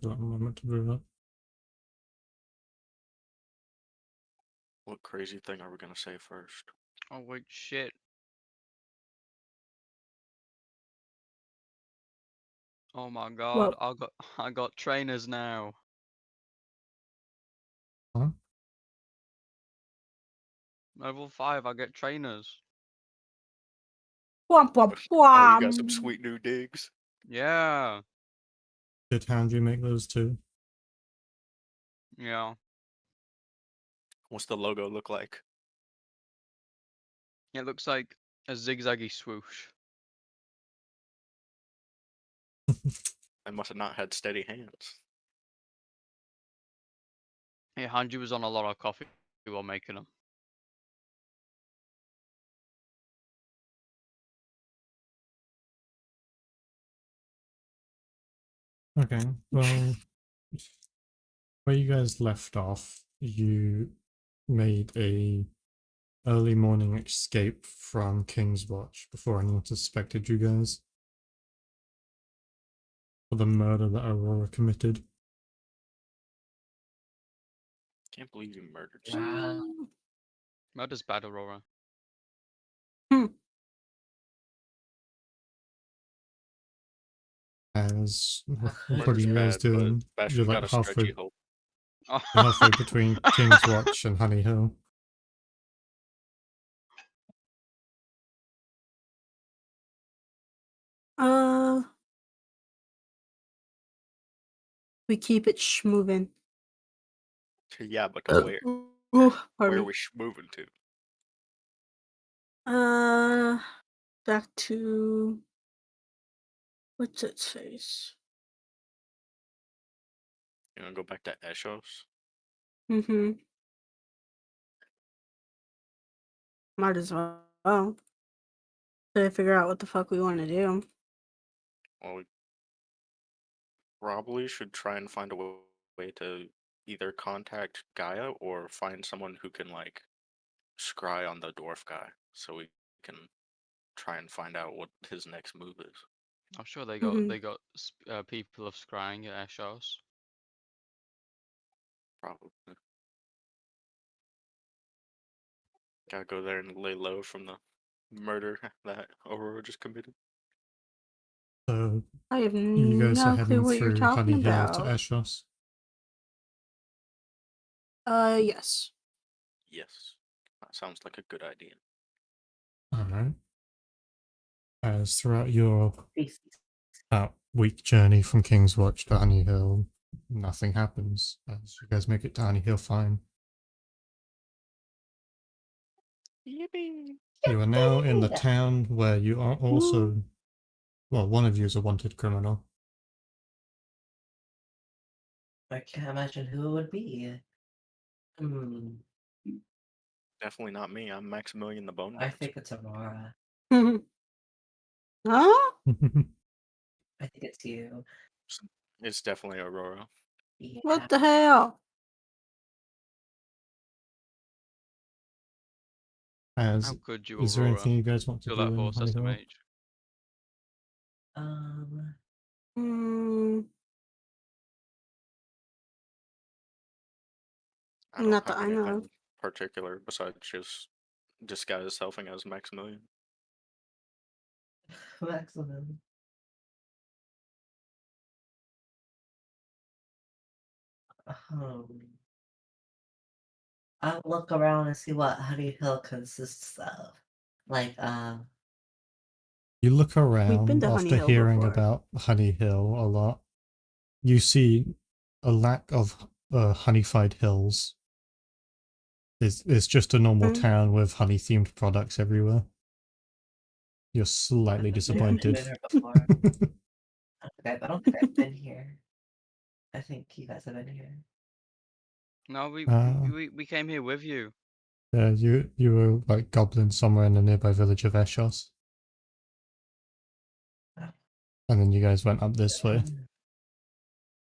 Got a moment to do that. What crazy thing are we gonna say first? Oh wait, shit. Oh my god, I got trainers now. Huh? Level 5, I get trainers. Womp womp Oh, you got some womp. sweet new digs. Yeah. Did Handry make those too? Yeah. What's the logo look like? It looks like a zigzaggy swoosh. I must have not had steady hands. Yeah, Hanji was on a lot of coffee while making them. Okay, well, where you guys left off, you made a early morning escape from King's Watch before anyone suspected you guys for the murder that Aurora committed. Can't believe you murdered Wow. someone. Murder's bad, Aurora. As what are Murder's you guys bad, but doing? You're Bastion's like got a stretchy halfway, hope. you're halfway between King's Watch and Honey Hill. We keep it moving. Yeah, but to where? Where Where are we moving to? Back to what's it face? You wanna go back to Eshos? Mm-hmm. Might as well. To figure out what the fuck we want to do. Well, we probably should try and find a way to either contact Gaia or find someone who can like scry on the dwarf guy, so we can try and find out what his next move is. I'm sure they Mhm. got people of scrying at air shows. Probably. Gotta go there and lay low from the murder that Aurora just committed. So I have you guys are no clue heading what you're through talking Honey Hill to about. Eshos. Yes. Yes, that sounds like a good idea. Alright. As throughout your about week journey from King's Watch to Honey Hill, nothing happens. As you guys make it to Honey Hill fine. Yippee! You are now in the town where you are also, well, one of you is a wanted criminal. I can't imagine who it would be. Definitely not me. I'm Maximilian the Bone I Dancer. think it's Aurora. Huh? I think it's you. It's definitely Aurora. Yeah. What the hell? As How could you, is there Aurora? anything you guys want to Kill do that in horse Honey Hill? SMH. I don't Not have that I know of. anything particular besides just disguise selfing as Maximilian. Maximum. I'll look around and see what Honey Hill consists of. Like, You look been around to Honey after Hill hearing before. about Honey Hill a lot. You see a lack of honeyfied hills. It's just a normal town with honey themed products everywhere. You're slightly I've been disappointed. here before. Okay, I don't think I've been here. I think you guys have been here. No, Uh, we came here with you. Yeah, you were like goblins somewhere in the nearby village of Eshos. Oh. And then you guys went up this way.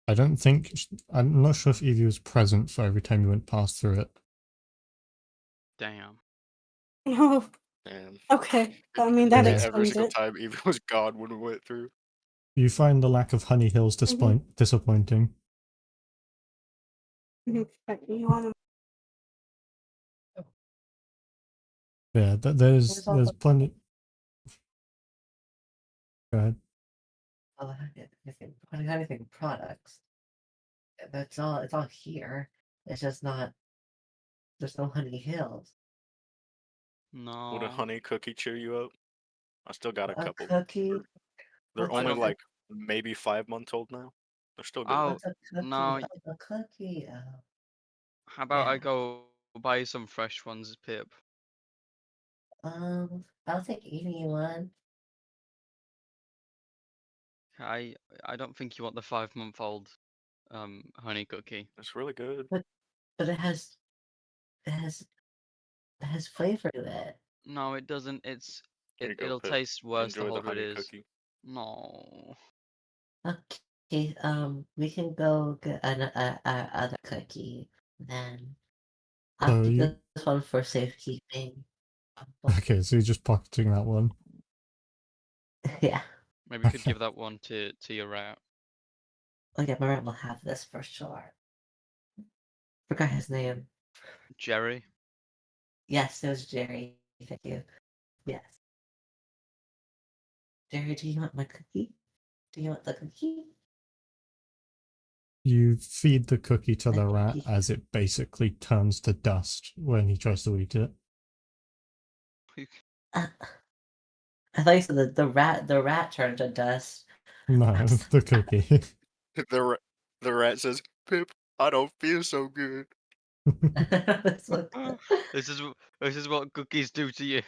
I don't think, I'm not sure if Evie was present for every time you went past through it. Damn. Oh, And okay. I mean, that Yeah. every explains single it. time Evie was gone when we went through. You find the lack of honey hills disappointing. You want Yeah, Where's all there's the plenty. Go ahead. all the anything products? That's all. It's all here. It's just not. There's no Honey Hills. Would a No. honey cookie cheer you up? I still got a A couple. cookie. They're What's only don't- like maybe 5 months old now. They're still good. Oh, What's a cookie? no. Oh, a cookie. How about I Yeah. go buy you some fresh ones, Pip? I'll take anyone. I don't think you want the 5-month-old honey cookie. It's really good. But it has flavor to it. No, it doesn't. Here you go, It'll Pip. taste worse the Enjoy the older it honey is. cookie. No. Okay. We can go get other cookie then. I'll So keep you this one for safekeeping. okay? So you're just pocketing that one. Yeah. Maybe you could Okay. give that one to your rat. Oh yeah, my rat will have this for sure. Forgot his name. Jerry. Yes, it was Jerry. Thank you. Yes. Jerry, do you want my cookie? Do you want the cookie? You feed the cookie to the rat Cookie. as it basically turns to dust when he tries to eat it. I thought you said the rat turned to dust. No, the cookie. The rat says, "Pip, I don't feel so good." It's like- This is what cookies do to you.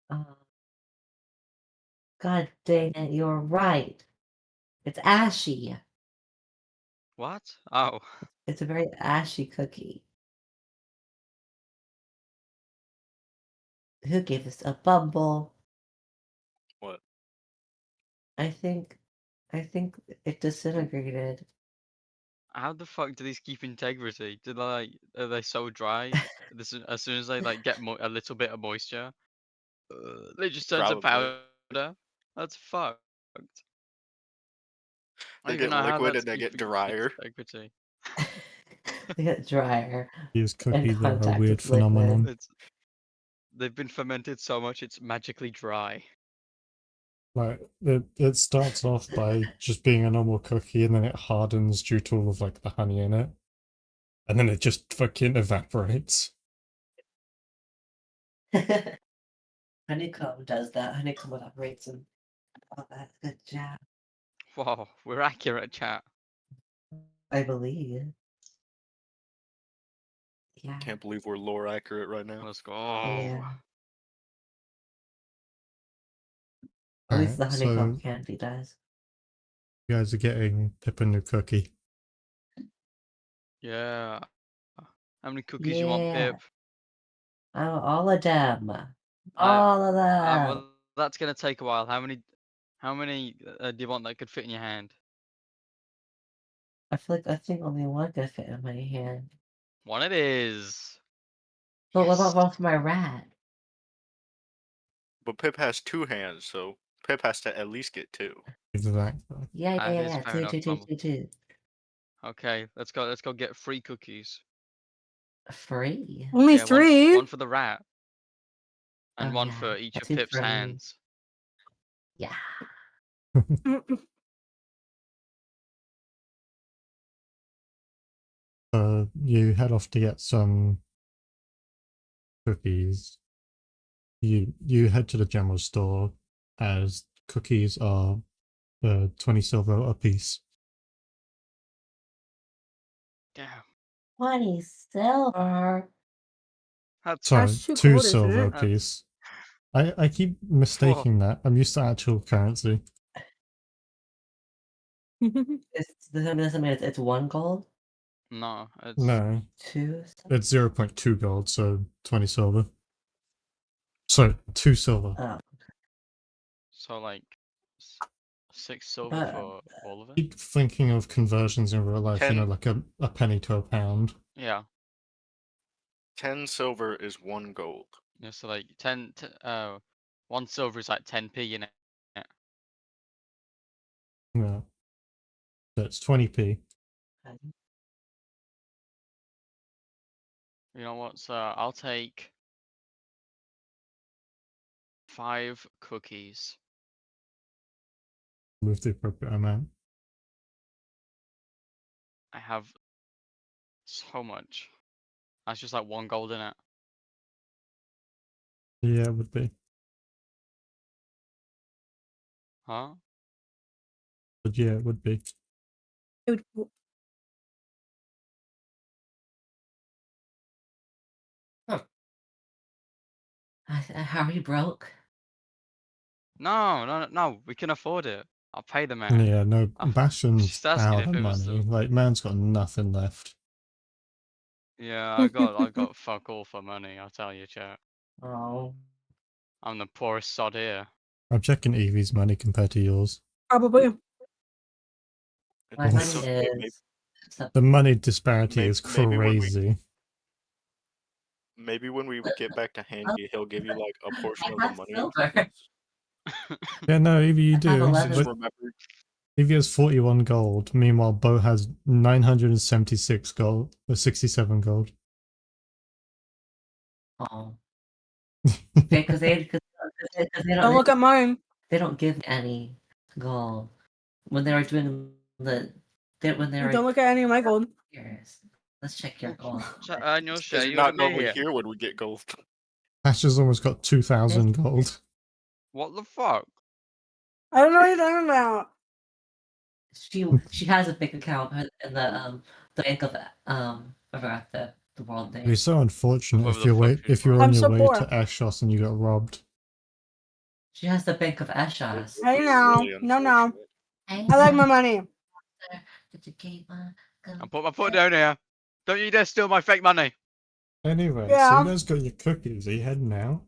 Uh, God dang it, you're right. It's ashy. What? Oh. It's a very ashy cookie. Who gave us a bubble? What? I think it disintegrated. How the fuck do these keep integrity? Are they so dry? As soon as they like get a little bit of moisture, they just turn to Probably. powder. That's fucked. I They don't even get know how liquid that's and they get keeping drier. integrity. They get drier These in cookies are a contact weird with liquid. phenomenon. They've been fermented so much it's magically dry. Like it starts off by just being a normal cookie, and then it hardens due to all of like the honey in it, and then it just fucking evaporates. Honeycomb does that. Honeycomb evaporates and all that. Good job. Whoa, we're accurate, chat. I believe. Yeah. Can't believe we're lore accurate right now. Let's go. Yeah. At Alright, least the honeycomb so candy does. you guys are getting Pip a new cookie. Yeah. How many cookies you want, Yeah. Pip? All of them. All of them. Well, that's gonna take a while. How many do you want that could fit in your hand? I think only one could fit in my hand. One it is. But what about Yes. one for my rat? But Pip has 2 hands, so Pip has to at least get 2. Exactly. Yeah. That is fair Two, enough, two, two, Bumble. two, two. Okay, let's go get 3 cookies. Free. Only Yeah, three. one for the rat. And Oh, one yeah. for each of Two Pip's for me. hands. Yeah. Mm-mm. You head off to get some cookies. You head to the general store as cookies are 20 silver a piece. Damn. 20 silver. That's Sorry, That's too 2 cold, isn't silver a it? That's- piece. I keep mistaking that. I'm used to actual currency. It's 1 gold. no, it's No, 2 it's 0.2 gold, so 20 silver. So 2 silver. Oh. so like 6 silver But- for all of it. Keep thinking of conversions in real life, you know, 10 like a penny to a pound. Yeah. 10 silver is 1 gold. Yeah, so like 1 silver is like 10p in it. Yeah. So it's 20p. You know what, sir? I'll take 5 cookies. Move the appropriate amount. I have so much. That's just like 1 gold in it. Yeah, it would be. Huh? But yeah, it would be. It would, How are you broke? No. We can afford it. I'll pay the man. Yeah, no, I'm Bastion's just asking out if of it was money. the. Like, man's got nothing left. Yeah, I got fuck all for money. I'll tell you, chat. Oh, I'm the poorest sod here. I'm checking Evie's money compared to yours. probably. my It's money okay, is. So, The money disparity Maybe- is maybe when we- crazy. Maybe when we get back to Handy, he'll give you like a portion I of the have money. silver. because Yeah, no, Evie, you I have do. 11. Just But remember, Evie has 41 gold. Meanwhile, Bo has 976 gold, or 67 gold. Oh, because they Don't look at mine. they don't give any gold when they were doing when they were Don't look at any of my gold. years. Let's check your gold. You'll share. because You you're not wouldn't be normally here. here when we get gold. Ash's almost got 2,000 gold. What the fuck? I don't know what you're talking about. She has a big account in the bank of I forgot the world name. It's so unfortunate Whoever if the you're fuck she's if you're from. on I'm your so way poor. to Ashos and you got robbed. She has the bank of Eshos. Would Hey be now. really No, no. unfortunate. I like my money. I put my foot down here. Don't you dare steal my fake money. Anyway, so Yeah. you guys got your cookies. Are you heading out?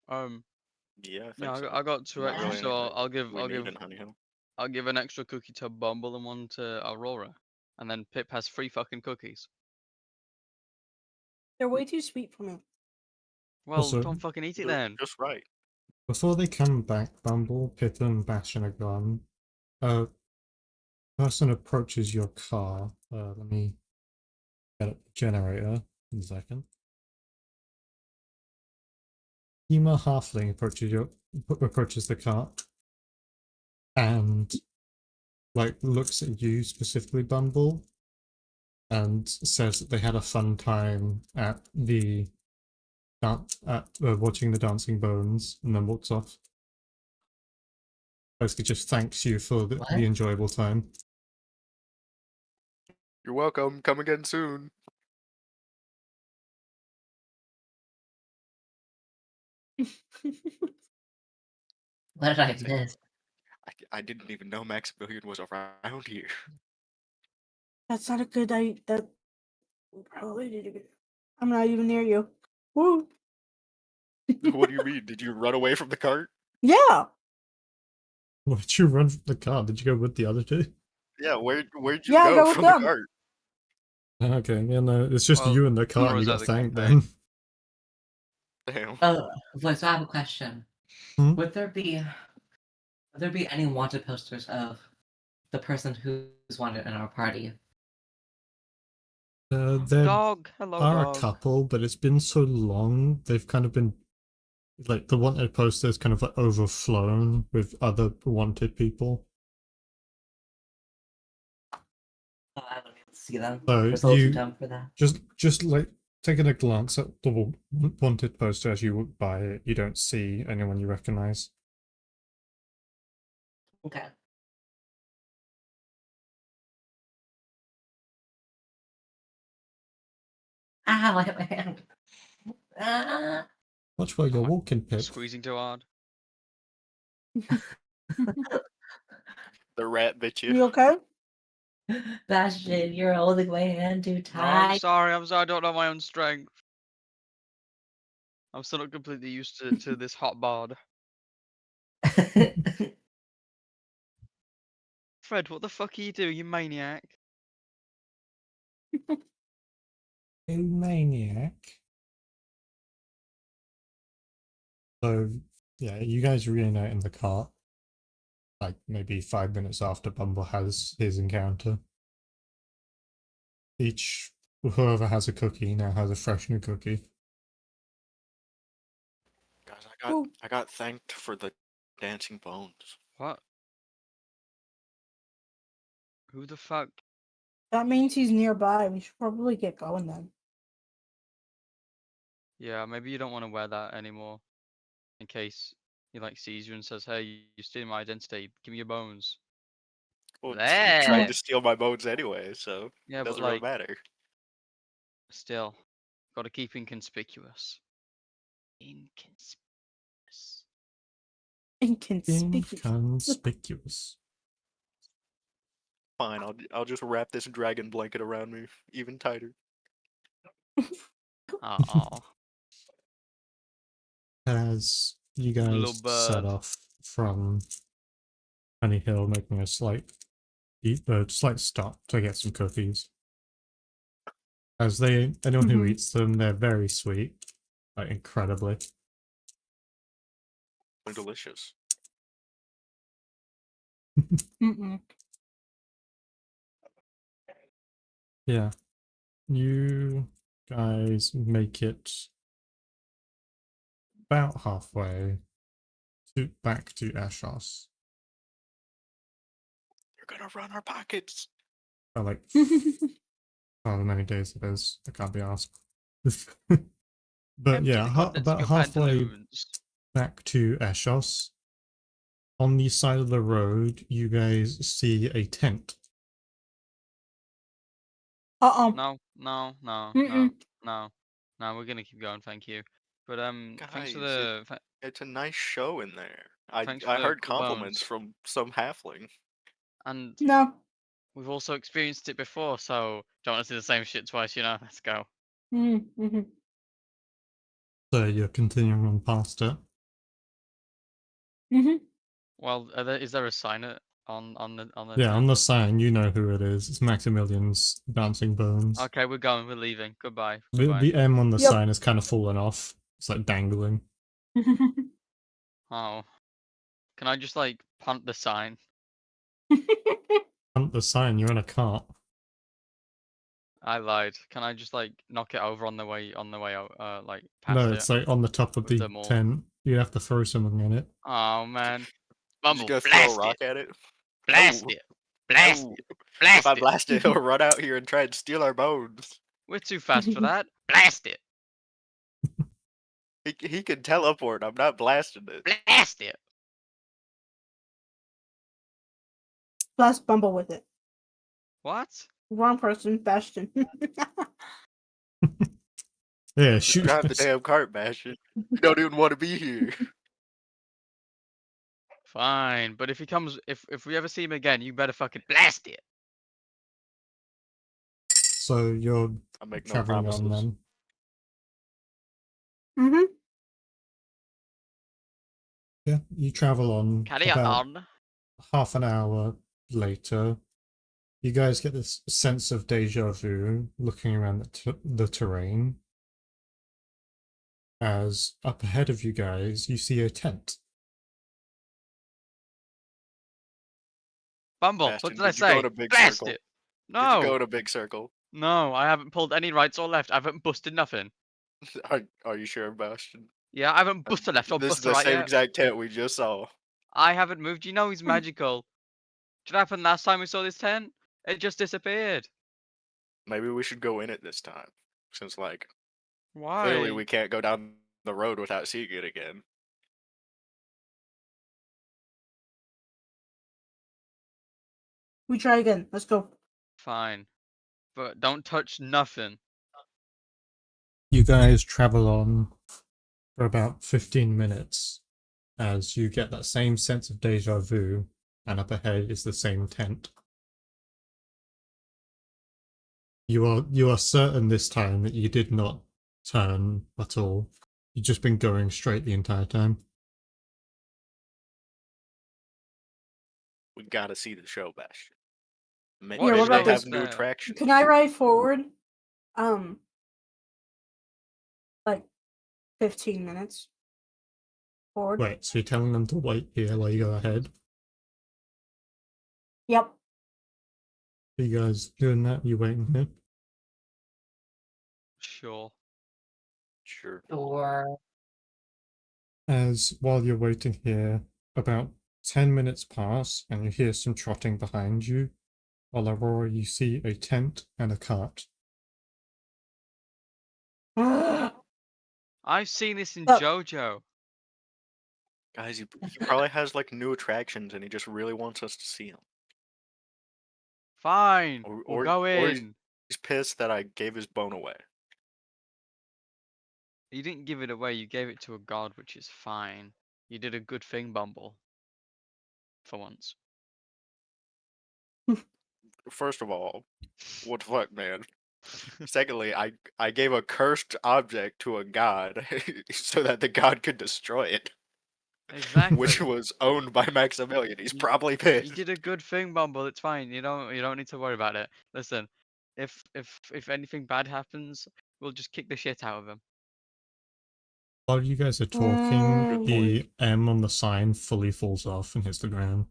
Yeah, I think Yeah, so. I got 2 Not extra, really so anything I'll give we need in Honey Hill. I'll give an extra cookie to Bumble and 1 to Aurora, and then Pip has 3 fucking cookies. They're way too sweet for me. Well, Also- don't fucking eat it They're then. just right. Before they come back, Bumble, Pip, and Bastion are gone. A person approaches your car. Let me get up the generator in a second. Ema Halfling approaches the car and like looks at you specifically, Bumble, and says that they had a fun time at the watching the Dancing Bones, and then walks off. Basically, just thanks you for the What? enjoyable time. You're welcome. Come again soon. What did I Say- miss? I didn't even know Maximilian was around here. That's not a good idea. That probably did it. I'm not even near you. Woo. What do you mean? Did you run away from the cart? Yeah. Why'd you run from the car? Did you go with the other two? Yeah, where'd you Yeah, I go go with from the them. cart? Okay, yeah, no, it's just Well, you in the car and you Laura's got out of the thanked then. Damn. Oh, so I have a question. Hmm? Would there be any wanted posters of the person who's wanted in our party? There Dog, hello are dog. a couple, but it's been so long, they've kind of been like the wanted poster is kind of like overflown with other wanted people. Oh, I wouldn't be able to see them. So We're still too you dumb for that. just like taking a glance at the wanted poster as you walk by it, you don't see anyone you recognize. Okay. Ow, I hit my hand. Ah. Watch where you're Oh, walking, Pip. Squeezing too hard. The rat bit you. You okay? Bastion, you're holding my hand too No, I'm tight. sorry. I don't know my own strength. I'm still not completely used to this hot bod. Fred, what the fuck are you doing, you maniac? You maniac. So yeah, you guys reunite in the car. like maybe 5 minutes after Bumble has his encounter. Whoever has a cookie now has a fresh new cookie. Guys, Ooh. I got thanked for the dancing bones. What? Who the fuck? That means he's nearby. We should probably get going then. Yeah, maybe you don't want to wear that anymore, in case he like sees you and says, "Hey, you're stealing my identity. Give me your bones." Well, he Bleh. tried to steal my bones anyway, so Yeah, it but doesn't really like, matter. still, gotta keep inconspicuous. Inconspicuous. Inconspicuous. Inconspicuous. Fine, I'll just wrap this dragon blanket around me even tighter. Oh, As you little guys set bird. off from Honey Hill, making a slight stop to get some cookies. As anyone who Mhm. eats them, they're very sweet, like incredibly. They're delicious. Mm-mm. Yeah, you guys make it about halfway back to Ashos. You're gonna run our pockets. Or like however many days it is, I can't be asked. But Empty yeah, the contents of about your halfway pantaloons. back to Ashos, on the side of the road, you guys see a tent. Uh-oh. No, no, no, no, Mm-mm. no, no. We're gonna keep going. Thank you. But thanks for Guys, the it's a nice show in there. thanks for I the heard cool compliments bones. from some halfling. And No. we've also experienced it before, so don't want to see the same shit twice. Let's go. Mm-hmm. So you're continuing on past it. Mm-hmm. Well, is there a sign on the Yeah, tent? on the sign, you know who it is. It's Maximilian's Dancing Bones. Okay, we're going. We're leaving. Goodbye. The, Goodbye. the M on the Yep. sign has kind of fallen off. It's like dangling. Oh, can I just like punt the sign? Hunt the sign, you're in a cart. I lied. Can I just like knock it over on the way out? Like past No, it it's like on the top of with the them all? tent. You have to throw something in it. Oh man, You Bumble, just gonna throw a blast rock it, at it? blast No, it, blast no. it, If blast I it. blast it, he'll run out here and try and steal our bones. We're too fast for that. Blast it, He can teleport. I'm not blasting it. blast it. Blast Bumble with it. What? Wrong person, Bastion. Yeah, shoot. Drive the damn cart, Bastion. You don't even want to be here. Fine, but if he comes, if we ever see him again, you better fucking blast it. So you're I make no traveling promises. on then. Mm-hmm. Yeah, you travel on. Carry About on. half an hour later, you guys get this sense of deja vu looking around the terrain. As up ahead of you guys, you see a tent. Bumble, Bastion, what did I did you go say? in a big Blast circle? it. Did you go No, in a big circle? no, I haven't pulled any rights or left. I haven't busted nothing. Are you sure, Bastion? Yeah, I haven't busted left or This is busted the right same yet. exact tent we just saw. I haven't moved. You know he's magical. Did it happen last time we saw this tent? It just disappeared. Maybe we should go in it this time, since like Why? clearly we can't go down the road without seeing it again. We try again. Let's go. Fine, but don't touch nothing. You guys travel on for about 15 minutes as you get that same sense of deja vu, and up ahead is the same tent. You are certain this time that you did not turn at all. You've just been going straight the entire time. We gotta see the show, Bastion. What Yeah, Maybe what about they this? have new attractions. Can I ride forward? Like 15 minutes. Forward. Wait, so you're telling them to wait here while you go ahead? Yep. Are you guys doing that? You waiting here? Sure. Sure. Or As while you're waiting here, about 10 minutes pass and you hear some trotting behind you. While Aurora, you see a tent and a cart. I've seen this in Oh. JoJo. Guys, he probably has like new attractions and he just really wants us to see them. Fine. Or- We'll or- go or in. He's pissed that I gave his bone away. You didn't give it away. You gave it to a god, which is fine. You did a good thing, Bumble. For once. First of all, what the fuck, man? Secondly, I gave a cursed object to a god so that the god could destroy it, Exactly. which was owned by Maximilian. He's You- probably You pissed. did a good thing, Bumble. It's fine. You don't need to worry about it. Listen, if anything bad happens, we'll just kick the shit out of him. While you guys are talking, Good the M on the sign fully falls off and hits the ground.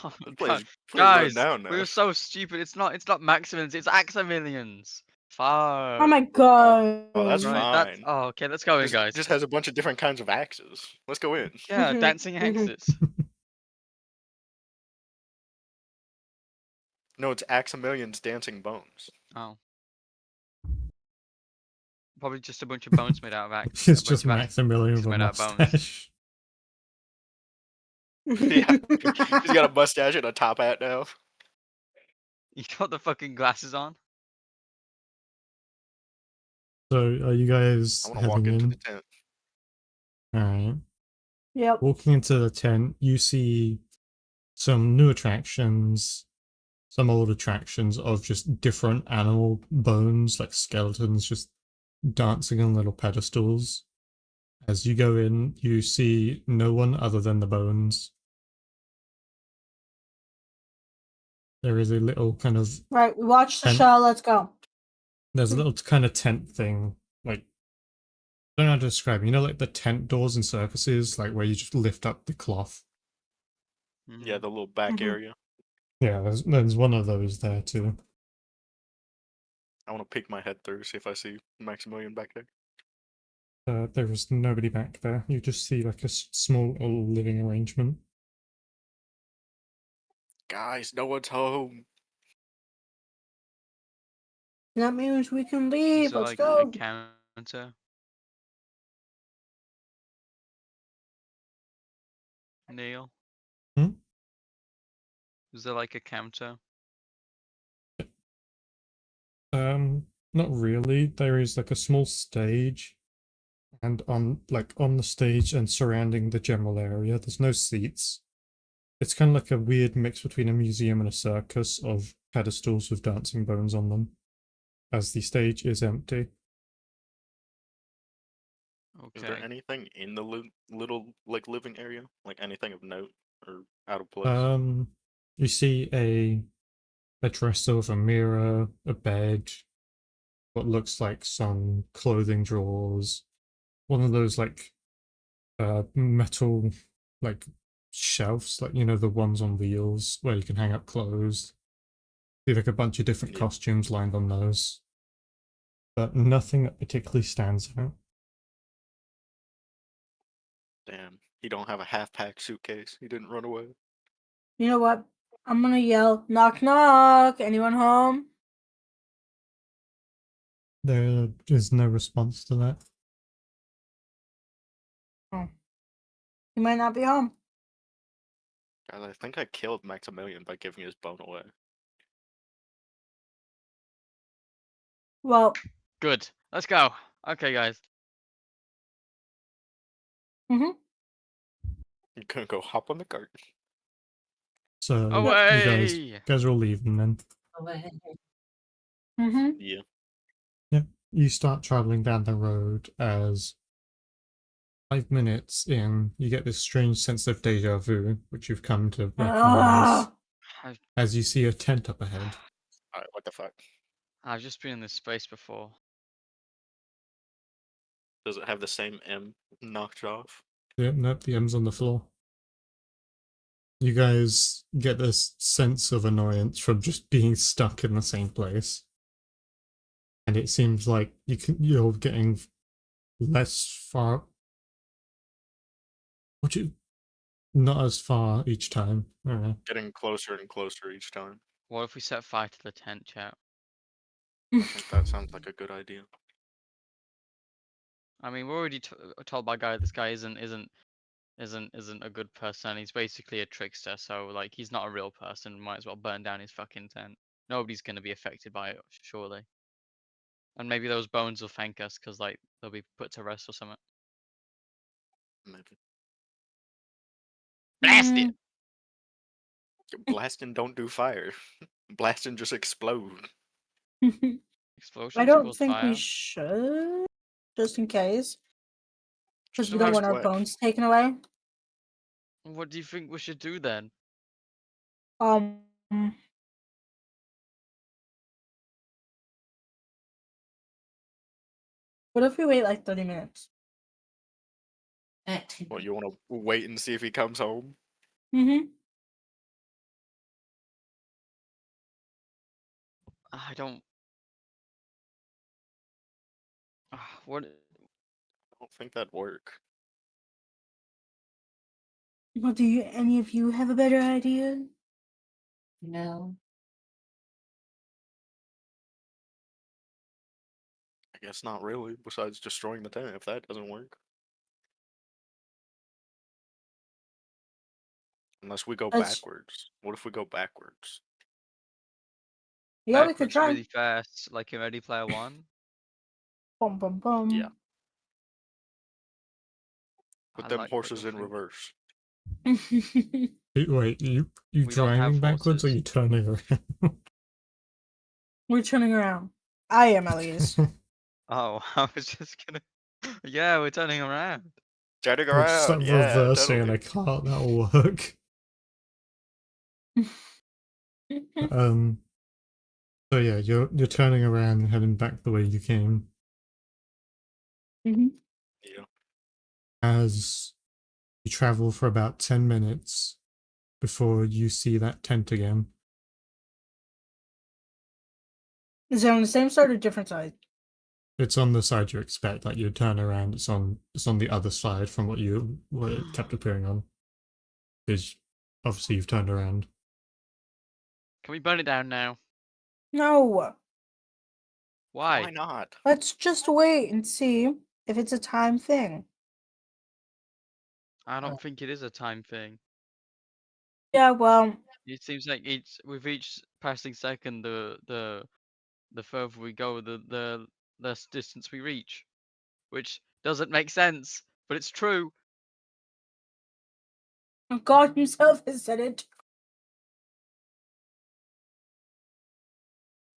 Oh, This place is pretty guys, run down we now. were so stupid. It's not Maximilians. It's Aximilians. Fuck. Oh my god. Oh, that's Right, that's fine. oh okay. Let's go in, guys. Just has a bunch of different kinds of axes. Let's go in. Yeah, Mhm, dancing mhm. axes. No, it's Aximilian's dancing bones. Oh. Probably just a bunch of bones made out of axe. It's a bunch just of Maximilian with a made out of bones. mustache. Yeah, he's got a mustache and a top hat now. You got the fucking glasses on. So, are you guys I want to walk heading into in? the tent. Alright. Yep. Walking into the tent, you see some new attractions, some old attractions of just different animal bones, like skeletons, just dancing on little pedestals. As you go in, you see no one other than the bones. There is a little kind of Right, we watched the And- show. Let's go. there's a little kind of tent thing, like I don't know how to describe it. You know, like the tent doors in circuses, like where you just lift up the cloth. Yeah, Mhm. the little back Mhm. area. Yeah, there's one of those there too. I want to peek my head through, see if I see Maximilian back there. There is nobody back there. You just see like a small little living arrangement. Guys, no one's home. That means we can Is leave. there Let's like go. a counter? Neil? Hmm? Is there like a counter? Not really. There is like a small stage, and on the stage and surrounding the general area, there's no seats. It's kind of like a weird mix between a museum and a circus of pedestals with dancing bones on them, as the stage is empty. Is there Okay. anything in the little like living area, like anything of note or out of place? You see a dresser with a mirror, a bed, what looks like some clothing drawers, one of those like metal like shelves, like you know the ones on wheels where you can hang up clothes. See like a bunch of different Yeah. costumes lined on those, but nothing that particularly stands out. Damn, he don't have a half-pack suitcase. He didn't run away. You know what? I'm gonna yell, knock knock. Anyone home? There is no response to that. He might not be home. Guys, I think I killed Maximilian by giving his bone away. Well, Good. Let's go. Okay, guys. You gonna go hop on the cart? So you Away! guys are all leaving then. away. Yeah. You start traveling down the road as 5 minutes in, you get this strange sense of deja vu, which you've come to recognize I've, as you see a tent up ahead. Alright, what the fuck? I've just been in this space before. Does it have the same M knocked off? Yep, nope, the M's on the floor. You guys get this sense of annoyance from just being stuck in the same place. And it seems like you're getting less far. Not as far each time. I don't know. Getting closer and closer each time. What if we set fire to the tent, chat? I think that sounds like a good idea. I mean, we're already told by Guy this guy isn't a good person. He's basically a trickster. So like, he's not a real person. Might as well burn down his fucking tent. Nobody's gonna be affected by it, surely. And maybe those bones will thank us because like they'll be put to rest or something. Maybe. Blast it! Blasting don't do fire. Blasting just explode. Explosions I don't cause think fire. we should, just in case, because Just we don't in want case our what? bones taken away. What do you think we should do then? Um, what if we wait like 30 minutes? What, you want to wait and see if he comes home? Mm-hmm. I don't. What? I don't think that'd work. Well, do any of you have a better idea? No. I guess not really, besides destroying the tent if that doesn't work. Unless we go That's- backwards. What if we go backwards? Yeah, we could Backwards try. really fast, like in Ready Player One. Bum bum bum. Yeah. Put I them like what horses you're in thinking. reverse. Wait, you We don't have driving backwards or horses. you turning around? We're turning around. I am at least. Oh, I was just gonna. Yeah, we're turning around. Turning Or just like around, yeah, reversing in totally. a cart, that'll work. So yeah, you're turning around and heading back the way you came. Mm-hmm. Yeah. As you travel for about 10 minutes before you see that tent again. Is it on the same side or different side? It's on the side you expect. Like you turn around, it's on the other side from what it kept appearing on. Because obviously you've turned around. Can we burn it down now? No. Why? Why not? Let's just wait and see if it's a time thing. I don't think it is a time thing. Yeah, well, It seems like with each passing second, the further we go, the less distance we reach, which doesn't make sense, but it's true. God himself has said it.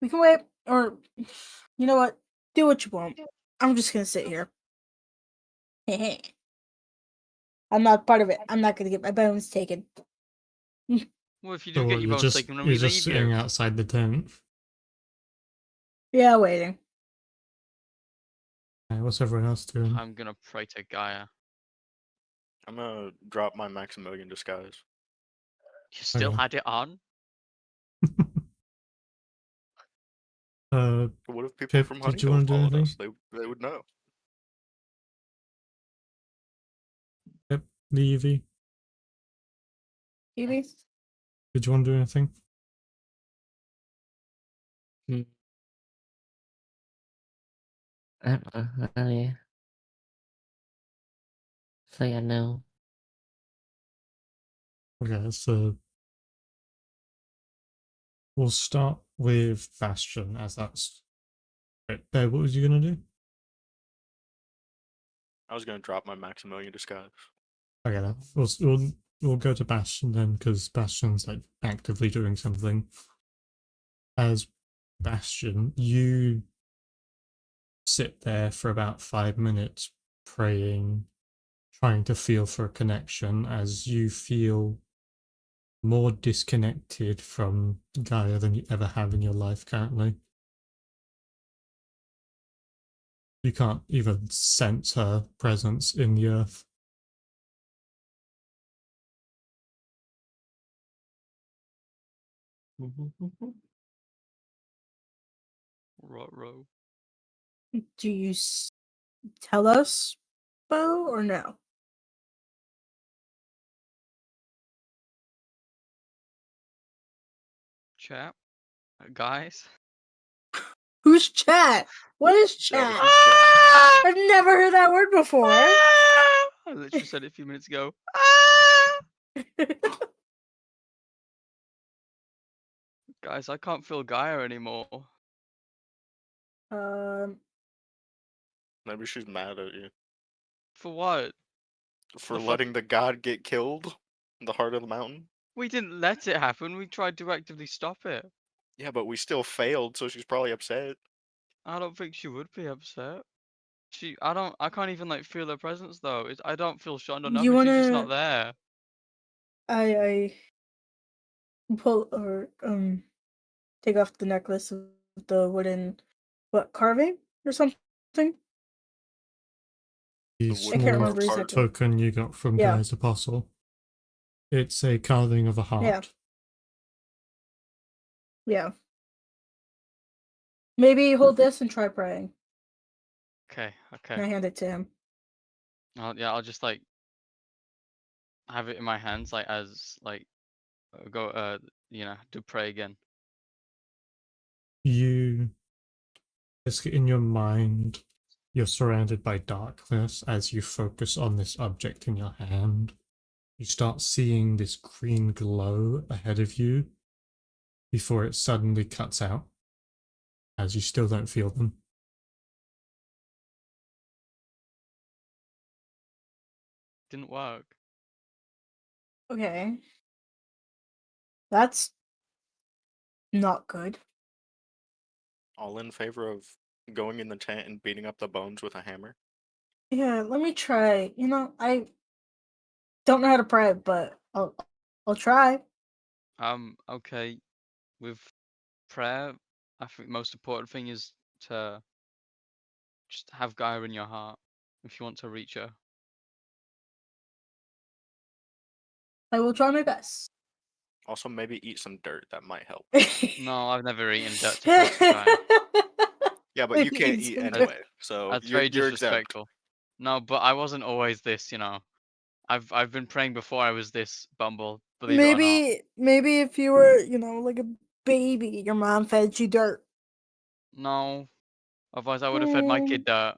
We can wait, or you know what? Do what you want. I'm just gonna sit here. I'm not part of it. I'm not gonna get my bones taken. Well, if you do So get your bones taken when we you're just leave sitting you, outside the tent. Yeah, waiting. What's everyone else doing? I'm gonna pray to Gaia. I'm gonna drop my Maximilian disguise. You still Okay. had it on? What if people Pip, from did you Honeycomb want to do followed anything? us? They would know. Pip, Levy, Evie? did you want to do anything? I don't know. Really. So yeah, no. Okay, so we'll start with Bastion as that's. Wait, Bear, what was you gonna do? I was gonna drop my Maximilian disguise. Okay, then. We'll go to Bastion then, because Bastion's like actively doing something. As Bastion, you sit there for about 5 minutes praying, trying to feel for a connection as you feel more disconnected from Gaia than you ever have in your life currently. You can't even sense her presence in the earth. Row. Do you tell us, Bo, or no? Chat. Guys. Who's chat? What is Chat is chat? just chat. I've never heard that word before. I literally said it a few minutes ago. Guys, I can't feel Gaia anymore. Maybe she's mad at you For what? for The fuck- letting the god get killed in the heart of the mountain. We didn't let it happen. We tried to actively stop it. Yeah, but we still failed, so she's probably upset. I don't think she would be upset. I can't even like feel her presence though. I don't feel shunned or You nothing. She's just not wanna- there. I pull or take off the necklace of the wooden carving or something. The The small wooden remember exactly. token you got from Yeah. Guy's Apostle. It's a carving of a heart. Yeah. Maybe hold this and try praying. Okay. And I hand it to him. I'll just like have it in my hands like as like go to pray again. You, it's in your mind, you're surrounded by darkness as you focus on this object in your hand. You start seeing this green glow ahead of you before it suddenly cuts out, as you still don't feel them. Didn't work. Okay. That's not good. All in favor of going in the tent and beating up the bones with a hammer? Yeah, let me try. I don't know how to pray, but I'll try. Okay. With prayer, I think the most important thing is to just have Gaia in your heart if you want to reach her. I will try my best. Also, maybe eat some dirt. That might help. No, I've never eaten dirt to pray to Gaia. Yeah, but you Maybe can't eat eat some dirt. anyway, so That's you're very exempt. disrespectful. No, but I wasn't always this, I've been praying before I was this bumble, believe it or not. Maybe if you were, like a baby, your mom fed you dirt. No. Otherwise I would have fed my kid dirt.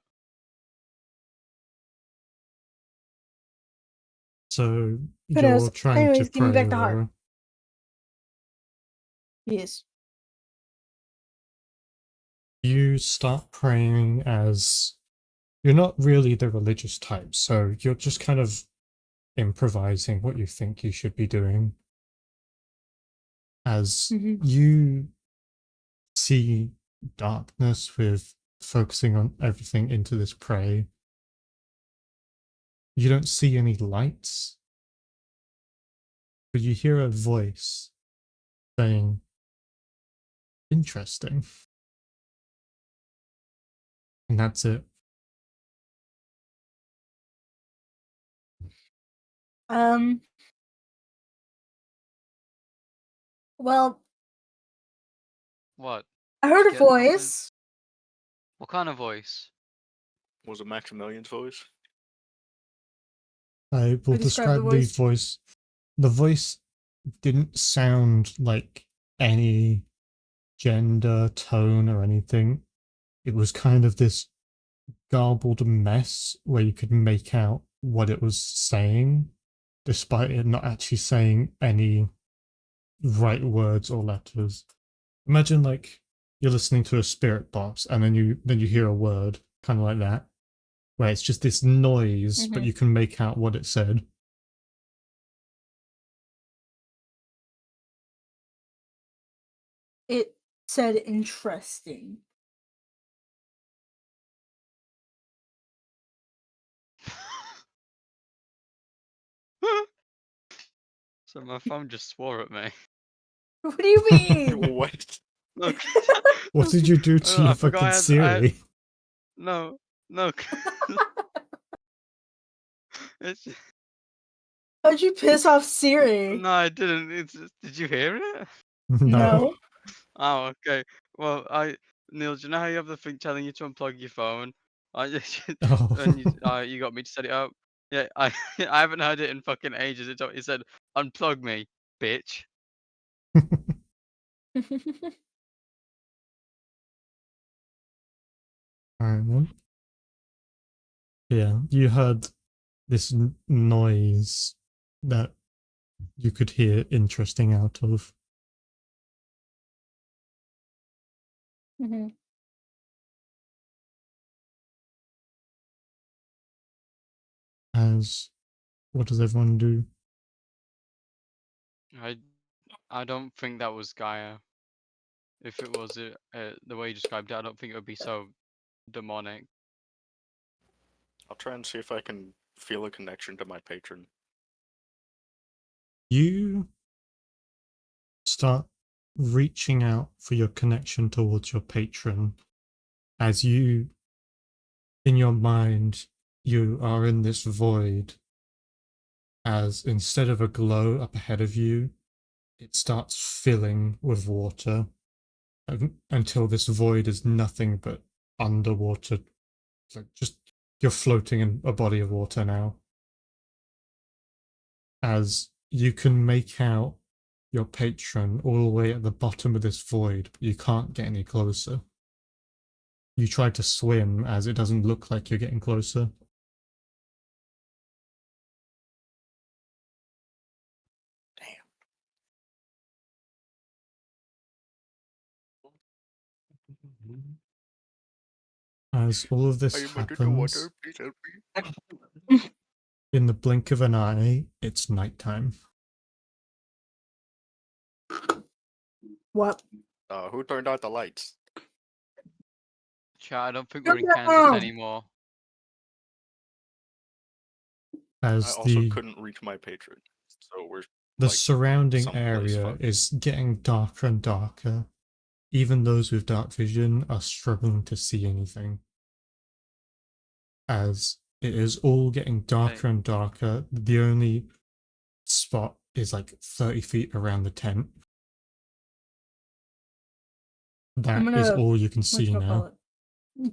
So Who you're knows? trying Anyways, to give me pray, back the heart. Laura. Yes. You start praying as you're not really the religious type, so you're just kind of improvising what you think you should be doing. As Mhm. you see darkness with focusing on everything into this prey, you don't see any lights, but you hear a voice saying, "Interesting." And that's it. Well, What? I heard a Scared something? voice. What kind of voice? Was it Maximilian's voice? I will describe the describe the voice. voice. The voice didn't sound like any gender, tone, or anything. It was kind of this garbled mess where you could make out what it was saying, despite it not actually saying any right words or letters. Imagine like you're listening to a spirit box and then you hear a word, kind of like that, where it's just this noise, but Mhm. you can make out what it said. It said interesting. So my phone just swore at me. What do you mean? What? Look. What did you do to I your forgot fucking I had- Siri? No. It's How'd you piss off Siri? no, I didn't. Did you hear it? No. Oh, okay. Well, Neil, do you know how you have the thing telling you to unplug your phone? I just Oh. and you got me to set it up. Yeah, I I haven't heard it in fucking ages. It said unplug me, bitch. Alright then. Yeah, you heard this noise that you could hear interesting out of. Mhm. As what does everyone do? I don't think that was Gaia. If it was the way you described it, I don't think it would be so demonic. I'll try and see if I can feel a connection to my patron. You start reaching out for your connection towards your patron as you, in your mind, you are in this void as instead of a glow up ahead of you, it starts filling with water until this void is nothing but underwater. Like just you're floating in a body of water now. As you can make out your patron all the way at the bottom of this void, but you can't get any closer. You try to swim as it doesn't look like you're getting closer. As all of I this am under the happens, water. Please help me. in the blink of an eye, it's nighttime. What? Who turned out the lights? Chat, I don't think Turn we're in that Kansas on. anymore. I As also the couldn't reach my patron, so we're the like surrounding someplace area fucked. is getting darker and darker. Even those with dark vision are struggling to see anything. As it is all getting darker and darker, the only spot is like 30 feet around the tent. That I'm is gonna all you can see now.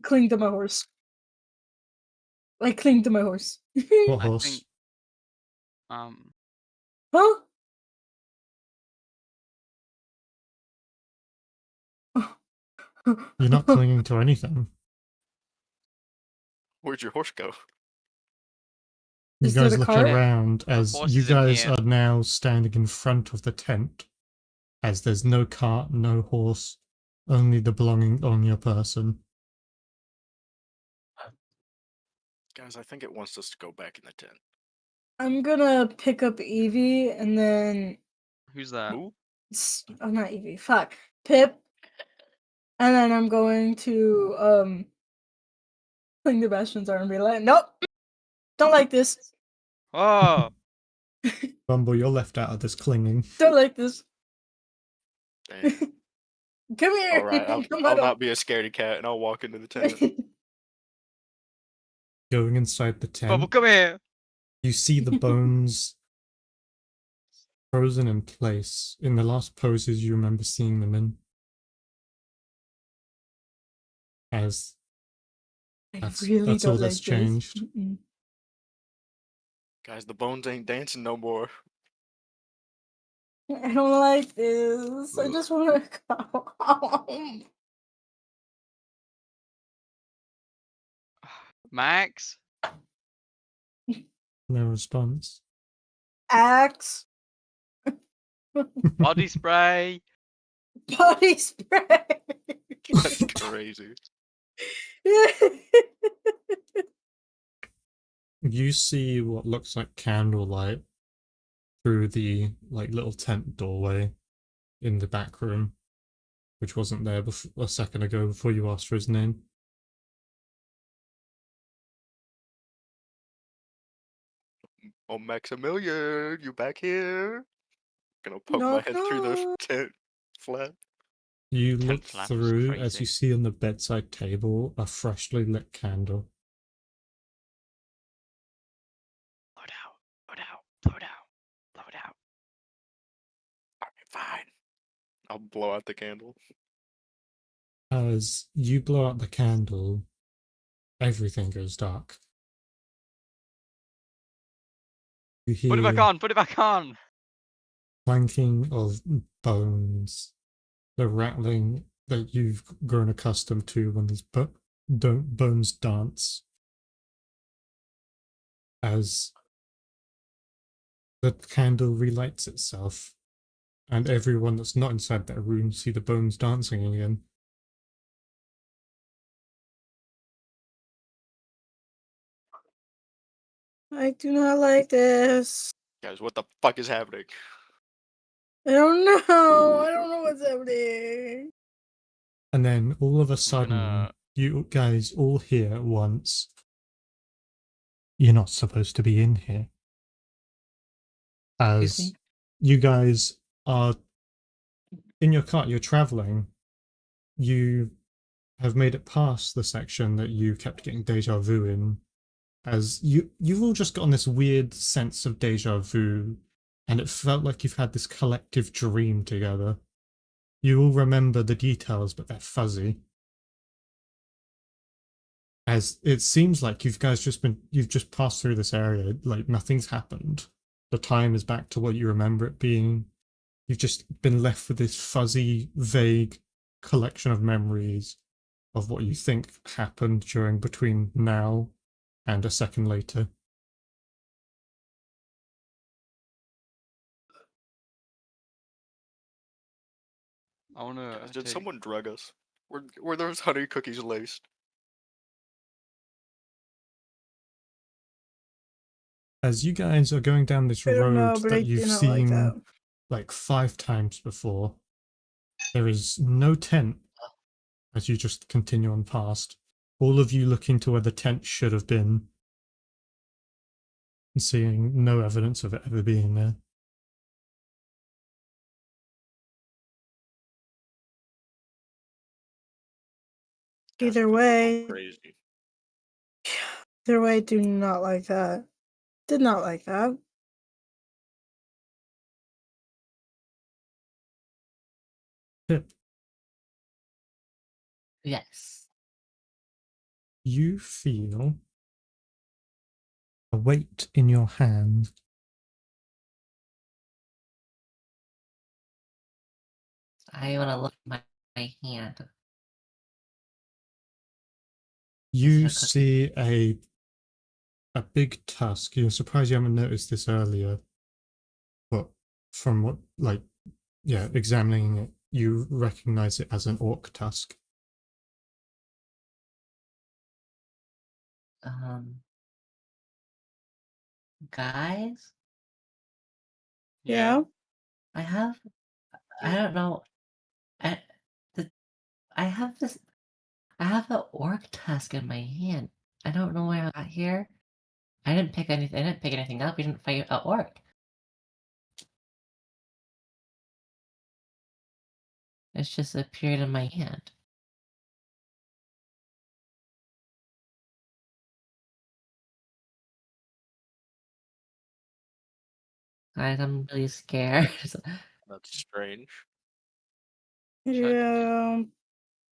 cling to my horse. Like cling to my horse. What I horse? think Huh? You're not clinging to anything. Where'd your horse go? You Is there guys the look cart? around the as horse you is in guys here. are now standing in front of the tent. As there's no cart, no horse, only the belonging on your person. Guys, I think it wants us to go back in the tent. I'm gonna pick up Evie and then Who's that? Who? oh, not Evie. Fuck, Pip. And then I'm going to cling to Bastion's arm and be like, nope, don't like this. Oh, Rumble, you're left out of this clinging. Don't like this. Damn. Come here. Alright, Come I'll on. not be a scaredy cat and I'll walk into the tent. Going inside the tent, Bubble, come here. you see the bones frozen in place in the last poses you remember seeing them in. As I that's really all don't that's like changed. this. Mm-mm. Guys, the bones ain't dancing no more. I don't like this. I just want to go home. Max, No response. Axe. body spray. Body spray. That's crazy. You see what looks like candlelight through the like little tent doorway in the back room, which wasn't there a second ago before you asked for his name. Oh, Maximilian, you back here? Gonna poke my Knock, head through the knock. tent flap. You Tent look flap is through as crazy. you see on the bedside table a freshly lit candle. Blow it out. Blow it out. Blow it out. Blow it out. Alright, fine. I'll blow out the candle. As you blow out the candle, everything goes dark. You Put it back hear on. Put it back on. clanking of bones, the rattling that you've grown accustomed to when these bones dance. As the candle relights itself, and everyone that's not inside that room see the bones dancing again. I do not like this. Guys, what the fuck is happening? I don't know. I don't know what's happening. And then all of a sudden, gonna- you guys all hear at once, "You're not supposed to be in here." Excuse As me? you guys are in your car, you're traveling, you have made it past the section that you kept getting deja vu in, as you've all just gotten this weird sense of deja vu, and it felt like you've had this collective dream together. You all remember the details, but they're fuzzy. As it seems like you've just passed through this area, like nothing's happened. The time is back to what you remember it being. You've just been left with this fuzzy, vague collection of memories of what you think happened during between now and a second later. I wanna. Guys, did take- someone drug us? Were those honey cookies laced? As you guys are going down this I don't know, road but I that do you've not like seen that. like 5 times before, there is no tent as you just continue on past. All of you looking to where the tent should have been and seeing no evidence of it ever being there. Guys, Either I think we're going way, crazy. either way, I do not like that. Did not like that. Pip, Yes. you feel a weight in your hand. I want to look at my hand. You it a cookie? see a big tusk. You're surprised you haven't noticed this earlier, but from what, like, yeah, examining it, you recognize it as an orc tusk. Guys, Yeah. I have. I don't know. I, I have this. I have an orc tusk in my hand. I don't know where I got here. I didn't pick anything. I didn't pick anything up. We didn't fight an orc. It's just appeared in my hand. Guys, I'm really scared. That's strange. Yeah.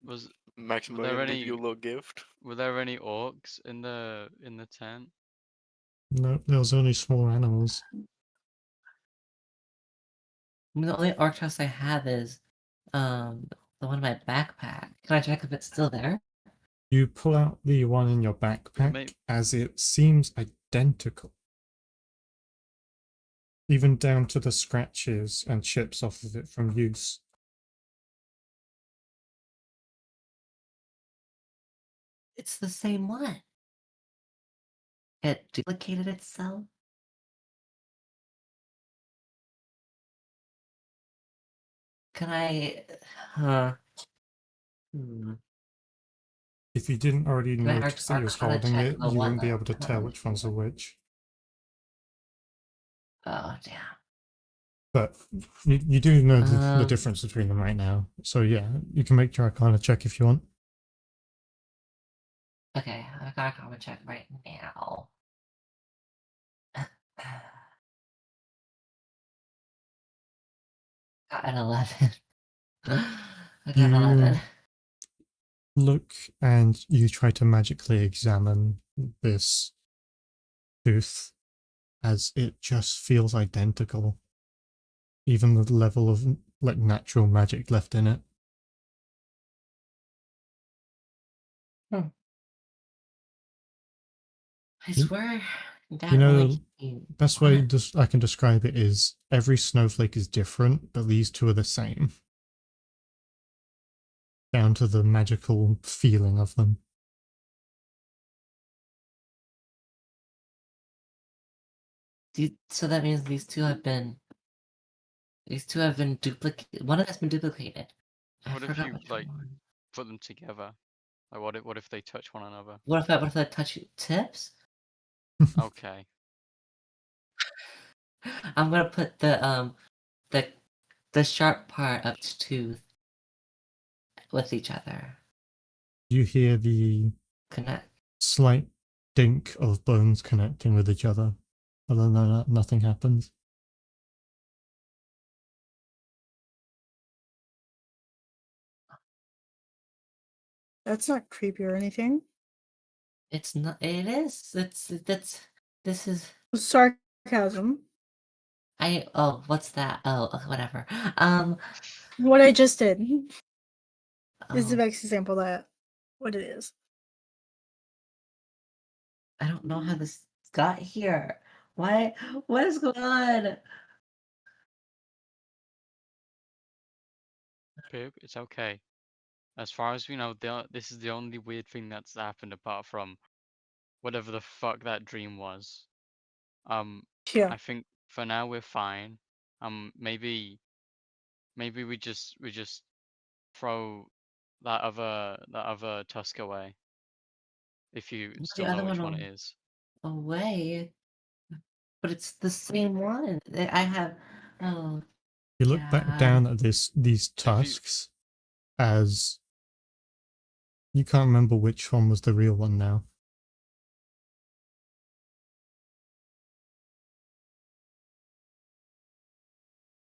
Was Maximilian leave you a little gift. were there any orcs in the tent? No, there was only small animals. The only orc tusk I have is the one in my backpack. Can I check if it's still there? You pull out the one in your backpack May- as it seems identical. Even down to the scratches and chips off of it from use. It's the same one. It duplicated itself. Can I? Hmm. If you didn't already Can I notice that he was arcana holding check it, the you one wouldn't be that able to tell I'm which ones are which. Oh damn. But you do know the Um, difference between them right now. So yeah, you can make your arcana check if you want. Okay, I got a arcana check right now. Got an 11. Okay, 11. Look and you try to magically examine this tooth as it just feels identical. Even the level of like natural magic left in it. I You- swear, Dad You only know, gave me best one. way I can describe it is every snowflake is different, but these two are the same. Down to the magical feeling of them. So that means these two have been duplicated. One of them's been duplicated. I What if forgot you which like one. put them together? Like what if they touch one another? What if I touch tips? Okay. I'm gonna put the the sharp part of each tooth with each other. You hear the Connect. slight dink of bones connecting with each other. Other than that, nothing happens. That's not creepy or anything. It's not. It is. This is. Sarcasm. Oh, what's that? Oh, whatever. What I just did is the Oh, best example that what it is. I don't know how this got here. Why? What is going on? Pip, it's okay. As far as we know, this is the only weird thing that's happened apart from whatever the fuck that dream was. Yeah. I think for now we're fine. Maybe we just throw that other tusk away. If you What's the still other know which one one it is. away? But it's the same one. I have. Oh, You look back God. down at these tusks as you can't remember which one was the real one now.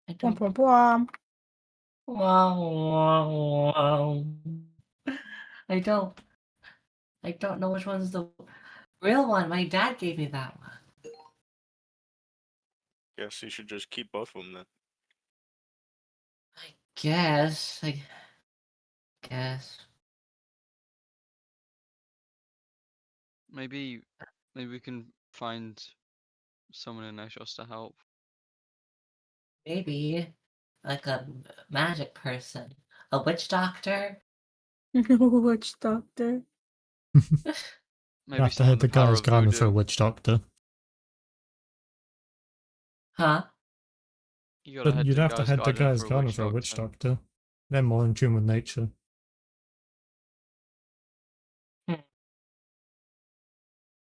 I Bum, don't. bum, bum. Wow, wow, wow. I don't. I don't know which one's the real one. My dad gave me that one. Guess you should just keep both of them then. I guess. I guess. Maybe we can find someone in Eshos to help. Maybe like a magic person, a witch doctor. Witch doctor. You Maybe have to someone head with to the power Guy's of Garden for a voodoo. witch doctor. Huh? You gotta But head you'd to have to Guy's head to Garden Guy's for a Garden witch for a witch doctor. doctor. They're more in tune with nature.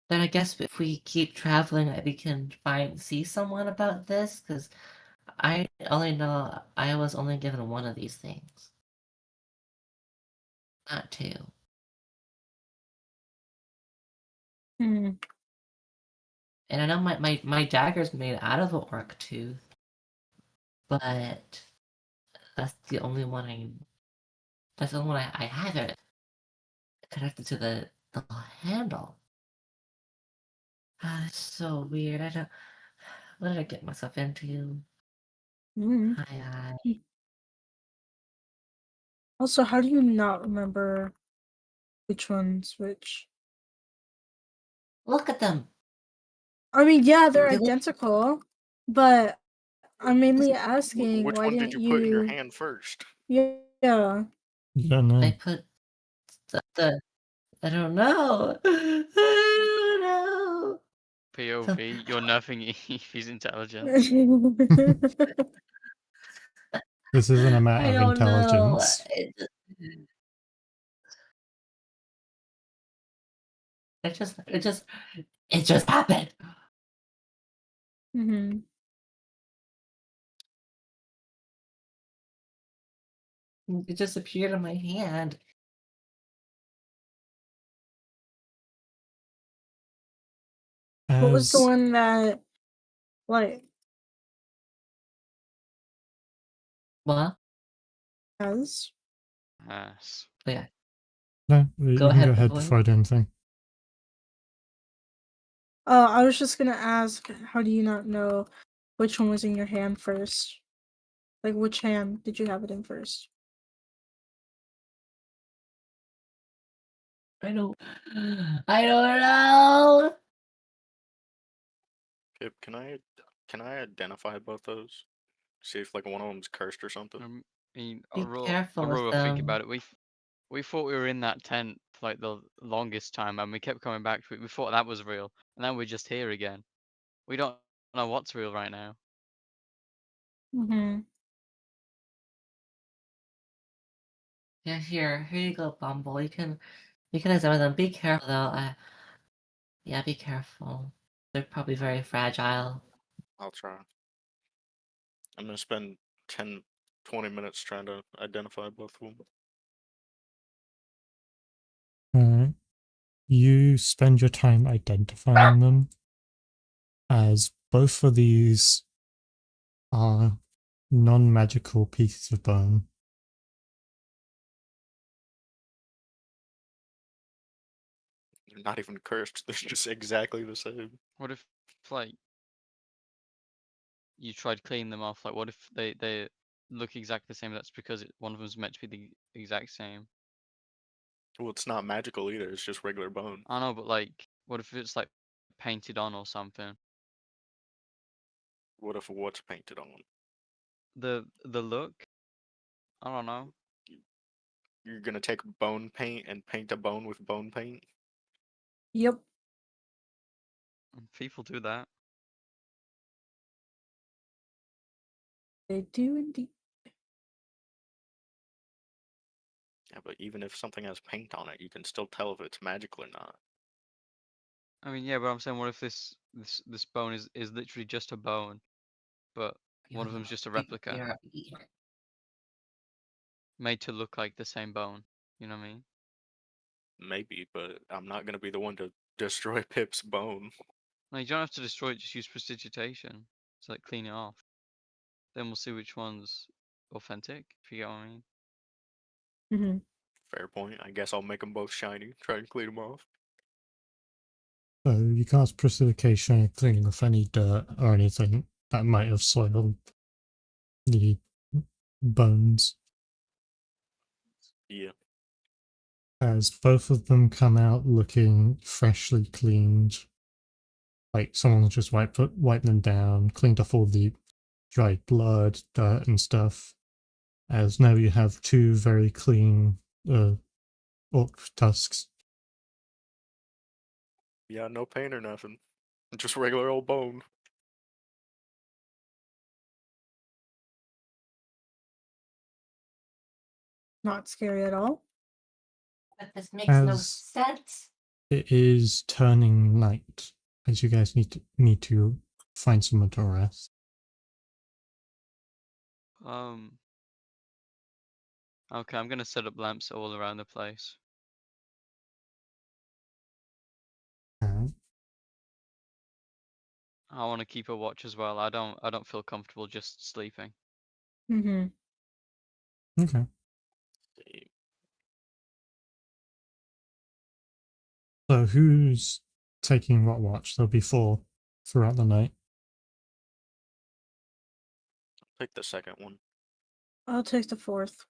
Then I guess if we keep traveling, we can see someone about this. Because I only know I was only given one of these things, not two. Hmm. And I know my dagger's made out of an orc tooth, but that's the only one I have it connected to the handle. Ah, it's so weird. I don't. What did I get myself into? Hmm. Hi. Also, how do you not remember which one's which? Look at them. I mean, yeah, they're They look. identical, but I'm mainly asking Which why one did didn't you put in your you? hand first? Yeah. You don't I know. put the. I don't know. I don't know. POV, you're nerfing Eevee's intelligence. This isn't a matter I of don't know. intelligence. It just happened. Hmm. It just appeared in my hand. What was the As one that, like, What? As Yes. But yeah, No, you Go can go ahead, ahead Boyle. before I do anything. I was just gonna ask, how do you not know which one was in your hand first? Like, which hand did you have it in first? I don't know. Pip, can I identify both those? See if like one of them's cursed or something. I mean, Be Aurora, careful with Aurora, think them. about it. We thought we were in that tent for like the longest time, and we kept coming back to it. We thought that was real, and now we're just here again. We don't know what's real right now. Mm-hmm. Yeah, here you go, Bumble. You can examine them. Be careful though. Yeah, be careful. They're probably very fragile. I'll try. I'm gonna spend 10, 20 minutes trying to identify both of them. Alright. You spend your time identifying them, as both of these are non-magical pieces of bone. They're not even cursed. They're just exactly the same. What if like you tried cleaning them off? Like, what if they look exactly the same? That's because one of them's meant to be the exact same. Well, it's not magical either. It's just regular bone. I know, but like, what if it's like painted on or something? What if what's painted on? The look? I don't know. You're gonna take bone paint and paint a bone with bone paint? Yep. People do that. They do indeed. Yeah, but even if something has paint on it, you can still tell if it's magical or not. I mean, yeah, but I'm saying, what if this bone is literally just a bone, but one of them's just a replica, made to look like the same bone. You know what I mean? Maybe, but I'm not gonna be the one to destroy Pip's bone. No, you don't have to destroy it. Just use prestidigitation to like clean it off. Then we'll see which one's authentic. If you get what I mean. Mm-hmm. Fair point. I guess I'll make them both shiny. Try and clean them off. So you cast precipitation, cleaning off any dirt or anything that might have soiled the bones, Yeah. as both of them come out looking freshly cleaned. Like someone's just wiped them down, cleaned off all the dried blood, dirt, and stuff. As now you have two very clean orc tusks. Yeah, no paint or nothing. Just regular old bone. Not scary at all. But this makes no As sense. it is turning night, as you guys need to find somewhere to rest. Okay, I'm gonna set up lamps all around the place. Alright. I want to keep a watch as well. I don't feel comfortable just sleeping. Mm-hmm. Okay. See. So who's taking what watch? There'll be 4 throughout the night. Pick the second one. I'll take the fourth.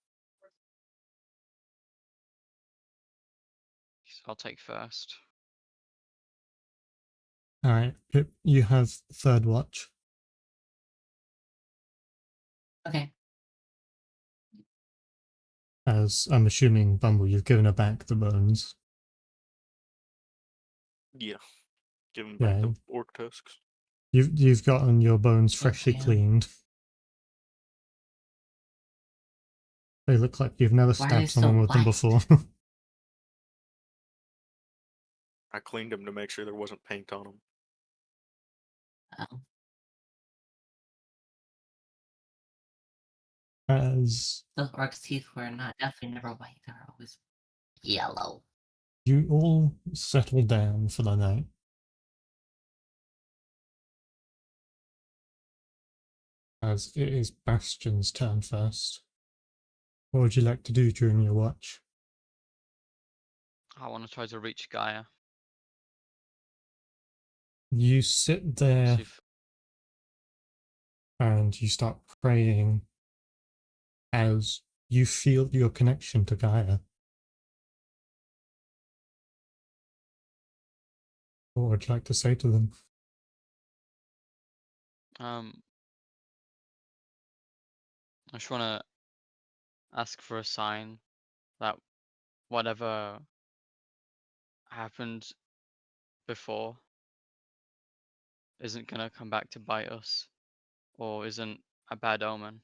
So I'll take first. Alright, Pip, you have third watch. Okay. As I'm assuming, Bumble, you've given her back the bones. Yeah. Give him back Yeah. the orc tusks. You've gotten your bones freshly Okay. cleaned. They look like you've never Why are stabbed they someone so with them white? before. I cleaned them to make sure there wasn't paint on them. Oh, As those orcs' teeth were definitely never white. They were always yellow. you all settle down for the night, as it is Bastion's turn first. What would you like to do during your watch? I want to try to reach Gaia. You sit there See if and you start praying as you feel your connection to Gaia. What would you like to say to them? I just want to ask for a sign that whatever happened before isn't gonna come back to bite us, or isn't a bad omen.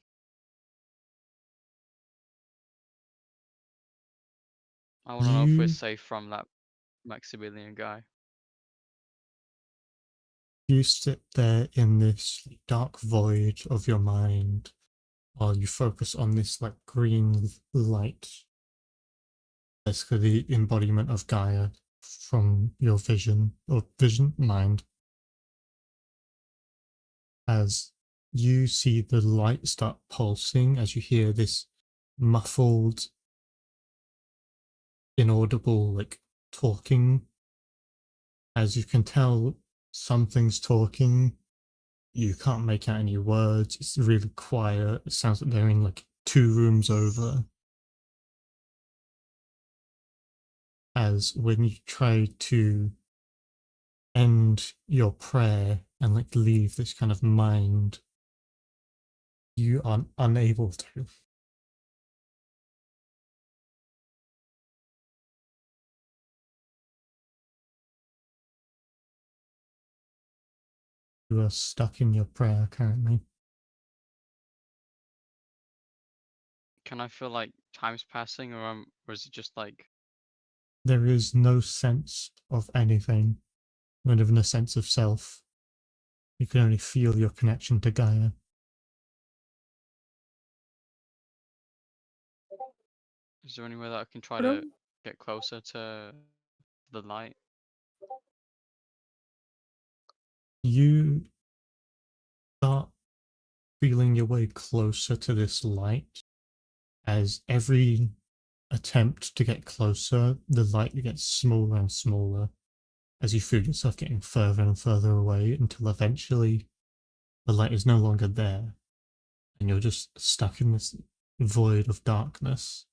I want to know if we're You safe from that Maximilian guy. you sit there in this dark void of your mind while you focus on this like green light, basically the embodiment of Gaia from your vision or vision mind, as you see the light start pulsing as you hear this muffled, inaudible like talking. As you can tell, something's talking. You can't make out any words. It's really quiet. It sounds like they're in like 2 rooms over. As when you try to end your prayer and like leave this kind of mind, you are unable to. You are stuck in your prayer currently. Can I feel like time's passing, or is it just like There is no sense of anything, not even a sense of self. You can only feel your connection to Gaia. is there any way that I can try What to am- get closer to the light? You start feeling your way closer to this light as every attempt to get closer, the light gets smaller and smaller as you feel yourself getting further and further away until eventually the light is no longer there and you're just stuck in this void of darkness.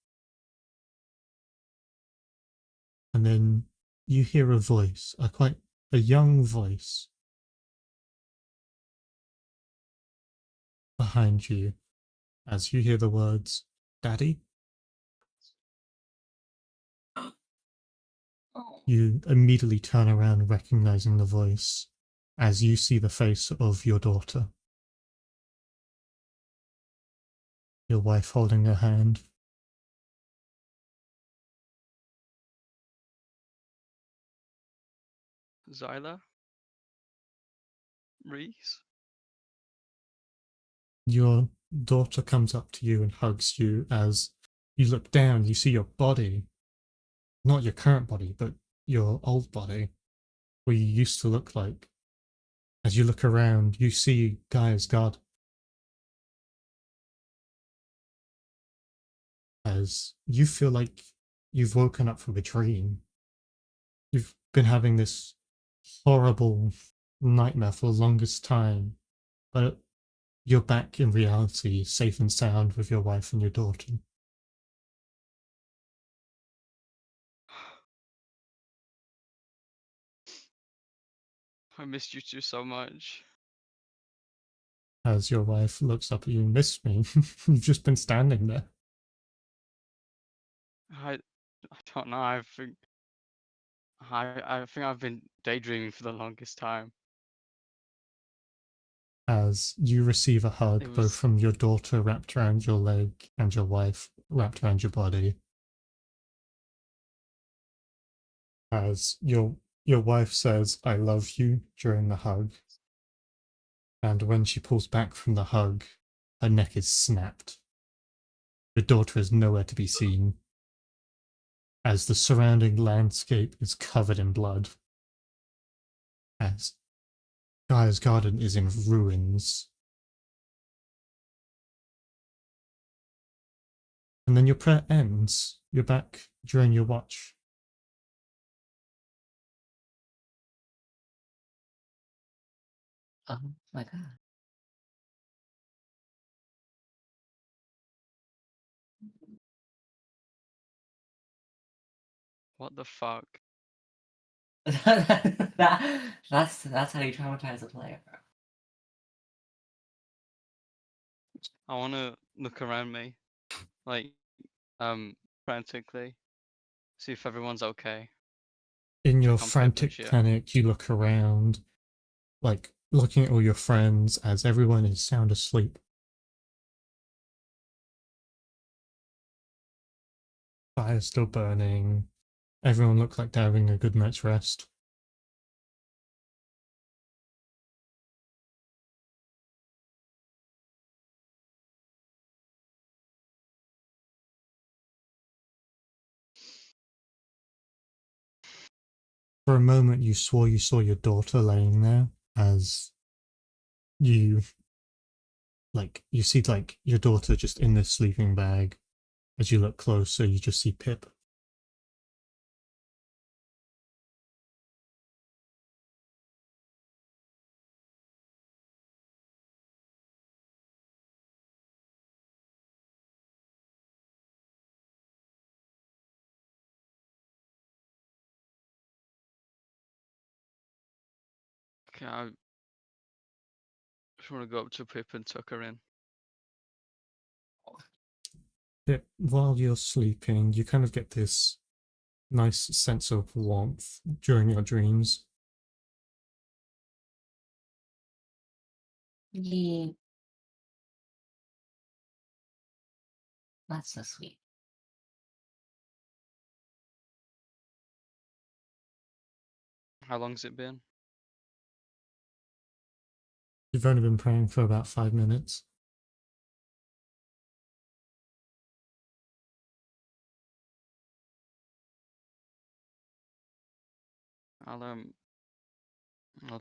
And then you hear a voice, a young voice behind you as you hear the words, "Daddy?" Oh. You immediately turn around, recognizing the voice, as you see the face of your daughter. Your wife holding her hand. Zyla? Reese? Your daughter comes up to you and hugs you as you look down, you see your body. Not your current body, but your old body, where you used to look like. As you look around, you see Gaia's God. As you feel like you've woken up from a dream. You've been having this horrible nightmare for the longest time, but you're back in reality, safe and sound with your wife and your daughter. I missed you two so much. As your wife looks up at you, "Miss me?" You've just been standing there. I don't know. I think I've been daydreaming for the longest time. As you receive a hug, It both was from your daughter wrapped around your leg and your wife wrapped around your body. As your wife says, "I love you," during the hug. And when she pulls back from the hug, her neck is snapped. Your daughter is nowhere to be seen, as the surrounding landscape is covered in blood. As Gaia's garden is in ruins. And then your prayer ends. You're back during your watch. Oh my god. What the fuck? That's how you traumatize a player. I want to look around me, like, frantically, see if everyone's okay. In your Check on Pip and frantic shit. panic, you look around, like looking at all your friends as everyone is sound asleep. Fire's still burning. Everyone looks like they're having a good night's rest. For a moment, you swore you saw your daughter laying there as you, like, you see, like, your daughter just in this sleeping bag. As you look closer, you just see Pip. Okay, I just want to go up to Pip and tuck her in. Pip, while you're sleeping, you kind of get this nice sense of warmth during your dreams. Yeah. That's so sweet. How long's it been? You've only been praying for about 5 minutes. I'll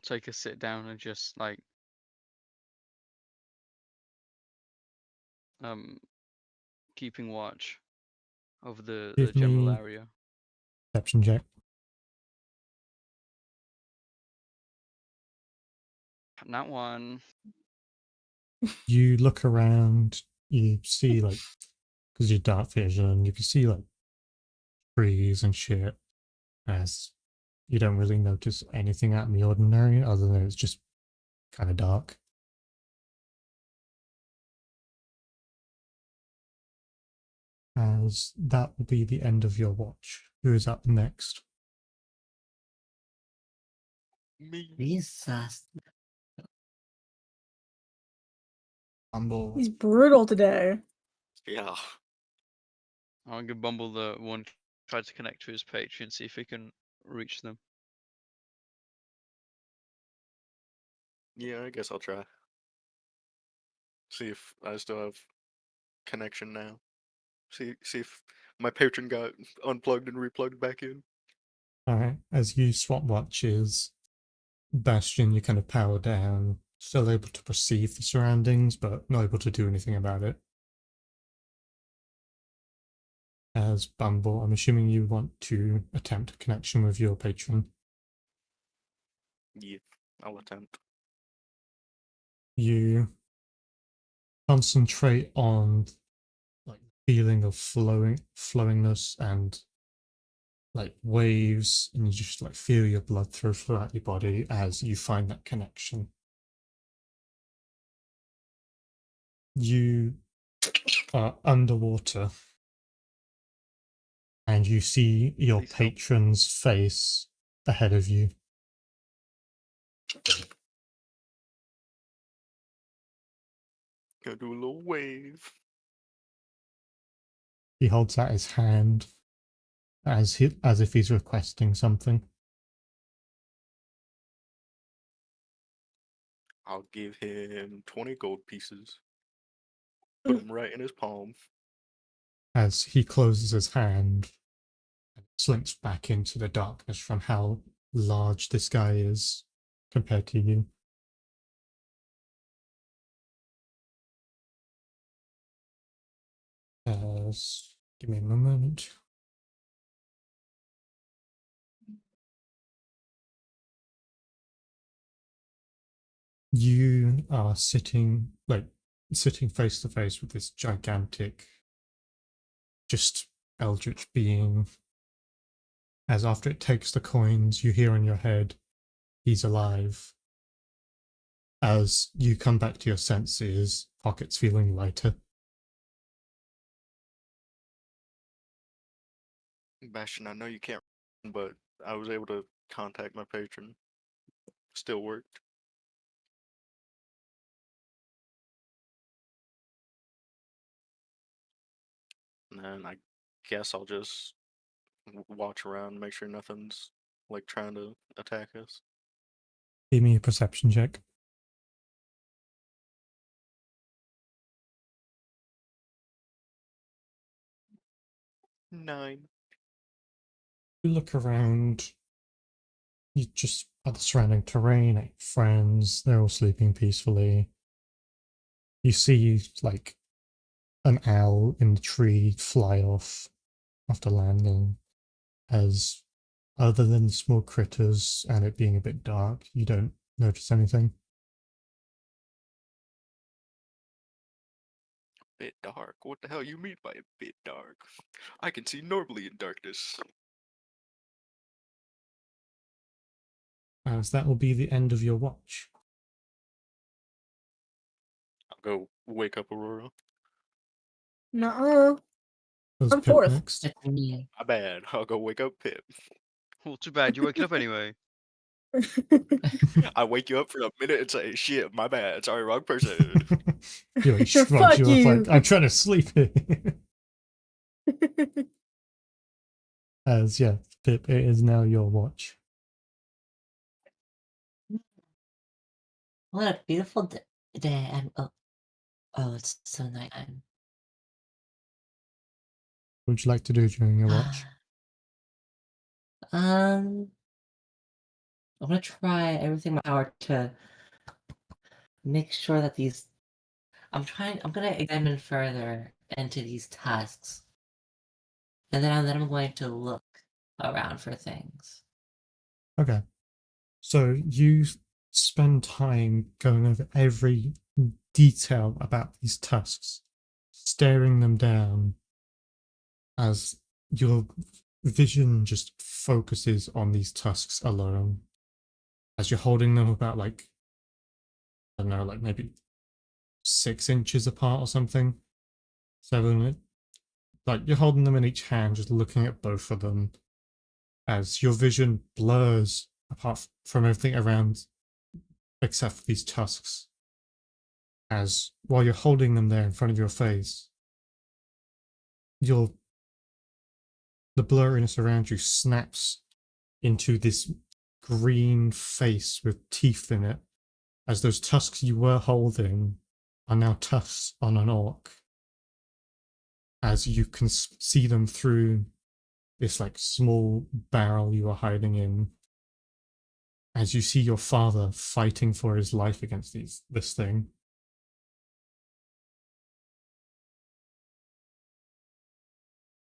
take a sit down and just like keeping watch over the Give general me area. perception check. Not one. You look around, you see, like, because you're dark vision, you can see, like, trees and shit, as you don't really notice anything out in the ordinary other than it's just kind of dark. As that will be the end of your watch. Who is up next? Me. Jesus. Bumble. He's brutal today. Yeah. I'll give Bumble the one try to connect to his Patreon, see if he can reach them. Yeah, I guess I'll try. See if I still have connection now. See if my patron got unplugged and replugged back in. Alright, as you swap watches, Bastion, you kind of power down, still able to perceive the surroundings, but not able to do anything about it. As Bumble, I'm assuming you want to attempt a connection with your patron. Yeah, I'll attempt. You concentrate on like feeling of flowingness and like waves, and you just like feel your blood flow throughout your body as you find that connection. You are underwater and you see your Please help. patron's face ahead of you. Gonna do a little wave. He holds out his hand as if he's requesting something. I'll give him 20 gold pieces. Put him right in his palm. As he closes his hand and slinks back into the darkness from how large this guy is compared to you. as give me a moment. You are sitting face to face with this gigantic, just eldritch being. As after it takes the coins, you hear in your head, "He's alive." As you come back to your senses, pockets feeling lighter. Bastion, I know you can't, but I was able to contact my patron. Still worked. And then I guess I'll just watch around, make sure nothing's like trying to attack us. Give me a perception check. Nine. You look around, you just at the surrounding terrain, at your friends, they're all sleeping peacefully. You see, like, an owl in the tree fly off after landing, as other than small critters and it being a bit dark, you don't notice anything. Bit dark. What the hell you mean by a bit dark? I can see normally in darkness. As that will be the end of your watch. I'll go wake up Aurora. No. Does I'm Pip fourth. next? It's me. My bad. I'll go wake up Pip. Well, too bad. You're waking up anyway. I wake you up for a minute and say, "Shit, my bad. Sorry, wrong person." He like shrugs Fuck you off you. like, "I'm trying to sleep here." As yeah, Pip, it is now your watch. What a beautiful day. Oh, it's so nighttime. What would you like to do during your watch? I'm gonna try everything in my power to make sure that I'm gonna examine further into these tusks. And then I'm going to look around for things. Okay. So you spend time going over every detail about these tusks, staring them down as your vision just focuses on these tusks alone. As you're holding them about like, I don't know, like maybe 6 inches apart or something. 7, like you're holding them in each hand, just looking at both of them as your vision blurs apart from everything around except for these tusks. As while you're holding them there in front of your face, the blurriness around you snaps into this green face with teeth in it, as those tusks you were holding are now tusks on an orc. As you can see them through this like small barrel you are hiding in, as you see your father fighting for his life against this thing.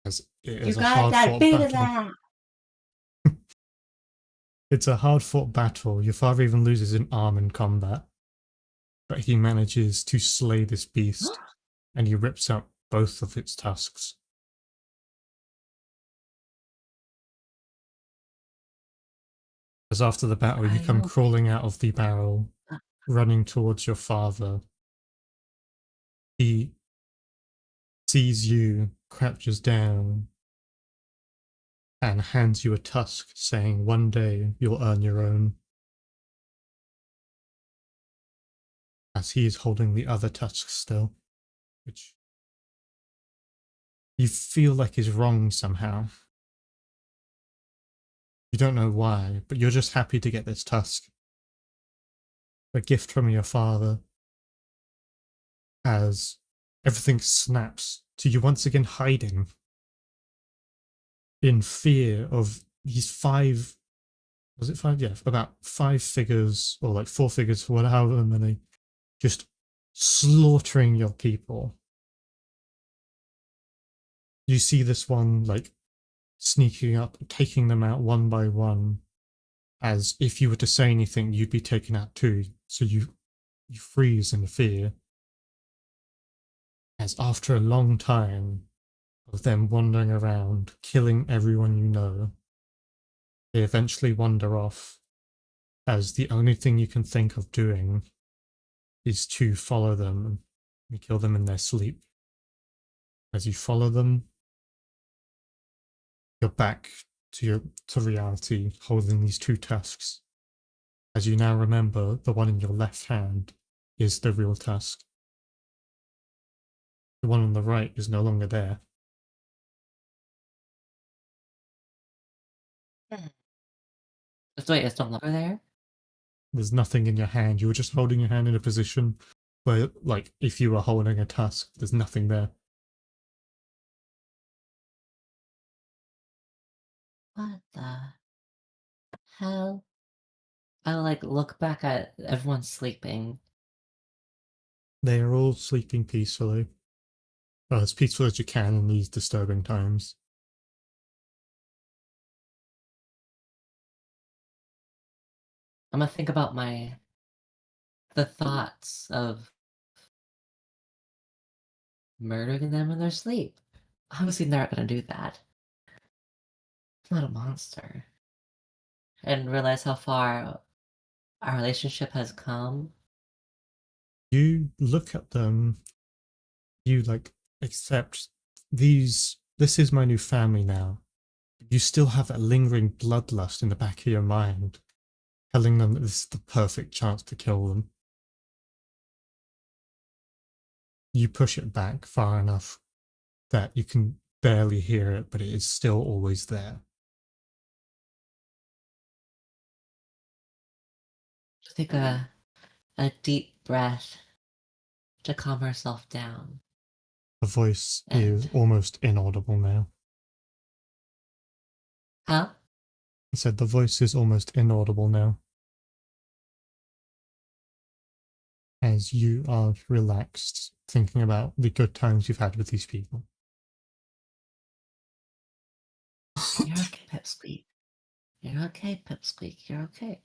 As it is You a got hard that fought beat of battle. that! It's a hard fought battle. Your father even loses an arm in combat, but he manages to slay this beast, and he rips out both of its tusks. As after the battle, you come crawling out of the barrel, running towards your father. He sees you, crouches down, and hands you a tusk, saying, "One day you'll earn your own." As he is holding the other tusk still, which you feel like is wrong somehow. You don't know why, but you're just happy to get this tusk. A gift from your father. As everything snaps to you once again hiding in fear of these 5, was it 5? Yeah, about 5 figures, or like 4 figures for however many, just slaughtering your people. You see this one like sneaking up, taking them out one by one, as if you were to say anything, you'd be taken out too. So you freeze in fear. As after a long time of them wandering around, killing everyone you know, they eventually wander off, as the only thing you can think of doing is to follow them and kill them in their sleep. As you follow them, you're back to reality, holding these two tusks. As you now remember, the one in your left hand is the real tusk. The one on the right is no longer there. So wait, it's no longer there? There's nothing in your hand. You were just holding your hand in a position where, like, if you were holding a tusk, there's nothing there. What the hell? I like look back at everyone sleeping. They are all sleeping peacefully. As peaceful as you can in these disturbing times. I'm gonna think about the thoughts of murdering them in their sleep. Obviously, they're not gonna do that. I'm not a monster. And realize how far our relationship has come. You look at them, you like accept this is my new family now. You still have that lingering bloodlust in the back of your mind, telling them that this is the perfect chance to kill them. You push it back far enough that you can barely hear it, but it is still always there. Take a deep breath to calm herself down. The voice is And- almost inaudible now. Huh? I said the voice is almost inaudible now. As you are relaxed, thinking about the good times you've had with these people. You're okay, Pipsqueak. You're okay, Pipsqueak. You're okay.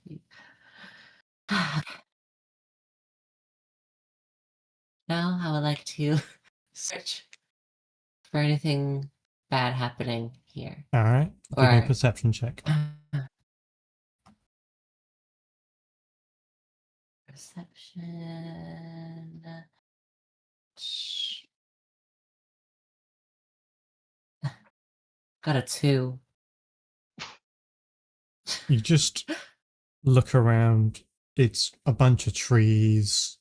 Now I would like to search for anything bad happening here. Alright, give me a Or- perception check. Perception. Got a 2. You just look around, it's a bunch of trees,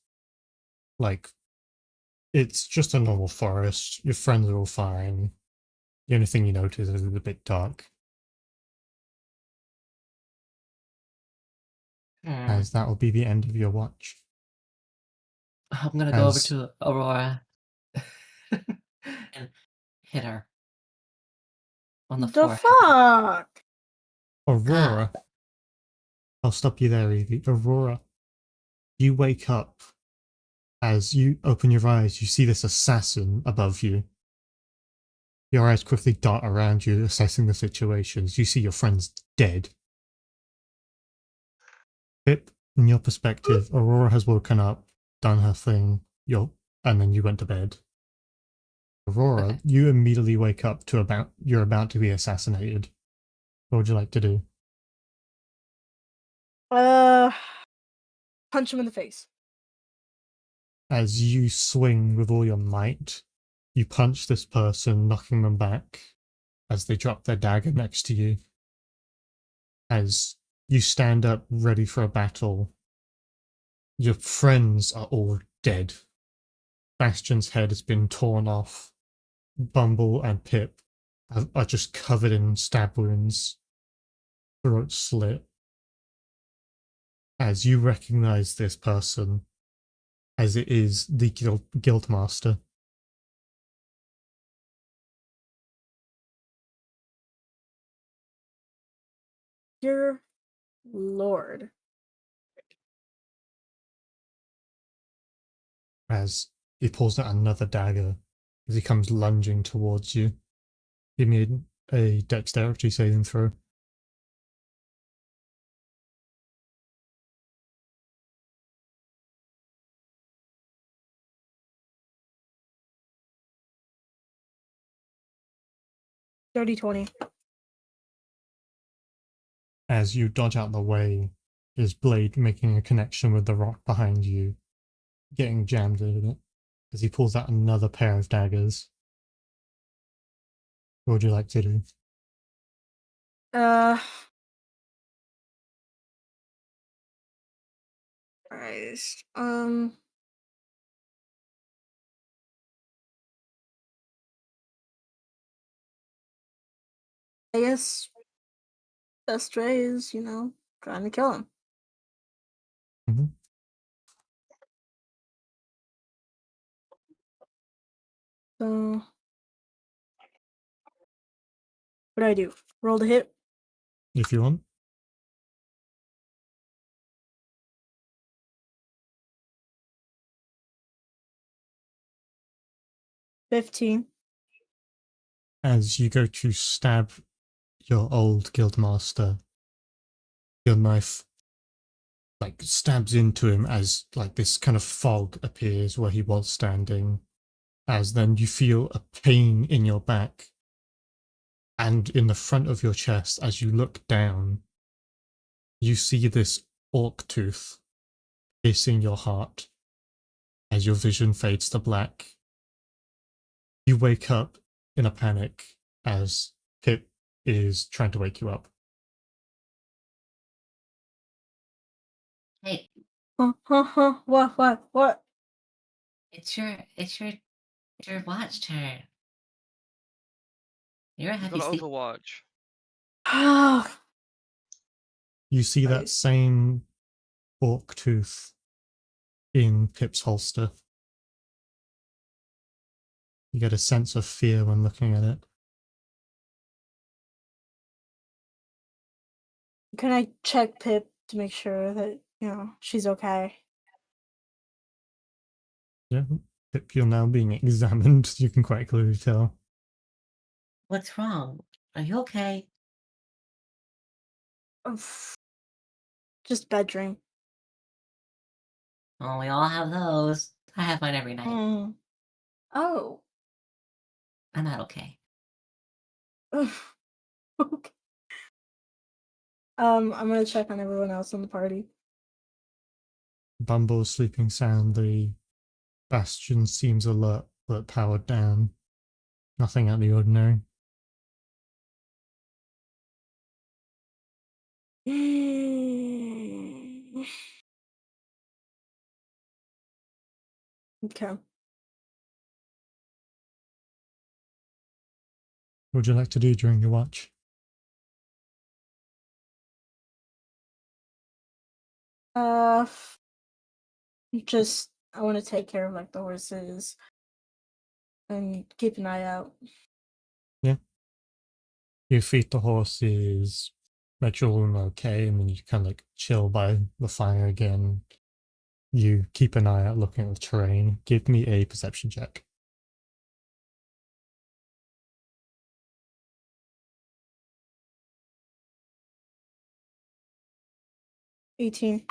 like, it's just a normal forest, your friends are all fine. The only thing you notice is it's a bit dark, as that will be the end of your watch. I'm gonna go over As- to Aurora and hit her on the The forehead. fuck? Aurora, I'll stop you there, Evie. Aurora, you wake up. As you open your eyes, you see this assassin above you. Your eyes quickly dart around you, assessing the situations. You see your friend's dead. Pip, in your perspective, Aurora has woken up, done her thing, and then you went to bed. Aurora, Okay. you immediately wake up to you're about to be assassinated. What would you like to do? Punch him in the face. As you swing with all your might, you punch this person, knocking them back as they drop their dagger next to you. As you stand up ready for a battle, your friends are all dead. Bastion's head has been torn off. Bumble and Pip are just covered in stab wounds, throat slit. As you recognize this person, as it is the Guildmaster. Dear Lord. As he pulls out another dagger, as he comes lunging towards you. Give me a dexterity saving throw. Dirty 20. As you dodge out the way, his blade making a connection with the rock behind you, getting jammed in it, as he pulls out another pair of daggers. What would you like to do? Christ. I guess best way is, trying to kill him. Mhm. So, what do I do? Roll the hit. If you want. 15. As you go to stab your old guildmaster, your knife like stabs into him as like this kind of fog appears where he was standing, as then you feel a pain in your back and in the front of your chest. As you look down, you see this orc tooth piercing your heart. As your vision fades to black, you wake up in a panic as Pip is trying to wake you up. Hey, What? it's your watch turn. You're a You heavy got sleep. Overwatch. You see that Right. same orc tooth in Pip's holster. You get a sense of fear when looking at it. Can I check Pip to make sure that, she's okay? Yeah, Pip, you're now being examined. You can quite clearly tell. What's wrong? Are you okay? Just bad dream. Oh, we all have those. I have mine every night. Oh. I'm not okay. Okay. I'm gonna check on everyone else in the party. Bumble's sleeping soundly. Bastion seems alert but powered down. Nothing out of the ordinary. Okay. What would you like to do during your watch? Just I want to take care of like the horses and keep an eye out. You feed the horses, make sure all of them are okay, and then you kind of like chill by the fire again. You keep an eye out looking at the terrain. Give me a perception check. $18.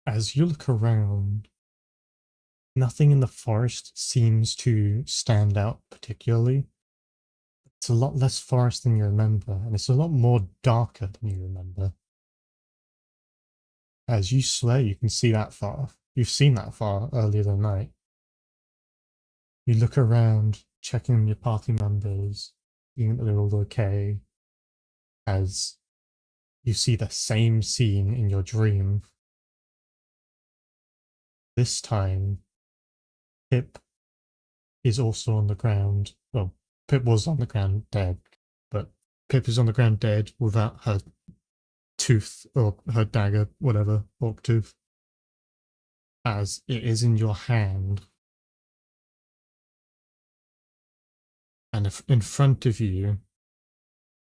As you look around, nothing in the forest seems to stand out particularly. It's a lot less forest than you remember, and it's a lot more darker than you remember. As you swear you can see that far. You've seen that far earlier than night. You look around, checking on your party members, seeing that they're all okay, as you see the same scene in your dream. This time, Pip is also on the ground. Well, Pip was on the ground dead, but Pip is on the ground dead without her tooth or her dagger, whatever, orc tooth, as it is in your hand. And if in front of you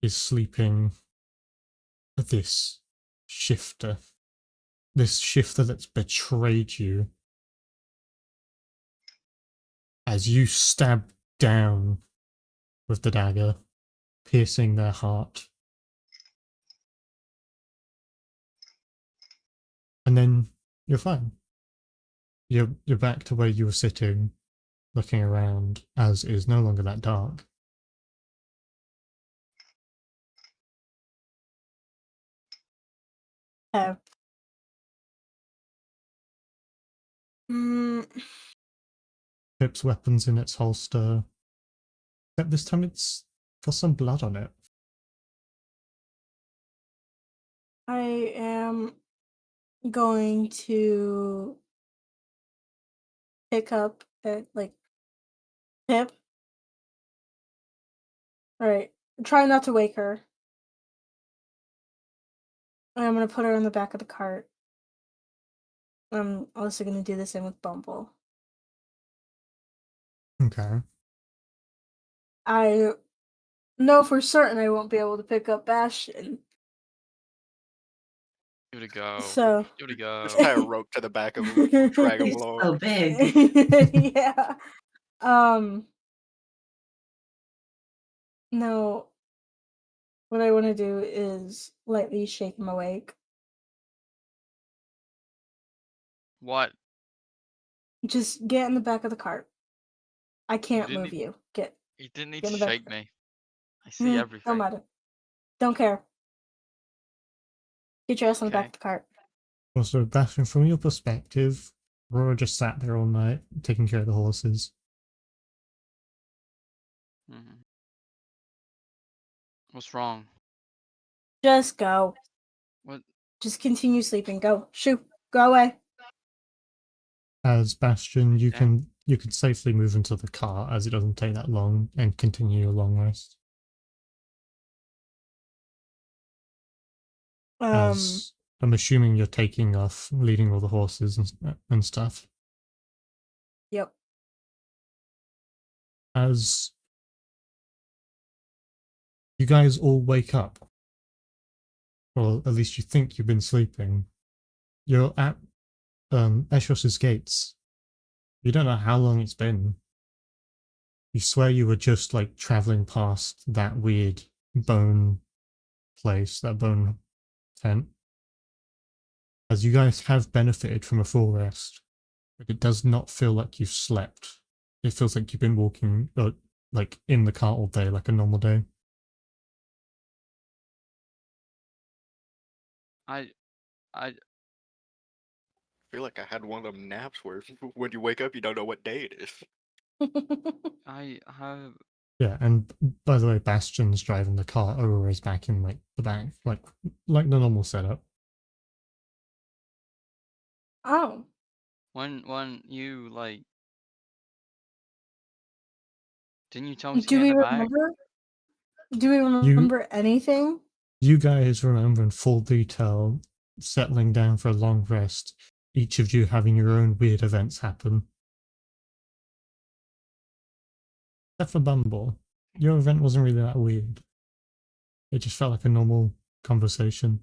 is sleeping this shifter. This shifter that's betrayed you. As you stab down with the dagger, piercing their heart. And then you're fine. You're back to where you were sitting, looking around, as it is no longer that dark. Okay. Mm, Pip's weapon's in its holster. Except this time it's got some blood on it. I am going to pick up like Pip. Alright. Try not to wake her. And I'm gonna put her in the back of the cart. I'm also gonna do the same with Bumble. Okay. I know for certain I won't be able to pick up Bastion. Give it a go. So Give it a go. Just tie a rope to the back of him, drag him He's along. so big. yeah. No. What I want to do is lightly shake him awake. What? Just get in the back of the cart. I can't didn't move e- you. Get You didn't need Get to in the back. shake me. I see everything. Don't matter. Don't care. Get your ass on the back Okay. of the cart. Also, Bastion, from your perspective, Aurora just sat there all night, taking care of the horses. Mhm. What's wrong? Just go. What? Just continue sleeping. Go. Shoo. Go away. As Bastion, you Okay. can safely move into the car, as it doesn't take that long, and continue your long rest. As I'm assuming you're taking off, leading all the horses and stuff. Yep. As you guys all wake up, or at least you think you've been sleeping, you're at Eshos's gates. You don't know how long it's been. You swear you were just like traveling past that weird bone place, that bone tent. As you guys have benefited from a full rest, but it does not feel like you've slept. It feels like you've been walking, like in the cart all day, like a normal day. I I feel like I had one of them naps where when you wake up, you don't know what day it is. I have. Yeah, and by the way, Bastion's driving the car. Aurora's back in like the back, like the normal setup. Oh. When you like. Didn't you tell me to Do get in we the back? remember? Do we remember anything? You guys remember in full detail settling down for a long rest, each of you having your own weird events happen. Except for Bumble. Your event wasn't really that weird. It just felt like a normal conversation.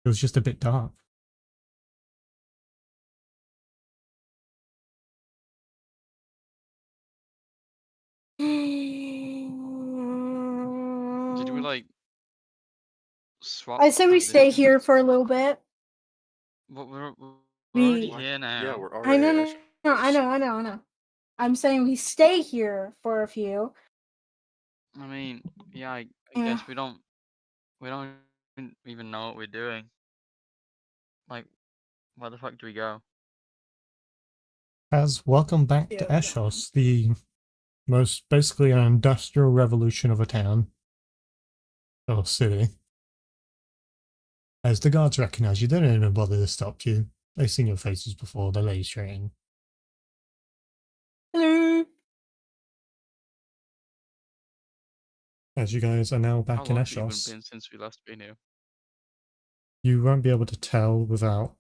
It was just a bit dark. Did we like swap? I said we stay positions? here for a little bit. But we're We- already What? here now. Yeah, we're I already. know, at no, Eshos. I know. I'm saying we stay here for a few. I mean, yeah, I Yeah. guess we don't even know what we're doing. Like, where the fuck do we go? As welcome back to Yeah. Eshos, the most basically an industrial revolution of a town. Or city. As the guards recognize you, they don't even bother to stop you. They've seen your faces before, they lay you straight in. Hello. As you guys are now How back in long has it even Eshos, been since we last been here? you won't be able to tell without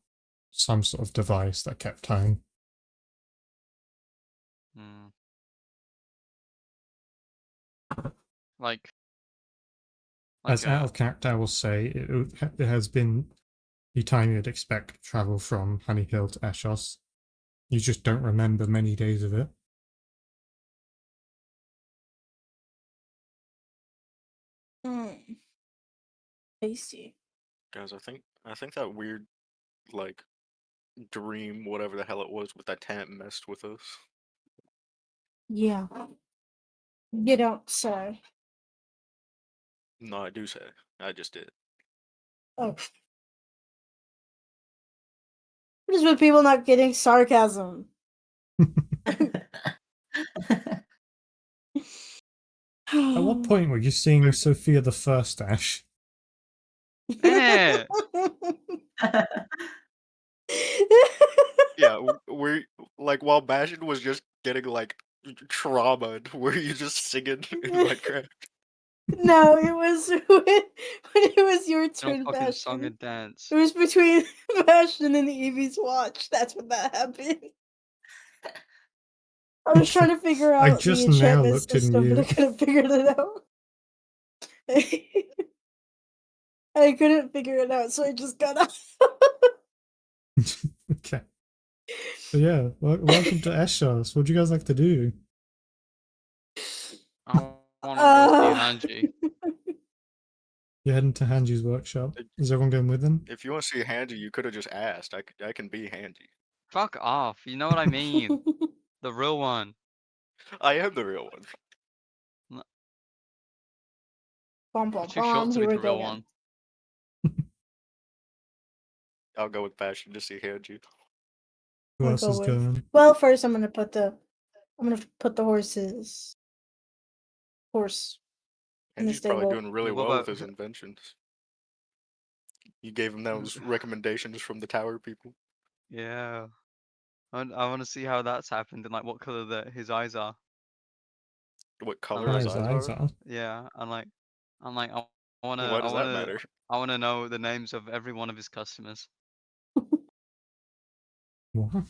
some sort of device that kept time. Hmm. Like As out of character, I will say it has been the time you'd expect to travel from Honey Hill to Eshos. You just don't remember many days of it. Tasty. Guys, I think that weird like dream, whatever the hell it was with that tent messed with us. Yeah. You don't say. No, I do say. I just did. Oh. What is with people not getting sarcasm? At what point were you seeing Sophia the First, Ash? Eh. Yeah, we're like while Bastion was just getting like trauma, were you just singing in Minecraft? No, it was when it was your No turn, fucking song Bastion. and dance. It was between Bastion and Evie's watch. That's when that happened. I was trying to figure I out just the now enchantment looked in system, but I mute. couldn't figure it out. I couldn't figure it out, so I just got up. Okay. So yeah, welcome to Ashos. What do you guys like to do? I want to go see Hanji. You're heading to Hanji's workshop. Is everyone going with him? If you want to see Hanji, you could have just asked. I can be Hanji. Fuck off. You know what I mean. The real one. I am the real one. Bum, I'm bum, too short bum. to Here be we the go real again. one. I'll go with Bastion to see Hanji. Who I'll else go is with- going? Well, first I'm gonna put the horses. Horse. In the Hanji's probably stable. doing really What well with about- his inventions. You gave him those recommendations from the tower people. Yeah. I want to see how that's happened and like what color his eyes are. What color Color his His eyes are? Yeah, and like, I'm like, I wanna, Why does that matter? I wanna know the names of every one of his customers. What?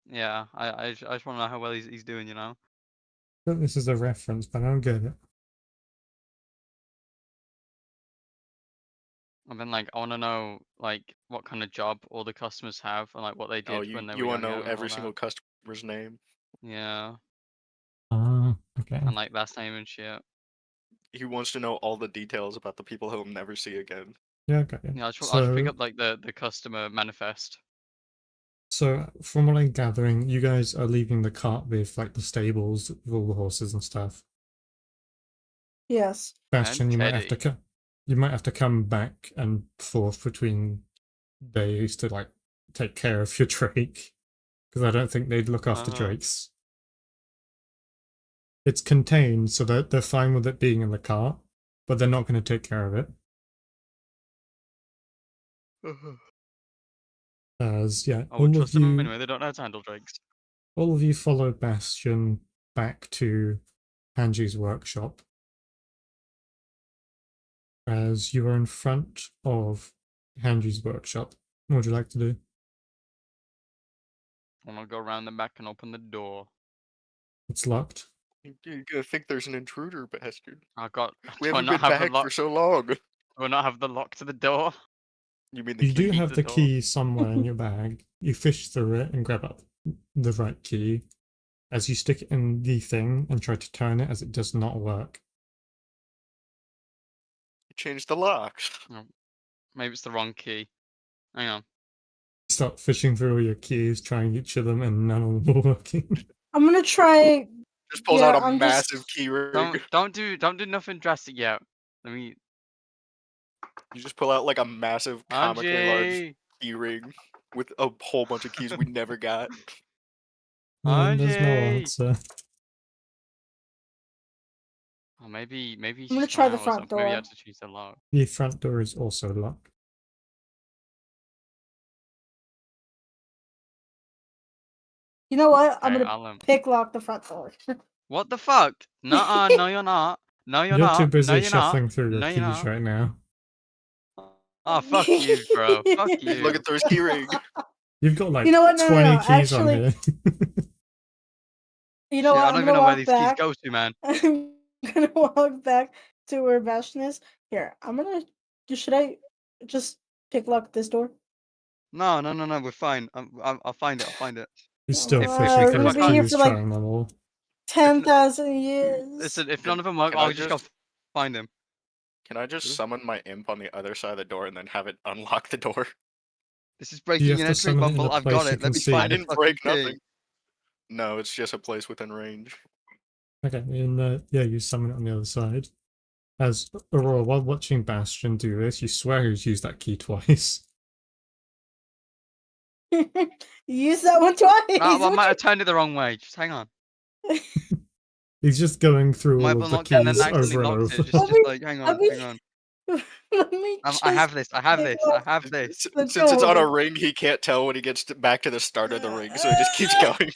Yeah, I just wanna know how well he's doing, you know. I thought this is a reference, but I don't get it. And then like, I wanna know like what kind of job all the customers have and like what they did Oh, when they you were want to know younger and every all single that. customer's name? Yeah, Okay. and like last name and shit. He wants to know all the details about the people he'll never see again. Yeah, okay. Yeah, I'll just pick So, up like the customer manifest. so from what I'm gathering, you guys are leaving the cart with like the stables with all the horses and stuff. Yes. Bastion, you might have to Teddy. you might have to come back and forth between days to like take care of your Drake, because I don't think they'd look after Uh-huh. Drakes. It's contained, so they're fine with it being in the cart, but they're not going to take care of it. As yeah, I would all of trust them you, anyway. They don't know how to handle drakes. all of you followed Bastion back to Hanji's workshop. As you are in front of Hanji's workshop, what would you like to do? I'm gonna go around the back and open the door. It's locked. You're gonna think there's an intruder, bastard. I got. We Do I haven't not been have the back lock? for so long. Do I not have the lock to the door? You mean the You do key? have the the door. key somewhere in your bag. You fish through it and grab up the right key. As you stick it in the thing and try to turn it, as it does not work. You changed the locks. Maybe it's the wrong key. Hang on. Start fishing through all your keys, trying each of them, and none of them are working. I'm gonna try. Just pulls Yeah, out a I'm just- massive key ring. Don't do nothing drastic yet. Let me. You just pull out like a massive comically large Angie. key ring with a whole bunch of keys we never got. There's no Angie! answer. Oh, maybe I'm gonna try the front Maybe I door. had to choose the lock. The front door is also locked. You know what? I'm Okay, gonna pick lock the front door. What the fuck? Nuh-uh, no you're not. No you're You're not. too busy no, you're shuffling not. through your No, you're keys not. right now. Oh, fuck you, bro. Fuck He's you. looking through his key ring. You've got like You know what? No, 20 no, keys actually- on here. You know Shit, what? I I'm don't even gonna know where walk these back. keys go to, man. I'm gonna walk back to where Bastion is. Here, I'm gonna. Should I just pick lock this door? No, we're fine. I'll find it. I'll find it. He's still If- fishing if through I his can't- keys, for, like, trying them all. 10,000 years. Listen, if Can- none of them work, can I I'll just go just- find him. Can I just True. summon my imp on the other side of the door and then have it unlock the door? This is you breaking have and to entering, summon it in Mumble. a I've place got you it. can Let me see? I find the didn't fucking break key. nothing. No, it's just a place within range. Okay, and yeah, you summon it on the other side. As Aurora, while watching Bastion do this, you swear he's used that key twice. You used that one twice. No, I What might have turned it the wrong way. Just hang on. He's just going through Might all have of the unlocked it and then keys accidentally over and locked over. it. Just like, hang on, me- hang on. Let me I just have this. I have take this. I off have this. the Since it's on a door. ring, he can't tell when he gets back to the start of the ring, so he just keeps going.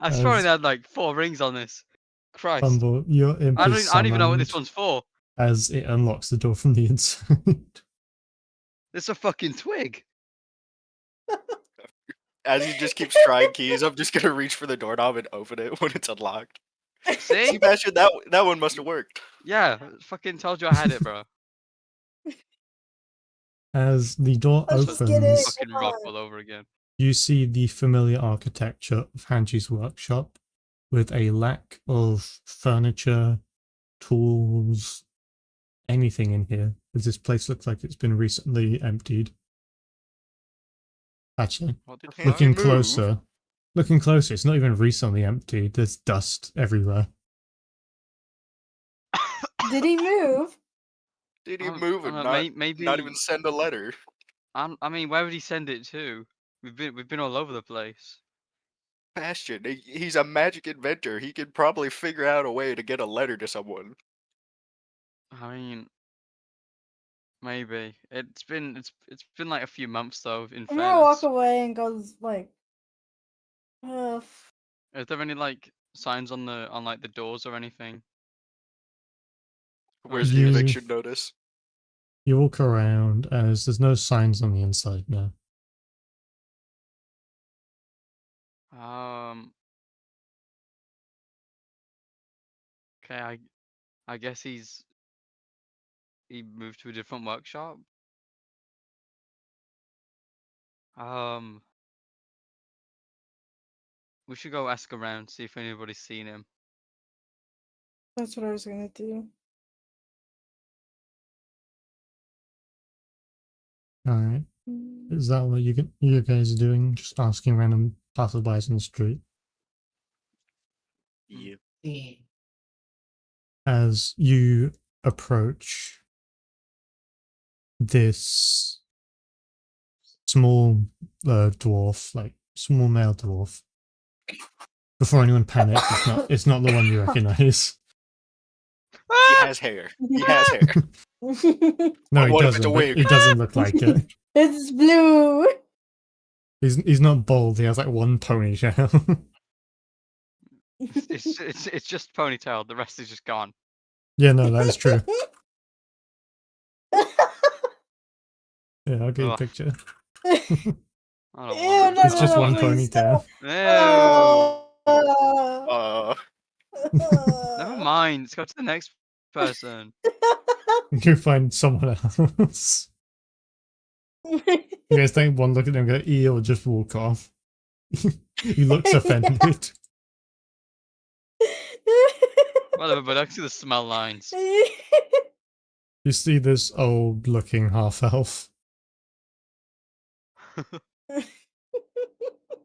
I swear As- they had like 4 rings on this. Christ. Bumble, your imp I is don't even know what this summoned one's for. as it unlocks the door from the inside. It's a fucking twig. As he just keeps trying keys, I'm just gonna reach for the doorknob and open it when it's unlocked. See? See, Bastion, that one must have worked. Yeah, fucking told you I had it, bro. As the door Let's That's just get it. opens, fucking Come rock on. all over again. you see the familiar architecture of Hanji's workshop with a lack of furniture, tools, anything in here, as this place looks like it's been recently emptied. Actually, What the Did fuck? Hanji looking move? closer, it's not even recently emptied. There's dust everywhere. Did he move? Did he I move don't and know, not maybe. even send a letter? I mean, where would he send it to? We've been all over the place. Bastion, he's a magic inventor. He could probably figure out a way to get a letter to someone. I mean, maybe it's been like a few months though. In I'm gonna walk fairness, away and go like, is there any like signs on like the doors or anything? Where's You- the eviction notice? You walk around as there's no signs on the inside now. Okay, I guess he moved to a different workshop. We should go ask around, see if anybody's seen him. that's what I was gonna do. Alright. Mm. Is that what you guys are doing? Just asking random passerbys in the street? Yeah. Yeah. As you approach this small dwarf, like small male dwarf, before anyone panics, it's not the one you recognize. He has hair. He has hair. No, What he if it's a doesn't. But wig? he doesn't look like it. It's blue. He's not bald. He has like one ponytail. It's just ponytail. The rest is just gone. Yeah, no, that is true. Yeah, I'll get you a Ugh. picture. I don't Ew, want no, It's to. just no, one please, ponytail. Never mind. Let's go to the next person. You find someone else. You guys take one look at them, go "E" or just walk off. He looks offended. Whatever, but actually the smell lines. You see this old-looking half-elf.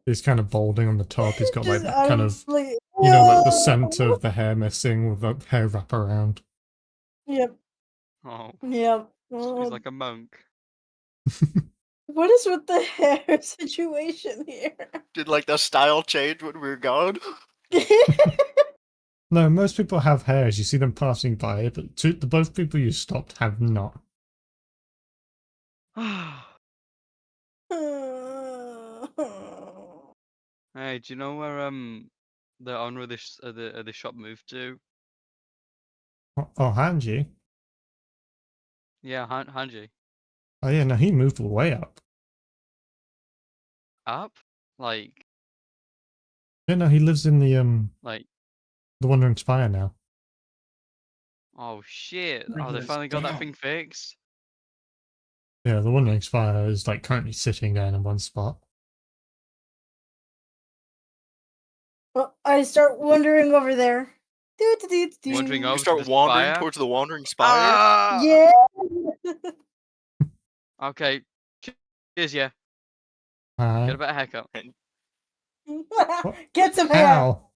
He's kind of balding on the top. He's got like Just that kind of, honestly- you know, like the center of the hair missing with the hair wrap around. Yep, Oh, yep. he's like a monk. What is with the hair situation here? Did like the style change when we were gone? No, most people have hair as you see them passing by, but the both people you stopped have not. Hey, do you know where the owner of the shop moved to? Oh, Hanji? Yeah, Hanji. Oh yeah, no, he moved way up. Up? Like Yeah, no, he lives in the like Wandering Spire now. oh shit. Bring Oh, they us finally got that down. thing fixed. Yeah, the Wandering Spire is like currently sitting down in one spot. Well, I start wandering over there. Wandering You over to start the wandering spire. towards the wandering spire. Ah! Yeah. Okay. Cheers, yeah. Get a Alright. better haircut. Get some hair. How?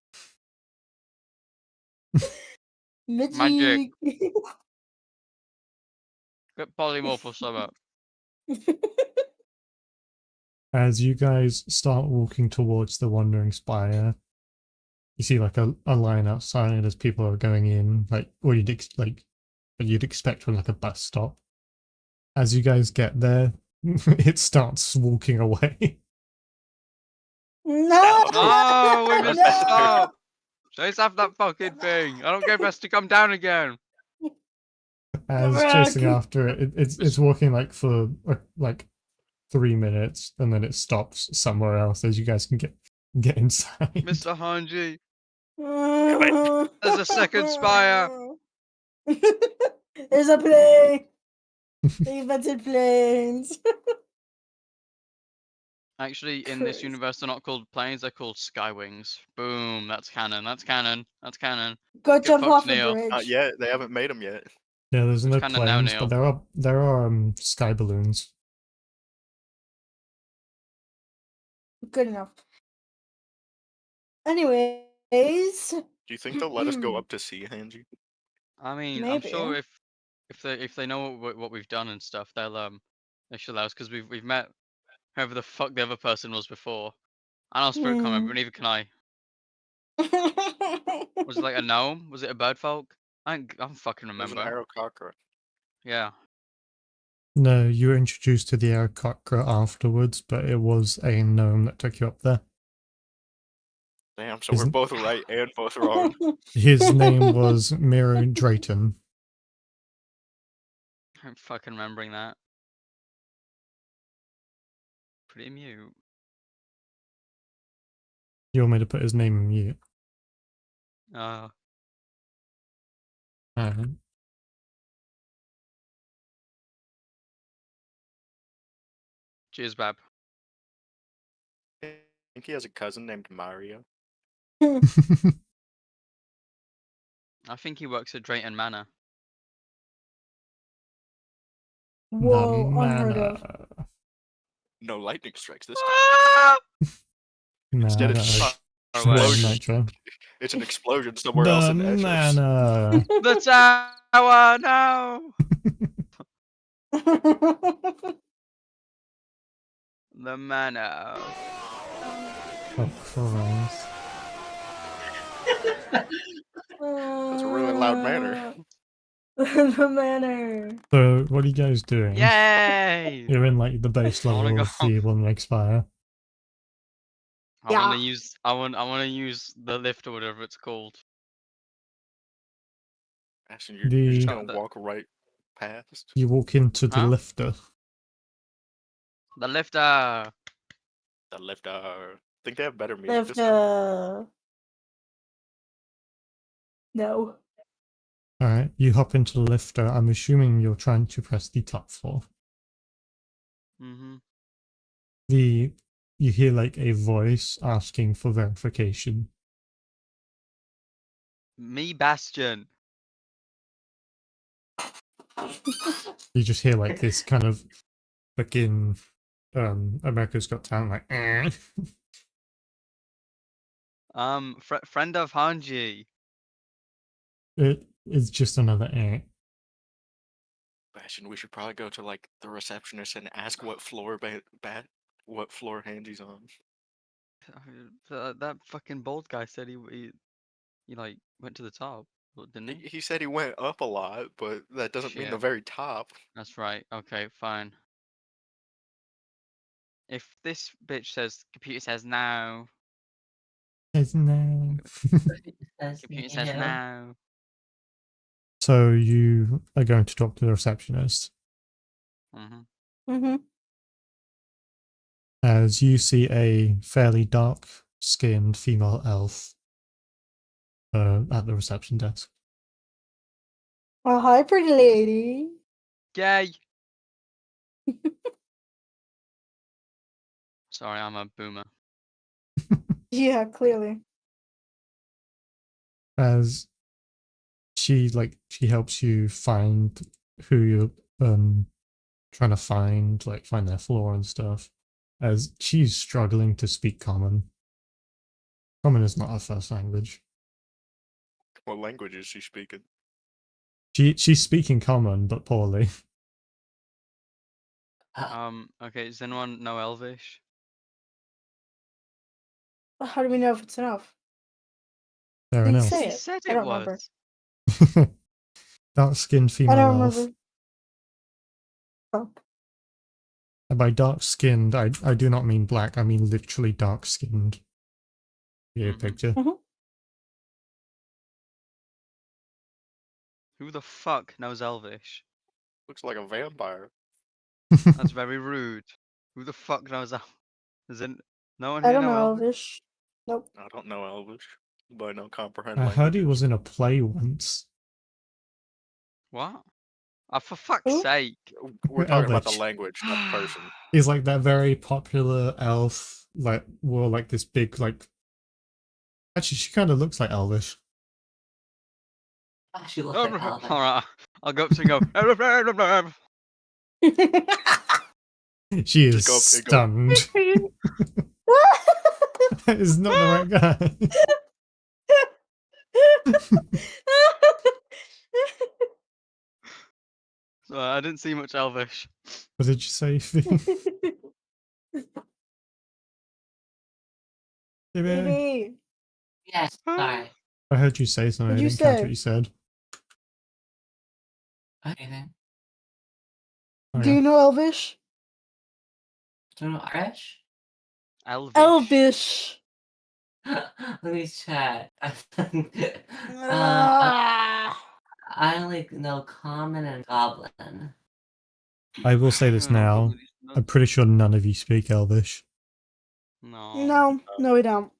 Magic. Magic. Get polymorph or something. As you guys start walking towards the wandering spire, you see like a line outside as people are going in, like what you'd expect from like a bus stop. As you guys get there, it starts walking away. No. No, we missed the No. stop. Let's have that fucking thing. I don't get best to come down again. As chasing after it, it's walking like for like 3 minutes, and then it stops somewhere else as you guys can get inside. Mr. Hanji. There's a second spire. There's a plane. They invented planes. Actually, in this Christ. universe, they're not called planes, they're called skywings. Boom, that's canon, that's canon, that's canon. Go Get jump fucked, off a Neo. bridge. Not yet. They haven't made them yet. Yeah, there's It's no kinda now, planes, Neil. but there are sky balloons. Good enough. Anyways, Do you think they'll let us go up to see Hanji? I mean, I'm sure Maybe. if they know what we've done and stuff, they should allow us because we've met whoever the fuck the other person was before. I know Spirit can't remember, neither can I. Was it like a gnome? Was it a bird folk? I don't fucking It was an remember. Aarakocra. Yeah. No, you were introduced to the Aarakocra afterwards, but it was a gnome that took you up there. Damn, so we're Isn't- both right and both wrong. His name was Miro Drayton. I'm fucking remembering that. Pretty mute. You want me to put his name in mute? Alright. Cheers, Bab. I think he has a cousin named Mario. I think he works at Drayton Manor. Whoa, The unheard of. mana. No lightning strikes this Ah! time. Instead, Mana. it's Far Well, away. explosion. Nitro. It's an explosion somewhere else The in Essos. mana. The tower, no! The manor. Oh Christ. That's a really loud manor. The manor. So, what are you guys doing? Yay! You're in like the base I wanna level go. of the Wandering Spire. I wanna Yeah. use I wanna use the lift or whatever it's called. Ashton, you're just The- gonna walk right past. You walk into the Huh? lifter. The lifter. The lifter. Think they have better music this Lift time? No. Alright, you hop into the lifter. I'm assuming you're trying to press the top floor. Mm-hmm. You hear like a voice asking for verification. Me, Bastion. You just hear like this kind of fucking America's Got Talent like Friend of Hanji. It is just another Bastion, we should probably go to like the receptionist and ask what floor what floor Hanji's on. That fucking bald guy said he like went to the top, didn't he? He said he went up a lot, but that doesn't mean the Shit. very top. That's right. Okay, fine. If this bitch says computer says no, Says no. computer says no. So you are going to talk to the receptionist Mm-hmm. Mm-hmm. as you see a fairly dark-skinned female elf at the reception desk. Oh, hi, pretty lady. Yay! Sorry, I'm a boomer. Yeah, clearly. As she helps you find who you're trying to find, like find their flaw and stuff. As she's struggling to speak common. Common is not her first language. What language is she speaking? She's speaking common, but poorly. Okay, does anyone know Elvish? How do we know if it's enough? Fair Did he enough. say He it? said I it don't remember. was. Dark-skinned I female don't elf. remember. Oh. And by dark-skinned, I do not mean black. I mean literally dark-skinned. Yeah, Mhm. picture. Who the fuck knows Elvish? Looks like a vampire. That's very rude. Who the fuck knows Elvish? Is it no one I here don't know know Elvish? Elvish. Nope. I don't know Elvish, but I know comprehend I languages. heard he was in a play once. What? Oh, for fuck's Who? sake. We're talking about the Elvish. language, not the person. He's like that very popular elf, like wore like this big like. Actually, she kind of looks like Elvish. She looks like Alright, Alvin. I'll go up to him and go. She is Just go- stunned. That is not the right guy. I didn't see much Elvish. What did you say, Fee? Phoebe? Phoebe, Yes, sorry. I heard you say something. What'd I you didn't catch say? what you said. Anything? Oh, do yeah. you know Elvish? Do you know Irish? Elvish. Elvish. Let me check. Ah. I only know Common and Goblin. I will say this now. I'm pretty sure none of you speak Elvish. No. No, we don't.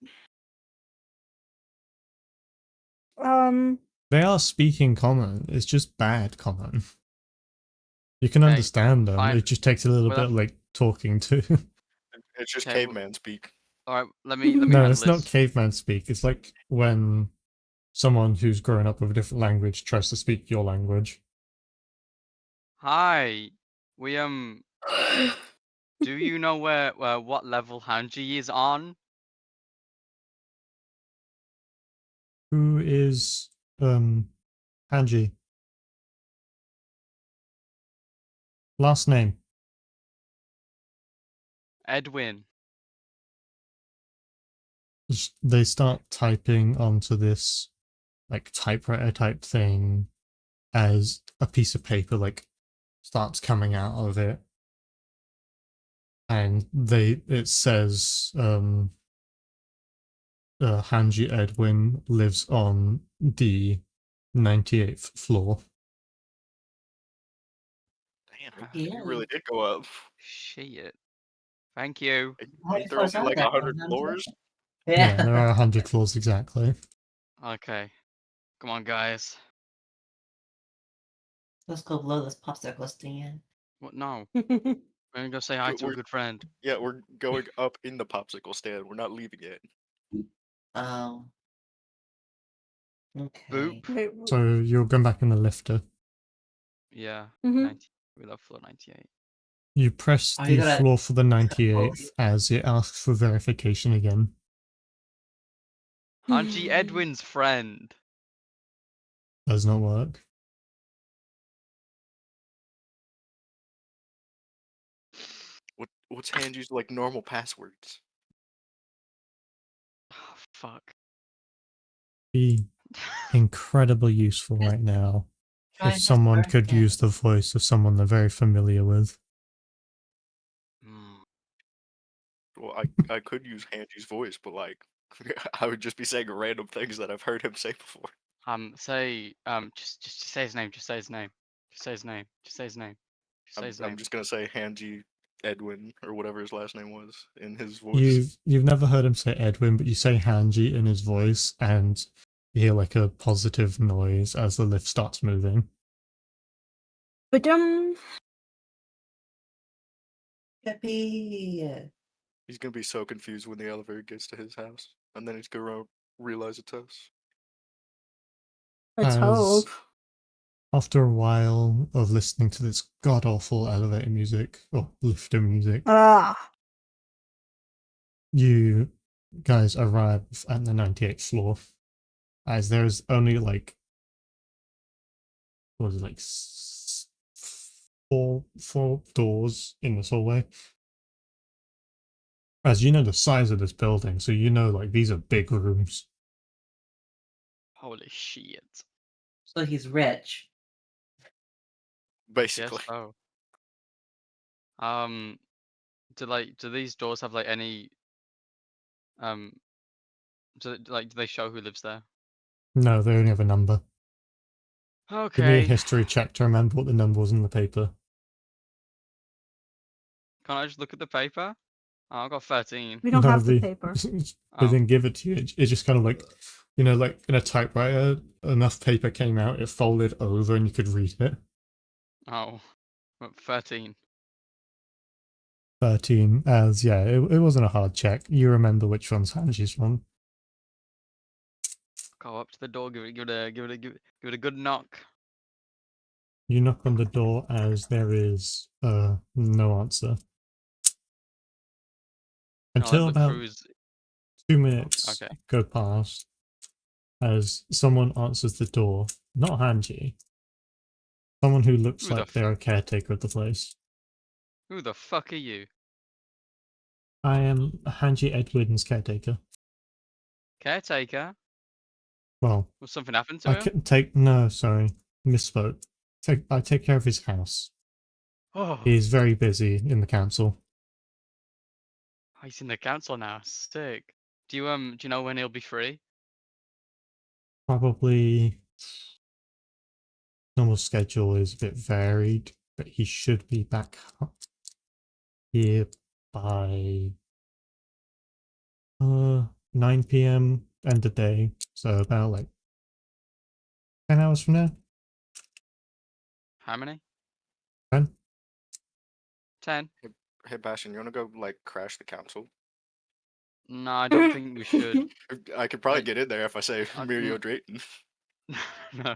They are speaking common. It's just bad common. You can Okay, understand them. fine. It just takes a little Well, bit of like talking to. It's just Okay, caveman speak. Alright, let me No, handle it's not this. caveman speak. It's like when someone who's grown up with a different language tries to speak your language. Hi. We do you know where what level Hanji is on? Who is Hanji? Last name. Edwin. They start typing onto this like typewriter type thing as a piece of paper like starts coming out of it, and it says Hanji Edwin lives on the 98th floor. Damn, Yeah. you really did go up. Shit. Thank you. Ain't there only like 100 floors? Yeah, Yeah. there are 100 floors exactly. Okay. Come on, guys. Let's go blow this popsicle stand. What? No. We're gonna go say hi to a We're- good friend. Yeah, we're going up in the popsicle stand. We're not leaving yet. Oh. Okay. Boop. Wait, So you're going back in the lifter. Yeah. Mhm. 90. We love floor 98. You press Are you the gonna- floor for the 98th as it asks for verification again. Hanji Edwin's friend. Does not work. What's Hanji's like normal passwords? Oh, fuck. Be incredibly useful right now Try if his someone could birthday. use the voice of someone they're very familiar with. Hmm. Well, I could use Hanji's voice, but like I would just be saying random things that I've heard him say before. Say just say his name. Just say his name. Just say his name. Just say his name. Just say his I'm name. just gonna say Hanji Edwin or whatever his last name was in his voice. You've never heard him say Edwin, but you say Hanji in his voice, and you hear like a positive noise as the lift starts moving. But Yippee! He's gonna be so confused when the elevator gets to his house, and then he's gonna realize it's us. Let's As- hope. After a while of listening to this god awful elevator music or lifter music, Ah. you guys arrive at the 98th floor. As there's only like, what was it, like four doors in this hallway. As you know the size of this building, so you know like these are big rooms. Holy shit. So he's rich. Guess Basically. so. Do these doors have like any do they show who lives there? No, they only have a number. Give me a Okay. history check to remember what the number was in the paper. Can't I just look at the paper? Oh, I got 13. We don't No, have the paper. They Oh. didn't give it to you. It's just kind of like, you know, like in a typewriter, enough paper came out, it folded over and you could read it. Oh. 13. 13, as yeah, it wasn't a hard check. You remember which one's Hanji's from. Go up to the door, give it a good knock. You knock on the door as there is no answer. I'll Until look about through his 2 minutes Okay. go past as someone answers the door. Not Hanji. Someone who looks Who the like they're a caretaker of the place. Who the fuck are you? I am Hanji Edwin's caretaker. Caretaker? Well, Will something happen to I him? can take no, sorry, misspoke. I take care of his house. Oh, He's very busy in the council. he's in the council now. Sick. Do you know when he'll be free? Probably normal schedule is a bit varied, but he should be back here by 9 p.m. end of day. So about like 10 hours from now. How many? 10? 10? Hey Bastion, you wanna go like crash the council? No, I don't think we should. I could probably Like, get in there if I say Mirio Drayton. No.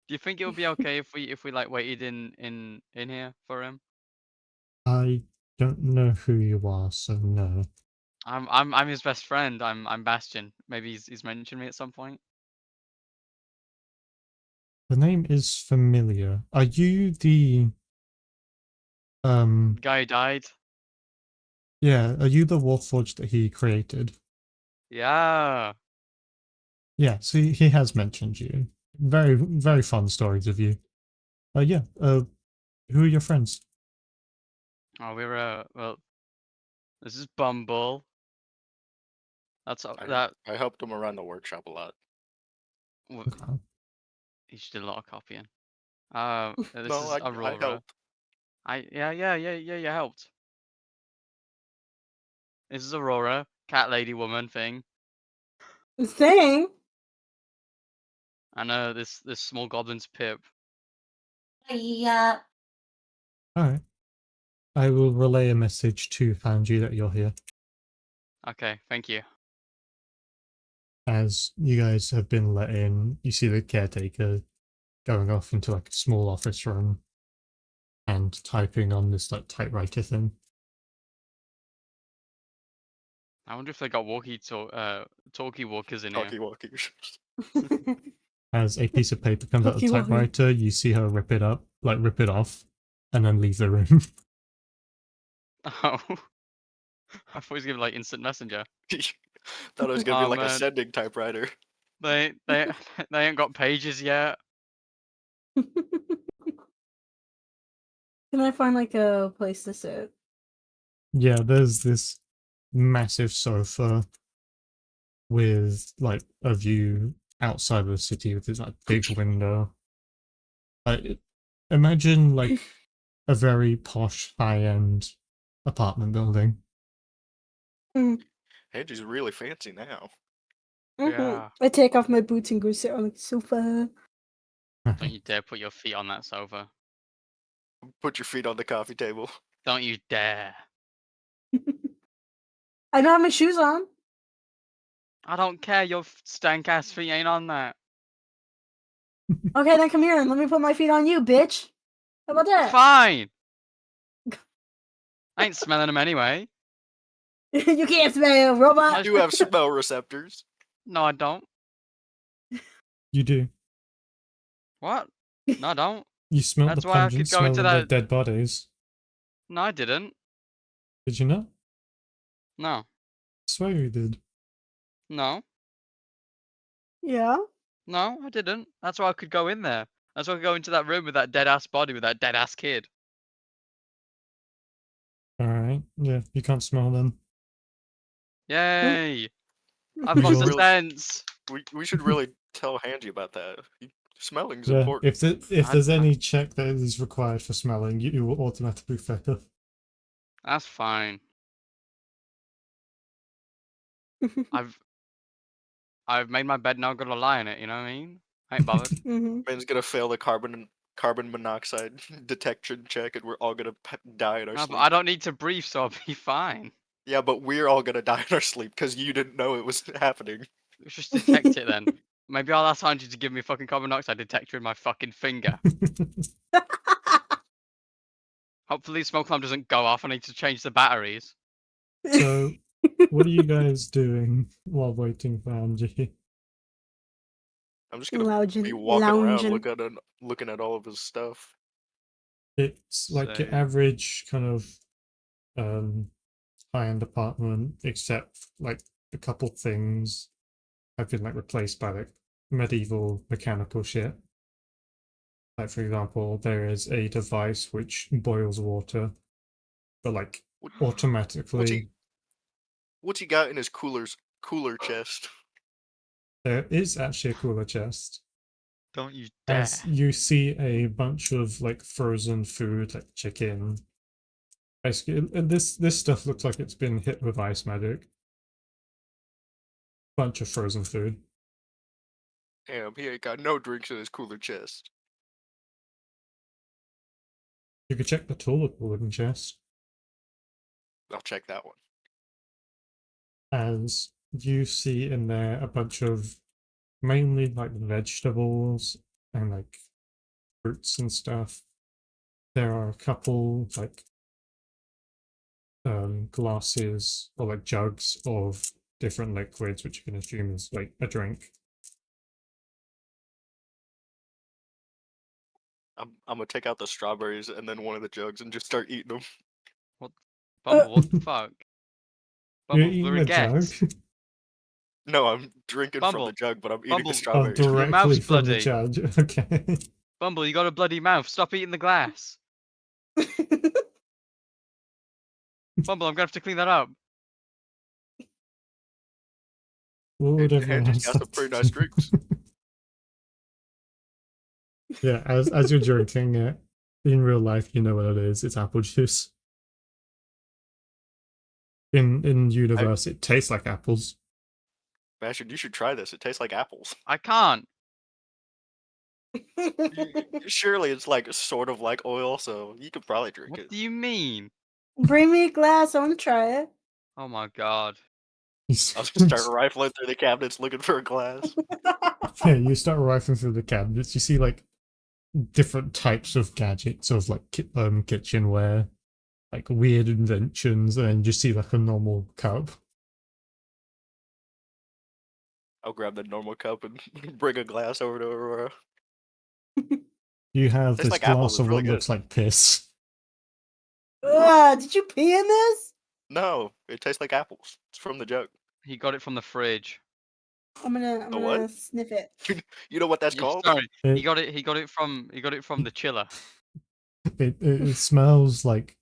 Do you think it would be okay if we like waited in here for him? I don't know who you are, so no. I'm his best friend. I'm Bastion. Maybe he's mentioned me at some point. The name is familiar. Are you the Guy who died. yeah, are you the Warforged that he created? Yeah. Yeah, so he has mentioned you. Very, very fun stories of you. Yeah, who are your friends? Oh, well. This is Bumble. That's that. I helped him around the workshop a lot. Okay. He just did a lot of copying. This No, is I Aurora. helped. Yeah, you helped. This is Aurora, cat lady woman thing. Thing? And this small goblin's Pip. Yeah. Alright. I will relay a message to Hanji that you're here. Okay, thank you. As you guys have been let in, you see the caretaker going off into like a small office room and typing on this like typewriter thing. I wonder if they got talkie walkers in Talkie here. walkies. As a piece of paper comes out of the Talkie-walkie. typewriter, you see her rip it up, like rip it off, and then leave the room. Oh. I thought he was giving like instant messenger. Thought it was gonna be Oh, like a man. sending typewriter. They ain't got pages yet. Can I find like a place to sit? Yeah, there's this massive sofa with like a view outside of the city with this like big window. Like, imagine like a very posh high-end apartment building. Angie's really fancy now. Yeah. I take off my boots and go sit on the sofa. Don't you dare put your feet on that sofa. Put your feet on the coffee table. Don't you dare. I don't have my shoes on. I don't care. Your stank ass feet ain't on that. Okay, then come here and let me put my feet on you, bitch. How about that? Fine. I ain't smelling them anyway. You can't smell, I robot. do have smell receptors. No, I don't. You do. What? No, I don't. You smelt That's the why I pungent could go smell into of the that. dead bodies. No, I didn't. Did you not? No, I swear you did. no, Yeah. no, I didn't. That's why I could go in there. That's why I could go into that room with that dead ass body with that dead ass kid. Alright. Yeah, you can't smell them. Yay! I've We lost will- the sense. We should really tell Hanji about that. Smelling's Yeah, important. if I- there's any check that is required for smelling, you will automatically fail. That's fine. I've made my bed now. Got to lie in it. You know what I mean? I ain't bothered. Mm-hmm. Man's gonna fail the carbon monoxide detection check, and we're all gonna die in our No, sleep. but I don't need to breathe, so I'll be fine. Yeah, but we're all gonna die in our sleep because you didn't know it was happening. Let's just detect it then. Maybe I'll ask Angie to give me a fucking carbon dioxide detector in my fucking finger. Hopefully, smoke alarm doesn't go off. I need to change the batteries. So, what are you guys doing while waiting for Angie? I'm just gonna Lounging, be walking around lounging. looking at all of his stuff. It's like your Same. average kind of high-end apartment, except like a couple things have been like replaced by like medieval mechanical shit. Like for example, there is a device which boils water, but like What- automatically. What's he got in his cooler chest? There is actually a cooler chest. Don't you dare. As you see a bunch of like frozen food, like chicken. Basically, and this stuff looks like it's been hit with ice magic. Bunch of frozen food. Damn, he ain't got no drinks in his cooler chest. You could check the toilet cooling chest. I'll check that one. As you see in there a bunch of mainly like vegetables and like fruits and stuff. There are a couple like glasses or like jugs of different liquids, which you can assume is like a drink. I'm gonna take out the strawberries and then one of the jugs and just start eating them. Bumble, what the fuck? You're Bumble, eating we're a jug? guests. No, I'm drinking from Bumble, the jug, but I'm eating Bumble. the Oh, strawberries. Your mouth's directly from the bloody. judge. Okay. Bumble, you got a bloody mouth. Stop eating the glass. Bumble, I'm gonna have to clean that up. What would everyone Hanji's else got some like pretty to nice do? drinks. Yeah, as you're drinking it, in real life, you know what it is. It's apple juice. In universe, it tastes like apples. Bastion, you should try this. It tastes like apples. I can't. Surely it's like sort of like oil, so you could probably drink What it. do you mean? Bring me a glass. I want to try it. Oh my god. I'll just start rifling through the cabinets looking for a glass. Yeah, you start rifling through the cabinets. You see like different types of gadgets of like kitchenware, like weird inventions, and then you see like a normal cup. I'll grab the normal cup and bring a glass over to Aurora. You have Tastes this like apples, glass it's of really what good. looks like piss. Did you pee in this? No, it tastes like apples. It's from the jug. He got it from the fridge. I'm gonna The what? sniff it. You know what that's Yeah, called? sorry. He It, got it from the chiller. it smells like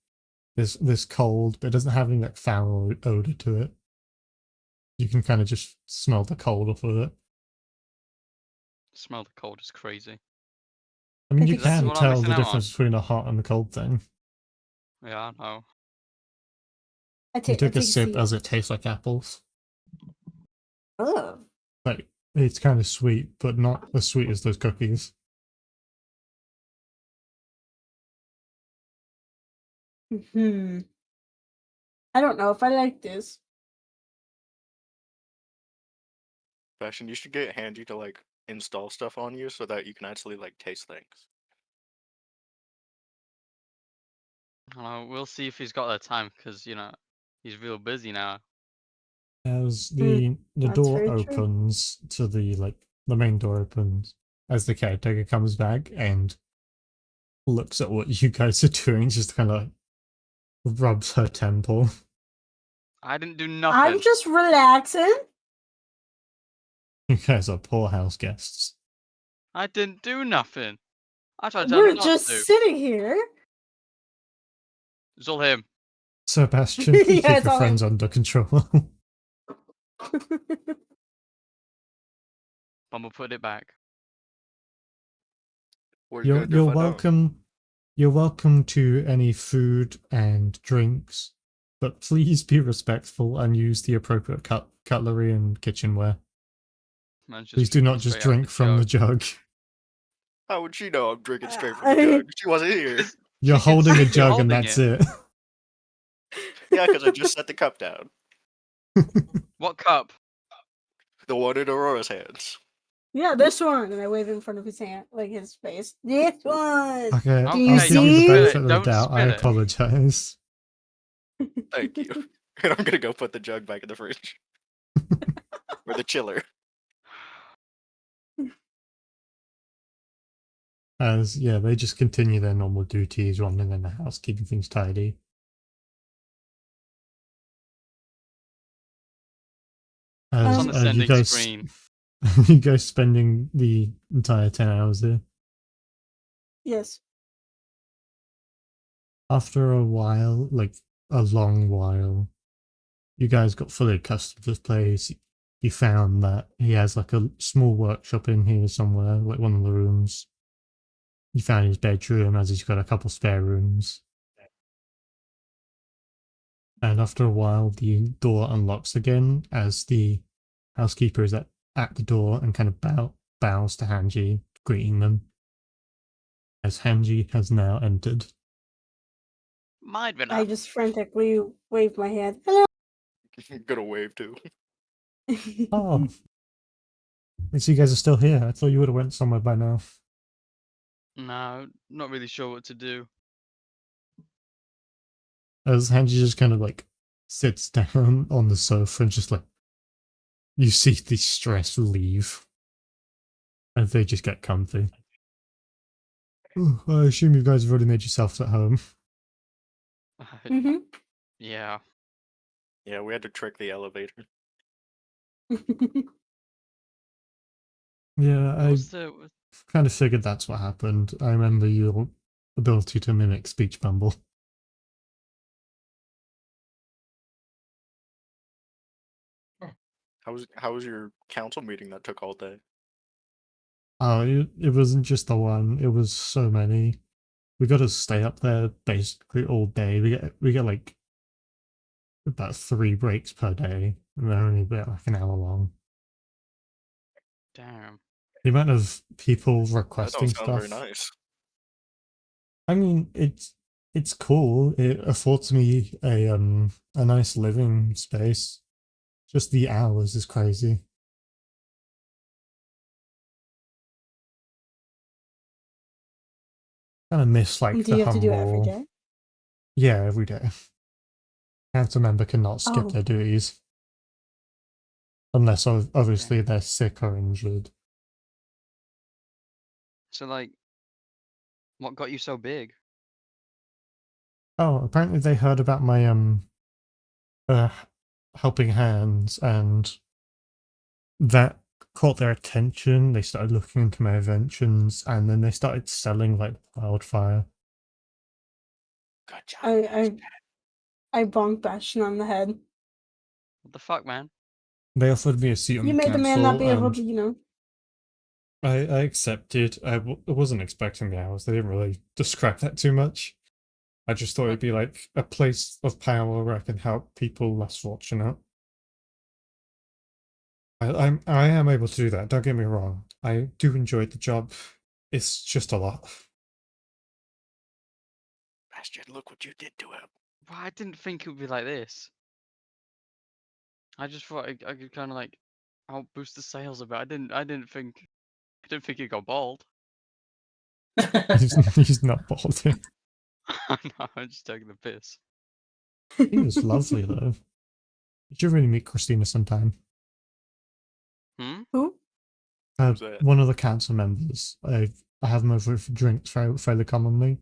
this cold, but it doesn't have any like foul odor to it. You can kind of just smell the cold off of it. Smell the cold is crazy. I mean, I you think that's can what I'm tell missing the out on. difference between a hot and a cold thing. Yeah, I know. I You take take a sip as it tastes like apples. Oh. Like it's kind of sweet, but not as sweet as those cookies. Hmm. I don't know if I like this. Fashion, you should get Hanji to like install stuff on you so that you can actually like taste things. We'll see if he's got the time because he's real busy now. As the that's door very true. opens to the main door opens as the caretaker comes back and looks at what you guys are doing, just kind of rubs her temple. I didn't do nothing. I'm just relaxing. You guys are poor house guests. I didn't do nothing. I tried to tell We're him not just to. sitting here. It's all him. Sebastian, Yeah, keep it's your all friends under control. Bumble put it back. We're You're good if you're I don't. welcome. You're welcome to any food and drinks, but please be respectful and use the appropriate cutlery and kitchenware. Man's just Please do not drinking just straight out drink from the jug. How would she know I'm drinking straight from the jug? She wasn't here. 'Cause You're she can holding see a you jug and holding that's it. Yeah, because I just set the cup down. What cup? The one in Aurora's hands. Yeah, this one. And I wave in front of his hand, like his face. This one. Okay, Do you I'll give you the see? benefit of the Don't doubt. I spit it. apologize. Thank you. And I'm gonna go put the jug back in the fridge. Or the chiller. As yeah, they just continue their normal duties, running in the house, keeping things tidy. It's As on the you sending guys, screen. you guys spending the entire 10 hours there. Yes. After a while, like a long while, you guys got fully accustomed to this place. You found that he has like a small workshop in here somewhere, like one of the rooms. You found his bedroom, as he's got a couple spare rooms. And after a while, the door unlocks again as the housekeeper is at the door and kind of bows to Hanji, greeting them. As Hanji has now entered. Might be I not. just frantically wave my hand. Hello. I'm gonna wave too. Oh, I see you guys are still here. I thought you would have went somewhere by now. No, not really sure what to do. As Hanji just kind of like sits down on the sofa and just like you see the stress leave. And they just get comfy. Oh, I assume you guys have already made yourselves at home. Mm-hmm. Yeah. Yeah, we had to trick the elevator. Yeah, I What's the kind of figured that's what happened. I remember your ability to mimic speech bumble. How was your council meeting that took all day? Oh, it wasn't just the one. It was so many. We got to stay up there basically all day. We get like about 3 breaks per day, and they're only about like an hour long. damn? The amount of people That requesting don't sound stuff. very nice. I mean, it's cool. It affords me a nice living space. Just the hours is crazy. Kind of miss like Do the you have to do it every humble. day? Yeah, every day. Council member cannot skip Oh. their duties. Unless obviously they're sick or injured. So like, what got you so big? Oh, apparently they heard about my uh helping hands and that caught their attention. They started looking into my inventions and then they started selling like wildfire. Good job. I bonk Bastion on the head. What the fuck, man? They offered me a seat on You the made the man not be council, able to, you know. I accepted. I wasn't expecting the hours. They didn't really describe that too much. I just thought it'd be like a place of power where I can help people less fortunate. I am able to do that. Don't get me wrong. I do enjoy the job. It's just a lot. Bastion, look what you did to him. Well, I didn't think it would be like this. I just thought I could kind of like out boost the sales a bit. I didn't think I didn't think he'd go bald. He's not balding. No, I'm just taking the piss. He was lovely though. You should really meet Christina sometime. Hmm? Who? Who's that? One of the council members. I have him over for drinks fairly commonly.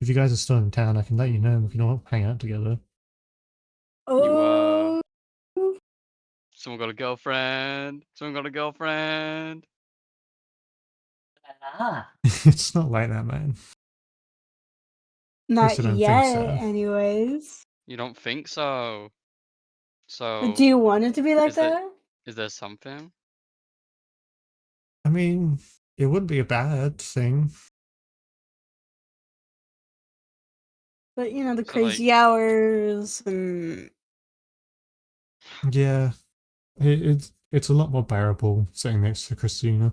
If you guys are still in town, I can let you know. We can all hang out together. Oh, Someone got a girlfriend. Someone got a girlfriend. Ah, It's not like that, man. not I don't think yet. so. Anyways, You don't think so? but So do you want it to be like is there- that? is there something? I mean, it wouldn't be a bad thing. But you know, the So, crazy hours and Yeah, it's a lot more bearable sitting next to Christina.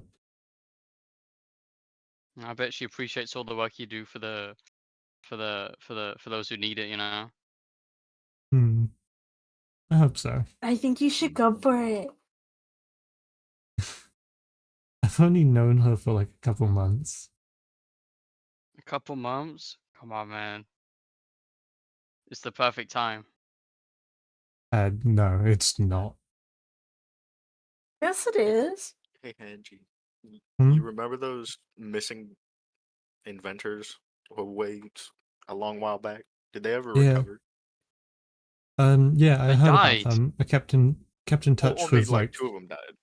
I bet she appreciates all the work you do for those who need it. You know. Hmm. I hope so. I think you should go for it. I've only known her for like a couple months. A couple months. Come on, man. It's the perfect time. No, it's not. Yes, it is. Hey, Angie. Hmm? You remember those missing inventors a long while back? Did they ever Yeah. recover? Yeah, I They heard died. about them. I kept in touch Only with like two of them died.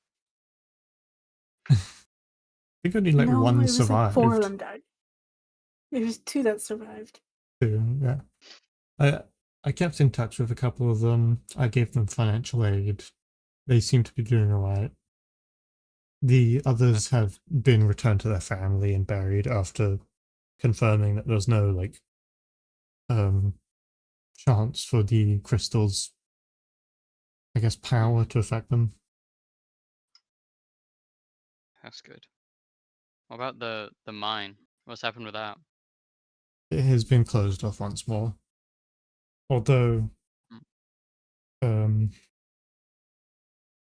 I think only like no, one it was survived. like 4 of them died. There was 2 that survived. Two, yeah. I kept in touch with a couple of them. I gave them financial aid. They seem to be doing alright. The others have been returned to their family and buried after confirming that there's no like chance for the crystals, I guess, power to affect them. That's good. What about the mine? What's happened with that? It has been closed off once more. Although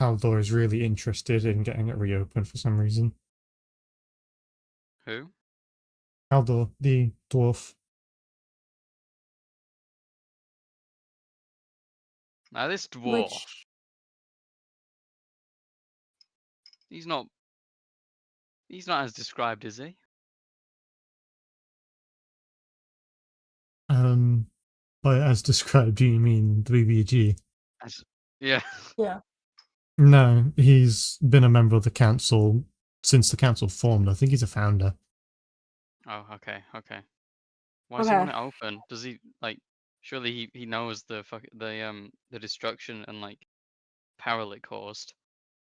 Haldor is really interested in getting it reopened for some reason. Who? Haldor, the dwarf. Now this dwarf. Which He's not as described, is he? By as described, do you mean the BBG? Yeah. yeah. No, he's been a member of the council since the council formed. I think he's a founder. Oh, okay. Why does he want Okay. it open? Does he like? Surely he knows the destruction and like peril it caused.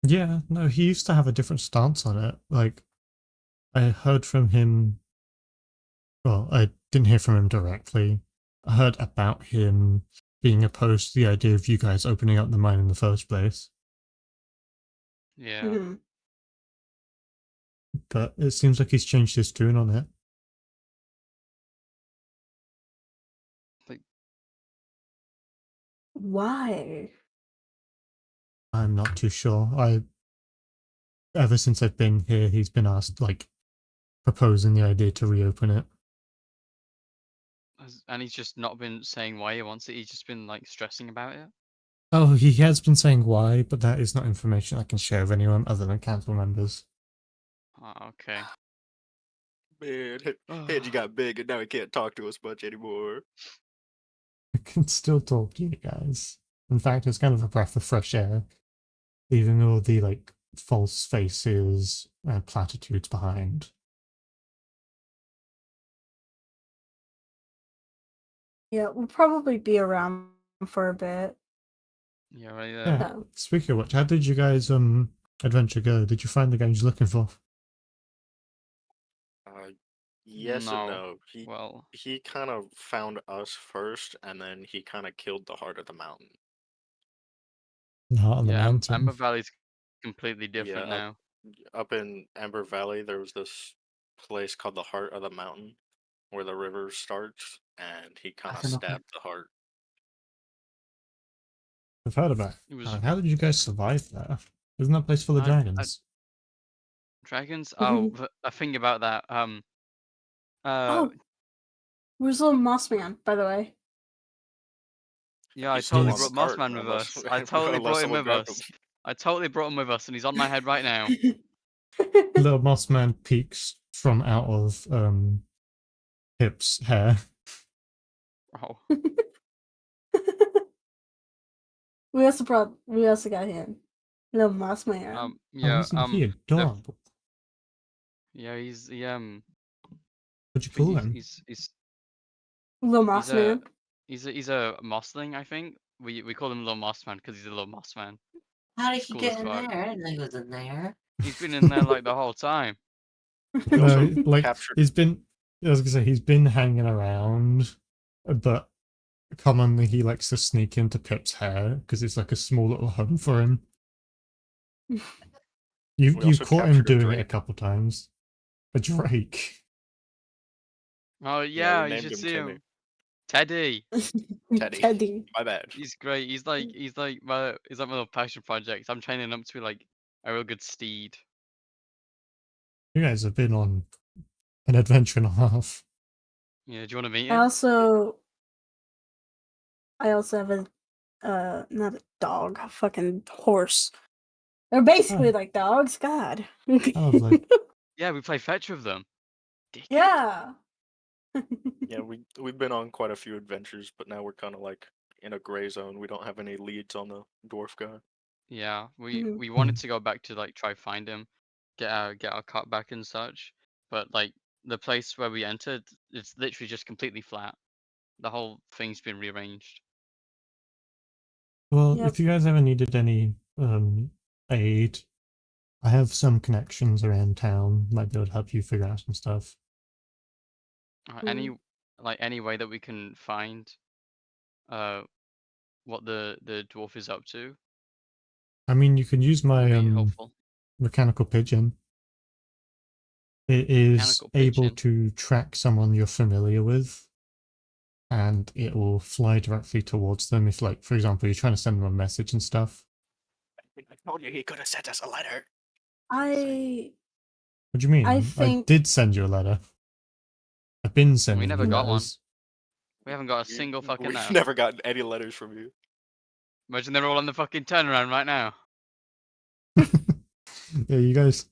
Yeah, no, he used to have a different stance on it. Like, I heard from him. Well, I didn't hear from him directly. I heard about him being opposed to the idea of you guys opening up the mine in the first place. Yeah. Mhm. But it seems like he's changed his tune on it. Why? I'm not too sure. Ever since I've been here, he's been asked, like, proposing the idea to reopen it. And he's just not been saying why he wants it. He's just been like stressing about it. Oh, he has been saying why, but that is not information I can share with anyone other than council members. Oh, okay. Man, Angie got big and now he can't talk to us much anymore. I can still talk to you guys. In fact, it's kind of a breath of fresh air, leaving all the, like, false faces and platitudes behind. Yeah, we'll probably be around for a bit. Yeah, right there. Yeah. Speaking of which, how did you guys adventure go? Did you find the game you're looking for? Yes No. and no. Well, He kind of found us first, and then he kind of killed the heart of the mountain. Not on the yeah, mountain. Amber Valley's completely different Yeah, now. Up in Ember Valley, there was this place called the Heart of the Mountain, where the river starts, and he kind of That's enough. stabbed the heart. I've heard about It was it. How did you guys survive there? Isn't that place full of I- dragons? Dragons? Oh, a thing about that. Oh, where's little Moss Man, by the way? Yeah, I He's still totally on the brought cart, Mossman with unless us. I totally unless brought him someone with grabbed him. us. I totally brought him with us, and he's on my head right now. Little moss man peeks from out of Pip's hair. Oh, We also got him. Little Moss Man. Oh, yeah, isn't he the- adorable? yeah, What'd you I think call him? he's Little Moss a Man. he's a mossling, I think. We call him Little Mossman because he's a little mossman. How did It's he cool get as in fuck. there? I didn't know he was in there. He's been in there like the whole time. He also No, like captured. he's been. I was gonna say he's been hanging around, but commonly he likes to sneak into Pip's hair because it's like a small little home for him. We You also caught him captured a doing it a drake. couple times. A drake. Oh Yeah, yeah, we you named should him see Timmy. him. Teddy. Teddy. Teddy. My bad. He's great. He's like my little passion project. I'm training him to be like a real good steed. You guys have been on an adventure and a half. Yeah, do you want to meet I him? also have a not a dog, a fucking horse. They're basically Oh. like dogs. God. Lovely. Yeah, we play fetch with them. Dickhead. Yeah. Yeah, we've been on quite a few adventures, but now we're kind of like in a gray zone. We don't have any leads on the dwarf guy. Yeah, Mhm. we wanted to go back to like try find him, get our cut back and such, but like the place where we entered, it's literally just completely flat. The whole thing's been rearranged. Well, Yep. if you guys ever needed any aid, I have some connections around town. Might be able to help you figure out some stuff. Any any way that we can find what the dwarf is up to I mean, you can use would my be helpful. mechanical pigeon. It is Mechanical able pigeon. to track someone you're familiar with, and it will fly directly towards them if, like, for example, you're trying to send them a message and stuff. I told you he could have sent us a letter. I What do you mean? I I think- did send you a letter. I've been sending never you got one. letters. We haven't got a single fucking We've letter. never gotten any letters from you. Imagine they're all on the fucking turnaround right now. Yeah, you guys.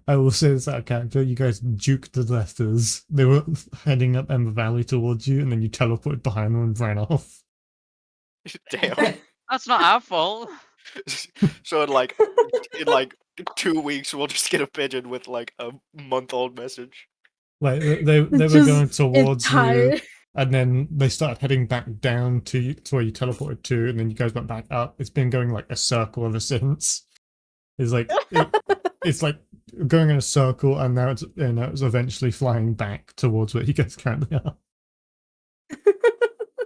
I will say this out of character. You guys juked the letters. They were heading up Ember Valley towards you, and then you teleported behind them and ran off. Damn. That's not our fault. So in like 2 weeks, we'll just get a pigeon with like a month-old message. Like they were Just going towards you, entire- and then they started heading back down to where you teleported to, and then you guys went back up. It's been going like a circle ever since. It's like it's like going in a circle, and now it's eventually flying back towards where you guys currently are.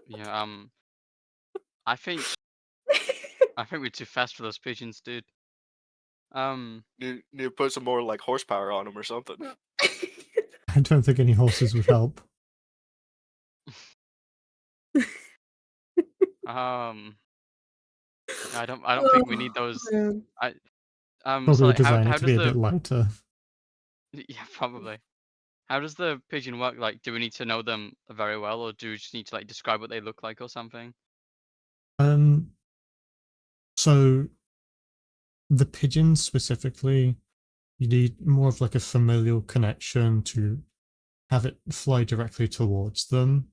Yeah, I think we're too fast for those pigeons, dude. Need to put some more like horsepower on them or something. I don't think any horses would help. I don't think we need those. Man. Probably So like, how designed to does be a the bit lighter. yeah, probably. How does the pigeon work? Like, do we need to know them very well, or do we just need to like describe what they look like or something? So the pigeons specifically, you need more of like a familial connection to have it fly directly towards them.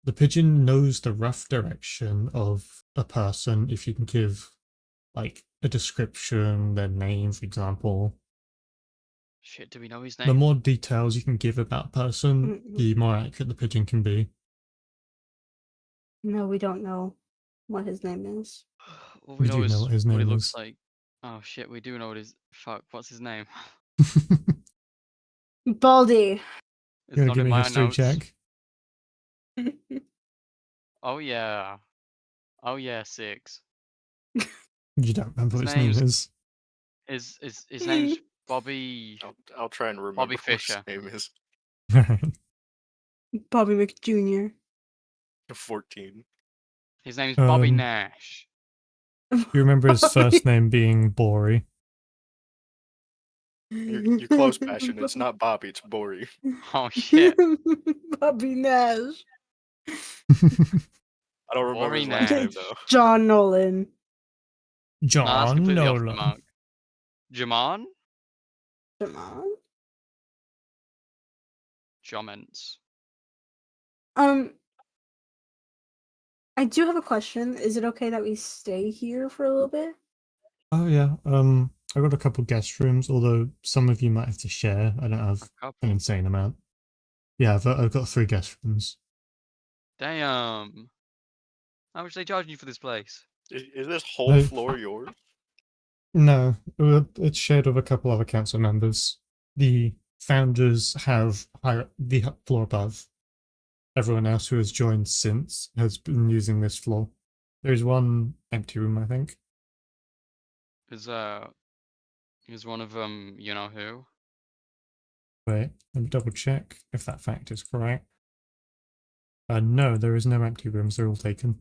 The pigeon knows the rough direction of a person if you can give like a description, their name, for example. Shit, do we know his The name? more details you can give about a person, Mm-mm. the more accurate the pigeon can be. No, we don't know what his name is. All We we know do is know what his what he name looks is. like. Oh shit, we do know what his fuck. What's his name? Baldy. It's You not gonna give in me a my history notes. check? Oh yeah. Oh yeah, 6. You don't remember what His his name name's- is. His name's Bobby. I'll try and remember Bobby what his Fischer. name is. Bobby McJr. 14. His name's Bobby Um, Nash. You remember his first name being Bori. You're close, Bastion. It's not Bobby, it's Bori. Oh shit. Bobby Nash. I don't remember Bori his last name Nash. though. John Nolan. No, that's John completely off the Nolan. mark. Jamon? Come on. Joments. I do have a question. Is it okay that we stay here for a little bit? Oh yeah. I got a couple guest rooms, although some of you might have to share. I don't have an Couple. insane amount. Yeah, I've got 3 guest rooms. Damn. How much are they charging you for this place? Is this whole No. floor yours? No, it's shared with a couple other council members. The founders have the floor above. Everyone else who has joined since has been using this floor. There's one empty room, I think. Is one of them you know who? Wait, let me double check if that fact is correct. No, there is no empty rooms. They're all taken.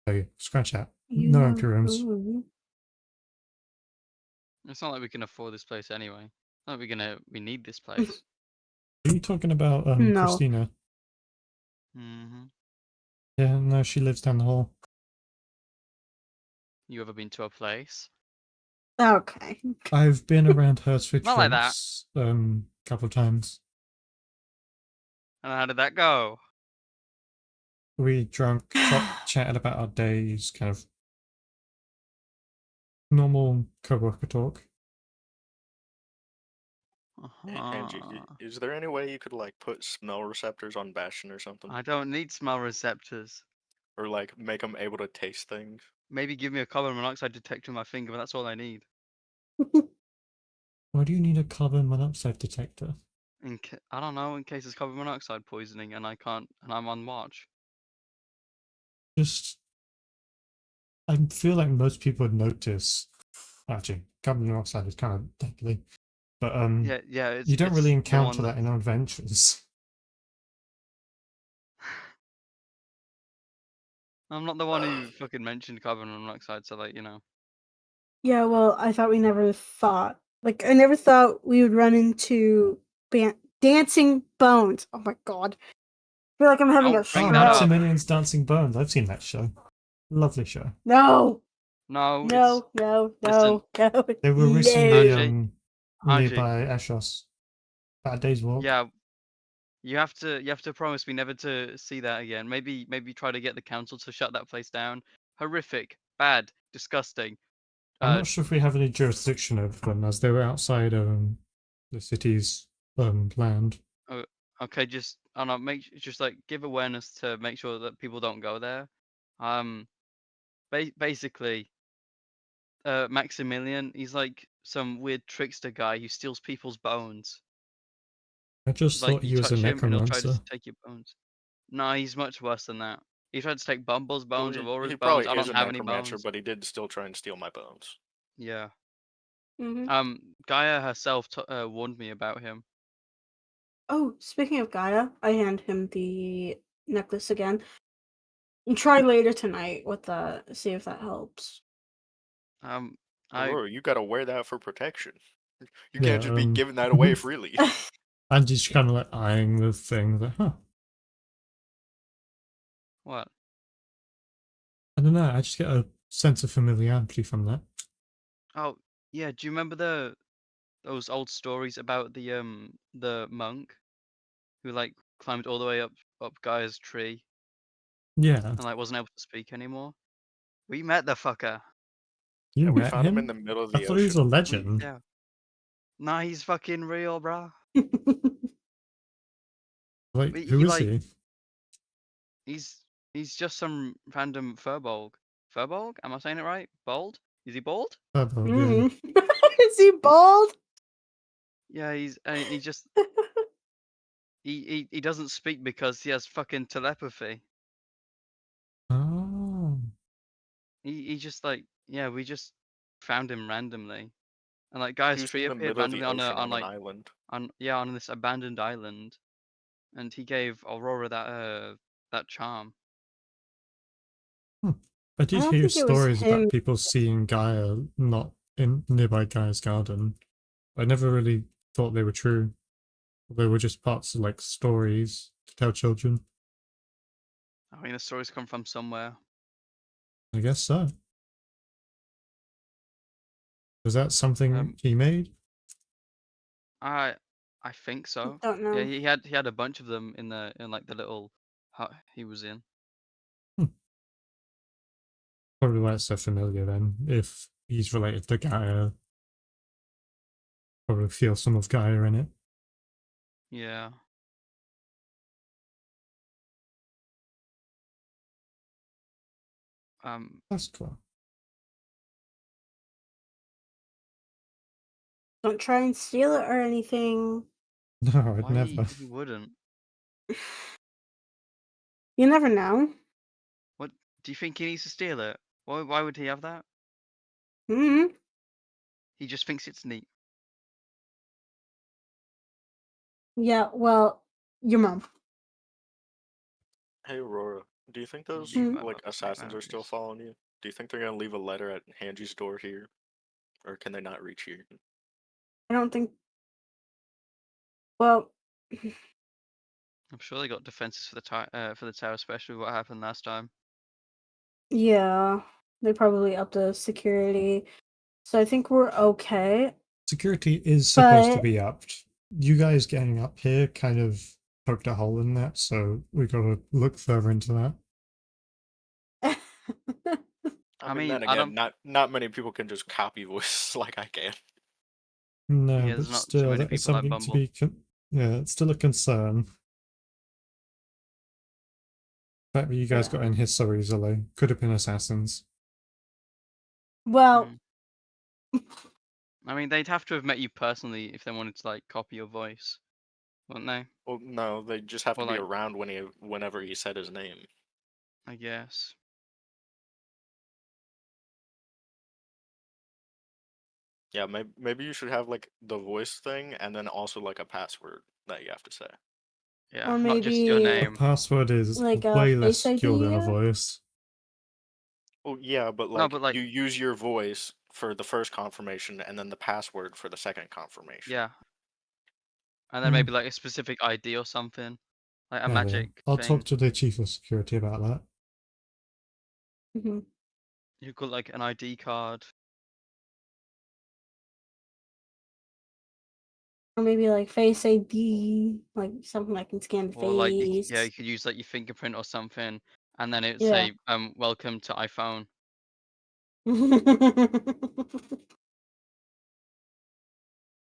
So scratch that. No empty rooms. It's not like we can afford this place anyway. It's not like we need this place. Are you talking about No. Christina? Mm-hmm. Yeah, no, she lives down the hall. You ever been to a place? Okay. I've been around her Switch Not like that. a couple of times. And how did that go? We drunk, chatted about our days, kind of normal co-worker talk. Angie, is there any way you could like put smell receptors on Bastion or something? I don't need smell receptors. Or like make them able to taste things? Maybe give me a carbon monoxide detector in my finger, but that's all I need. Why do you need a carbon monoxide detector? I don't know, in case it's carbon monoxide poisoning and I'm on watch. Just, I feel like most people would notice. Actually, carbon monoxide is kind of deadly, but Yeah, it's you don't really the encounter one that in our adventures. I'm not the one who fucking mentioned carbon monoxide, so like, you know. Yeah, well, I thought we never thought. Like, I never thought we would run into Dancing Bones. Oh my god. I feel like I'm having Don't a bring Oh, that up. stroke. Maximilian's Dancing Bones. I've seen that show. Lovely show. No, No, no, no, listen, no, no. They were no. recently Angie, nearby Ashos. About a day's walk. yeah, you have to promise me never to see that again. Maybe try to get the council to shut that place down. Horrific, bad, disgusting. I'm not sure if we have any jurisdiction over them, as they were outside the city's land. Okay, just I don't know, like give awareness to make sure that people don't go there. Basically, Maximilian, he's like some weird trickster guy who steals people's bones. I just Like thought you he was a touch him and he'll try to necromancer. take your bones. No, he's much worse than that. He tried to take Bumble's bones, Well, Aurora's he bones. probably I is don't a have any necromancer, bones. but he did still try and steal my bones. Yeah. Mhm. Gaia herself warned me about him. Oh, speaking of Gaia, I hand him the necklace again. And try later tonight with that. See if that helps. Aurora, you gotta wear that for protection. You Yeah, can't just be giving that away freely. I'm just kind of like eyeing the thing. Like, huh. What? I don't know. I just get a sense of familiarity from that. Oh, yeah. Do you remember those old stories about the monk who like climbed all the way up Gaia's tree Yeah, and like wasn't able to speak anymore? We met the fucker. you Yeah, we met found him him. in the middle of I the thought he was a ocean. legend. Yeah. Nah, he's fucking real, bruh. Like, He who is like he? he's just some random furbolg. Furbolg? Am I saying it right? Bald? Is he bald? Purple, yeah. Mm. Is he bald? Yeah, he just he doesn't speak because he has fucking telepathy. Oh. He just like yeah, we just found him randomly. And like Gaia's He was tree in the appeared middle of the randomly ocean on an like island. on this abandoned island. And he gave Aurora that charm. I did don't hear think it was stories him. about people seeing Gaia not in nearby Gaia's garden. I never really thought they were true. They were just parts of like stories to tell children. I mean, the stories come from somewhere. I guess so. Was that something Um, he made? I think so. Don't know. Yeah, he had a bunch of them in like the little hut he was in. Probably why it's so familiar then. If he's related to Gaia, probably feel some of Gaia in it. Yeah. That's cool. Don't try and steal it or anything. No, I'd Why never. he wouldn't? You never know. What do you think he needs to steal it? Why would he have that? Hmm. He just thinks it's neat. Yeah, well, your mom. Hey Aurora, do you think those You Mm. have like a assassins are still memories. following you? Do you think they're gonna leave a letter at Hanji's door here, or can they not reach here? I don't think. Well, I'm sure they got defenses for the tower, especially what happened last time. yeah, they probably upped the security, so I think we're okay. Security is supposed to But be upped. You guys getting up here kind of poked a hole in that, so we gotta look further into that. I mean, mean, then I again, don't. not many people can just copy voice like I can. No, Yeah, but there's not too still, many that is people like something to Bumble. be. Yeah, it's still a concern. The fact that you guys Yeah. got in here so easily could have been assassins. well, I mean, they'd have to have met you personally if they wanted to like copy your voice, wouldn't they? Well, no, they just have Or to be like, around whenever he said his name. I guess. Yeah, maybe you should have like the voice thing and then also like a password that you have to say. Yeah, or not just your maybe A name. password is like a way less Face secure than a ID. voice. Well, yeah, but No, like but like, you use your voice for the first confirmation and then the password for the second confirmation. yeah, and then Mm. maybe like a specific ID or something, like a Yeah, magic I'll thing. talk to the chief of security about that. Hmm. You could like an ID card. Or maybe like Face ID, like something I can scan the Or like, face. yeah, you could use like your fingerprint or something, and then it'd Yeah. say, welcome to iPhone.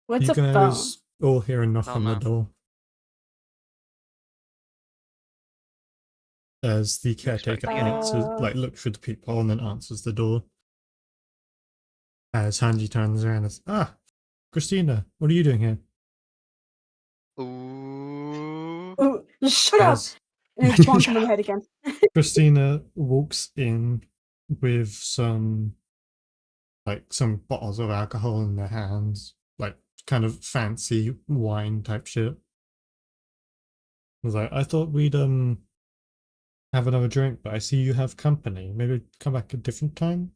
What's You a phone? guys all hear a knock don't on the know. door as the You caretaker expecting anyone? answers, like looks for the people and then answers the door. As Hanji turns around and says, Christina, what are you doing here? Ooh. Ooh, just shut up! As And it bonks him in the head again. Christina walks in with some bottles of alcohol in their hands, like kind of fancy wine type shit. I was like, I thought we'd have another drink, but I see you have company. Maybe come back a different time.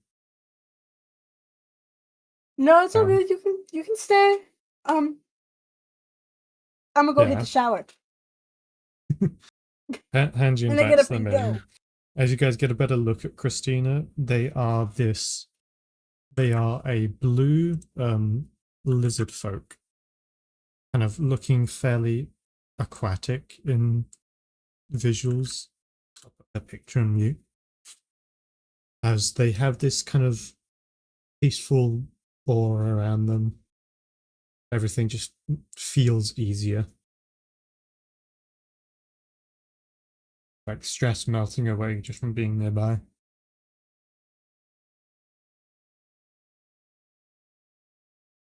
No, it's all Um, good. You can stay. I'm gonna go hit Yeah. the shower. Hanji And I get invites up and them go. in. As you guys get a better look at Christina, they are a blue lizard folk, kind of looking fairly aquatic in visuals. I'll put a picture on mute. As they have this kind of peaceful aura around them. Everything just feels easier. Like stress melting away just from being nearby.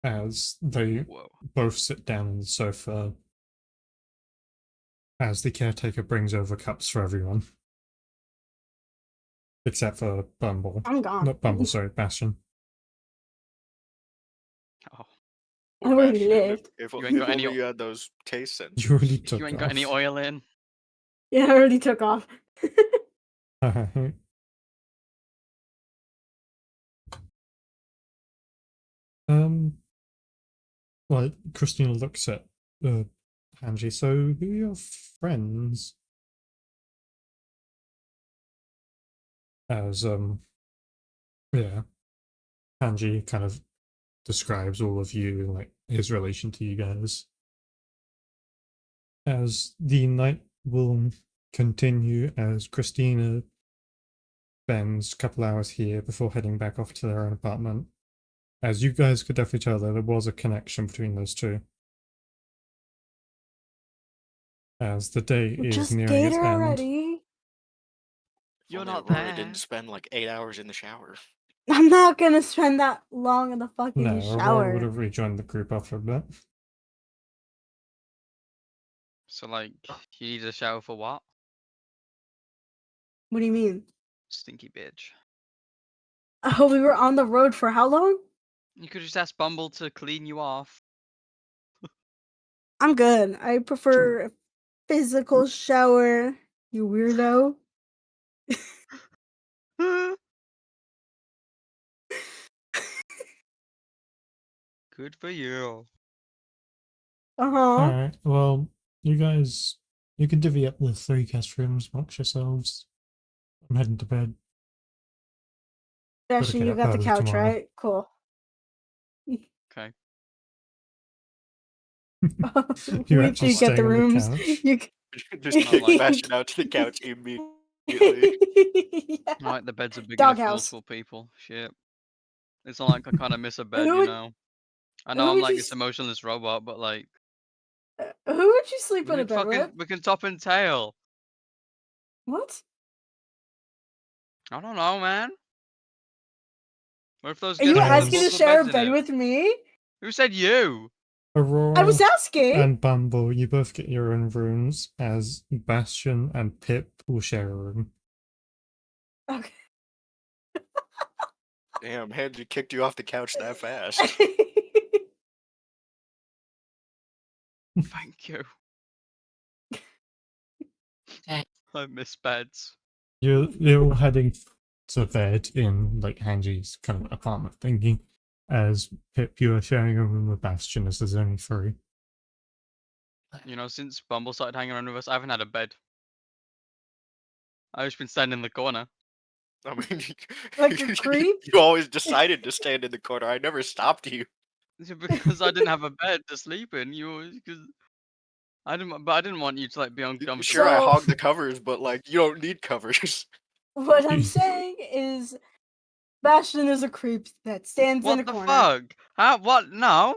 As they Whoa. both sit down on the sofa, as the caretaker brings over cups for everyone. Except for Bumble. I'm gone. Not Bumble, sorry, Bastion. Oh, I already Bastion, lived. If You ain't got any only o- you had those taste sensors. You already took you ain't off. got any oil in. Yeah, I already took off. Well, Christina looks at Hanji. So, who are your friends? As yeah, Hanji kind of describes all of you and like his relation to you guys. As the night will continue, as Christina spends a couple hours here before heading back off to their own apartment. As you guys could definitely tell, there was a connection between those two. As the day is Just nearing date its her end. already. If You're only not Aurora there. didn't spend like 8 hours in the shower. I'm not gonna spend that long in the fucking No, Aurora shower. would have rejoined the group after a bit. So like, you need a shower for what? What do you mean? Stinky bitch. Oh, we were on the road for how long? You could just ask Bumble to clean you off. I'm good. I prefer a physical shower. You weirdo. Good for you. Uh huh. Alright, well, you guys, you can divvy up the 3 guest rooms amongst yourselves. I'm heading to bed. Actually, get you up got the early couch, tomorrow. right? Cool. Okay. You're We actually two get the staying on the rooms. couch? You. Just Not like- bashing out to the couch immediately. Yeah. Alright, the beds are big enough for Doghouse. multiple people. Shit. It's not like I kind of miss a bed, Who you would- know. I who know I'm would like you this s- emotionless robot, but like, Who would you sleep in a bed with? we can top and tail. What? I don't know, man. What if those Are you guest rooms have asking to multiple share a beds in bed it? with me? Who said you? Aurora I was asking. and Bumble, you both get your own rooms, as Bastion and Pip will share a room. Okay. Damn, Hanji kicked you off the couch that fast. Thank you. Okay. I miss beds. You're all heading to bed in like Hanji's kind of apartment thingy. As Pip, you are sharing a room with Bastion, as there's only 3. You know, since Bumble started hanging around with us, I haven't had a bed. I've just been standing in the corner. I mean, Like a creep? you always decided to stand in the corner. I never stopped you. Because I didn't have a bed to sleep in. Because I didn't want you to like be uncomfortable. Sure, I So- hog the covers, but like you don't need covers. What I'm saying is, Bastion is a creep that stands in a What the corner. fuck? How? What? No.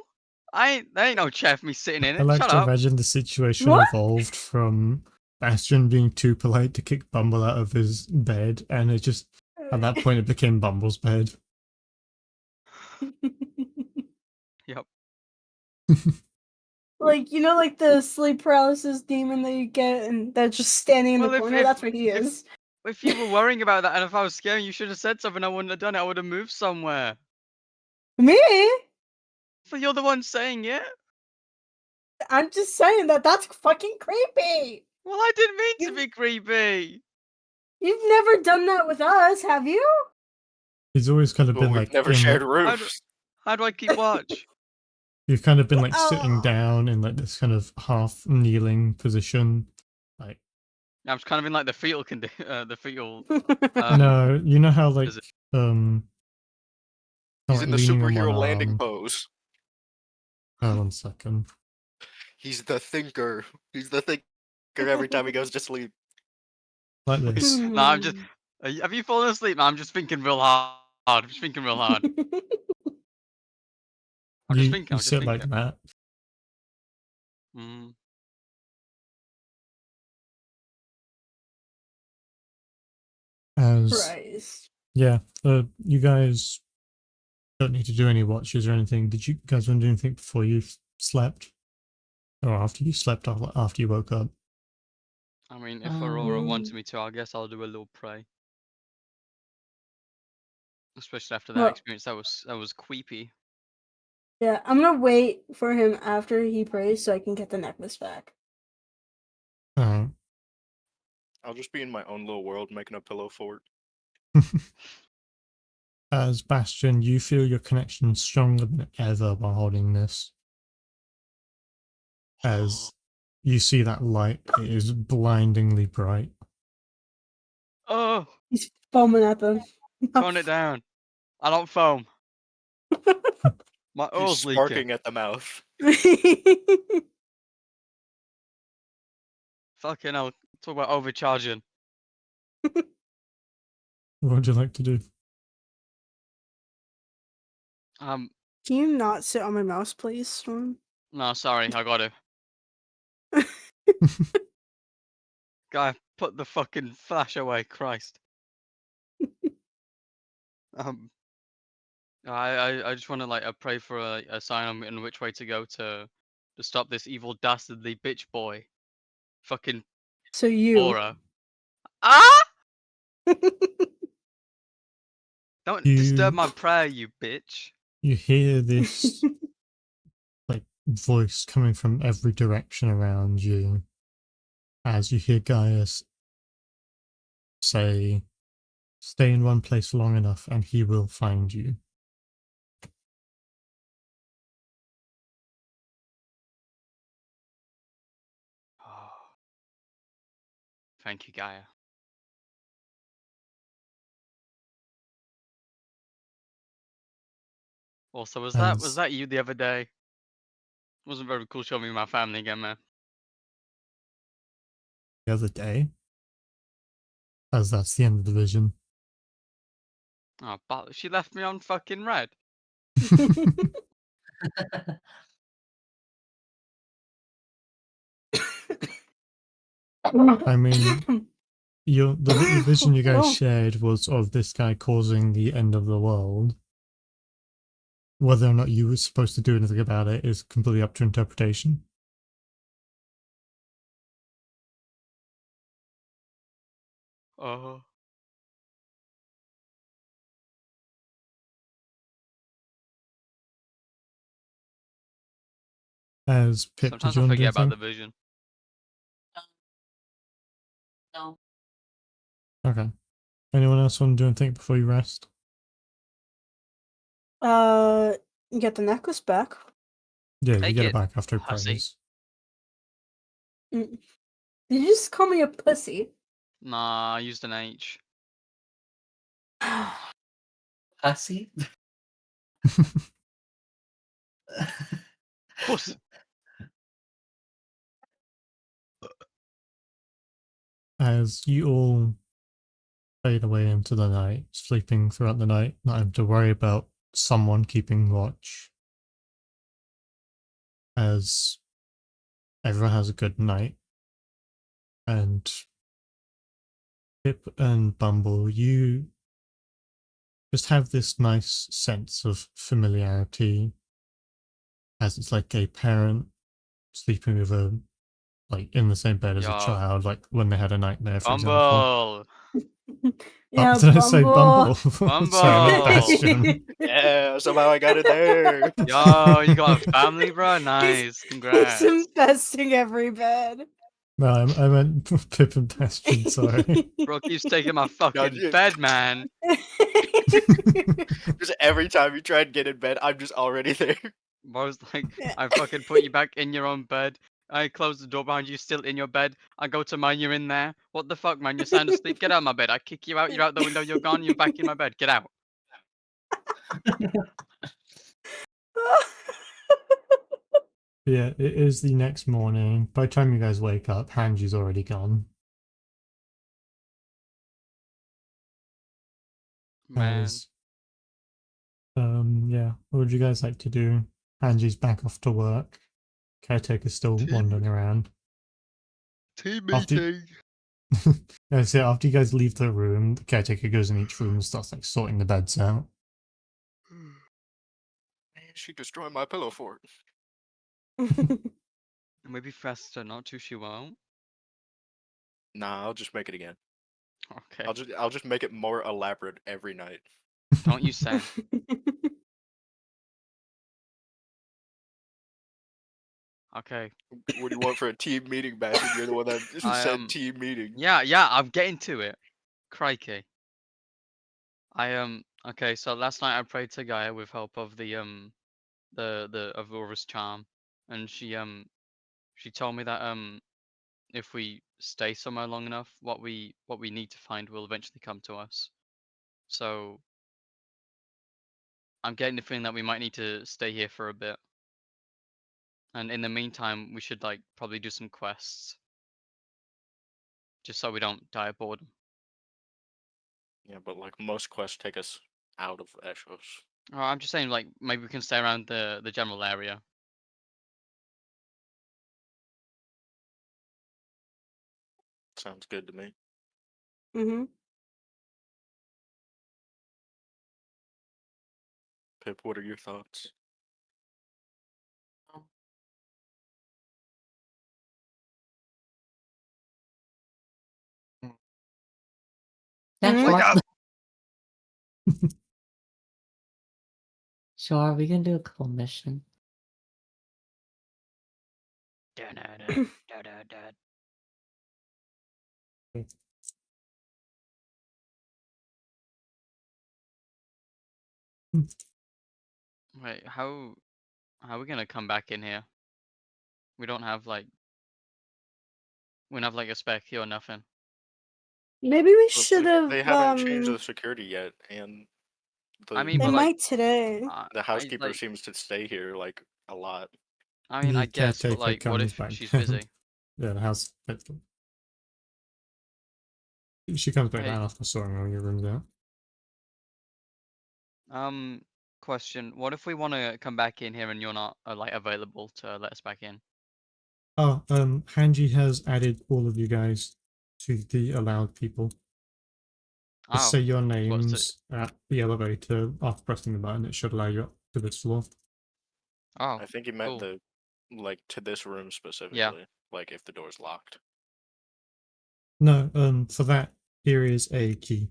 There ain't no chair for me sitting in I it. like Shut to up. imagine the situation What? evolved from Bastion being too polite to kick Bumble out of his bed, and it just at that point it became Bumble's bed. Yep. Like, you know, like the sleep paralysis demon that you get and that's just standing in Well, the if- corner? if- That's what he if- is. If you were worrying about that and if I was scared, you should have said something. I wouldn't have done it. I would have moved somewhere. Me? But you're the one saying it. I'm just saying that's fucking creepy. Well, I didn't mean to You- be creepy. You've never done that with us, have you? He's always kind of Well, been we've like never in, shared like- roofs. How do I keep watch? you've kind of been like sitting Oh. down in like this kind of half kneeling position. Like I'm just kind of in like the fetal the fetal. no, you know how like is it- He's like in the leaning on superhero one landing arm. pose. Oh, 1 second. He's the thinker. He's the thinker every time he goes to sleep. Like this. No, I'm just. Have you fallen asleep? No, I'm just thinking real hard. I'm just thinking real hard. I'm you just thinking. you I'm just sit thinking. like that. Mm. As Christ. yeah, you guys don't need to do any watches or anything. Did you guys want to do anything before you slept, or after you slept, or after you woke up? I mean, if Aurora wanted Um, me to, I guess I'll do a little pray. Especially after that Well- experience, that was creepy. Yeah, I'm gonna wait for him after he prays so I can get the necklace back. Alright. I'll just be in my own little world making a pillow fort. As Bastion, you feel your connection stronger than ever while holding this. as you see that light. It is blindingly bright. Oh, He's foaming at them. tone it down. I don't foam. My He's oil's leaking. sparking at the mouth. Fucking hell. Talk about overcharging. What would you like to do? Can you not sit on my mouse, please, Storm? No, sorry, I got to. Guy, put the fucking flash away, Christ. I just want to like pray for a sign on in which way to go to stop this evil dastardly bitch boy. Fucking So you. Aura. Ah! Don't disturb You- my prayer, you bitch. You hear this like voice coming from every direction around you as you hear Gaius say, "Stay in one place long enough and he will find you." Thank you, Gaia. Also, was As- that you the other day? Wasn't very cool showing me my family again, man. The other day, as that's the end of the vision. Oh, but she left me on fucking red. I mean, the vision you guys Oh. shared was of this guy causing the end of the world. Whether or not you were supposed to do anything about it is completely up to interpretation. Oh. As Pip, Sometimes did you I want to do forget about anything? the vision. No. Okay. Anyone else want to do anything before you rest? Get the necklace back. Yeah, you Take get it, it back after he pussy. prays. Did you just call me a pussy? Nah, I used an H. Hussy? Puss. As you all fade away into the night, sleeping throughout the night, not having to worry about someone keeping watch. As everyone has a good night. And Pip and Bumble, you just have this nice sense of familiarity, as it's like a parent sleeping with a, like, in the same bed as a Yo. child, like when they had a nightmare, for example. Bumble. Yeah, Did I say Bumble? Bumble. Sorry, I meant Bastion. Yeah, somehow I got it there. Yo, you got a family, bro? Nice. He's Congrats. infesting every bed. No, I meant Pip and Bastion, sorry. Bro keeps taking my fucking dude. bed, man. Just every time you try and get in bed, I'm just already there. Bro's like, I fucking put you back in your own bed. I close the door behind you, still in your bed. I go to mine, you're in there. What the fuck, man? You're sound asleep. Get out of my bed. I kick you out. You're out the window. You're gone. You're back in my bed. Get out. Yeah, it is the next morning. By the time you guys wake up, Hanji's already gone. Man. As, yeah, what would you guys like to do? Hanji's back off to work. Caretaker's still wandering around. Team After- meeting. Yeah, so after you guys leave the room, the caretaker goes in each room and starts like sorting the beds out. Man, she destroyed my pillow fort. Maybe faster, not too she won't. Nah, I'll just make it again. Okay. I'll just make it more elaborate every night. Don't you say. Okay. What do you want for a team meeting, Bastion? You're the one that said team meeting. Yeah, I'm getting to it. Crikey. Okay, so last night I prayed to Gaia with help of the of Aura's charm, and she She told me that if we stay somewhere long enough, what we need to find will eventually come to us. So I'm getting the feeling that we might need to stay here for a bit. And in the meantime, we should like probably do some quests. Just so we don't die of boredom. Yeah, but like most quests take us out of Eshos. Oh, I'm just saying like maybe we can stay around the general area. Sounds good to me. Mm-hmm. Pip, what are your thoughts? That's Mhm. sure. Wake up! Sure, we can do a cool mission. Wait, how are we gonna come back in here? We don't have like a spare key or nothing. Maybe we Well, should they have. haven't changed the security yet, and I mean, They but like might today. the housekeeper like, seems to stay here like a lot. I mean, The I guess, but caretaker like, what comes if back she's down. busy? Yeah, the house. She comes back Hey. down after sorting all your rooms out. Question: what if we want to come back in here and you're not like available to let us back in? Oh, Hanji has added all of you guys to the allowed people. Just Oh, say your what's names at the elevator after pressing the button. It should allow you up to this floor. Oh, I think he meant cool. to this room specifically. Like if the door's locked. No, for that, here is a key.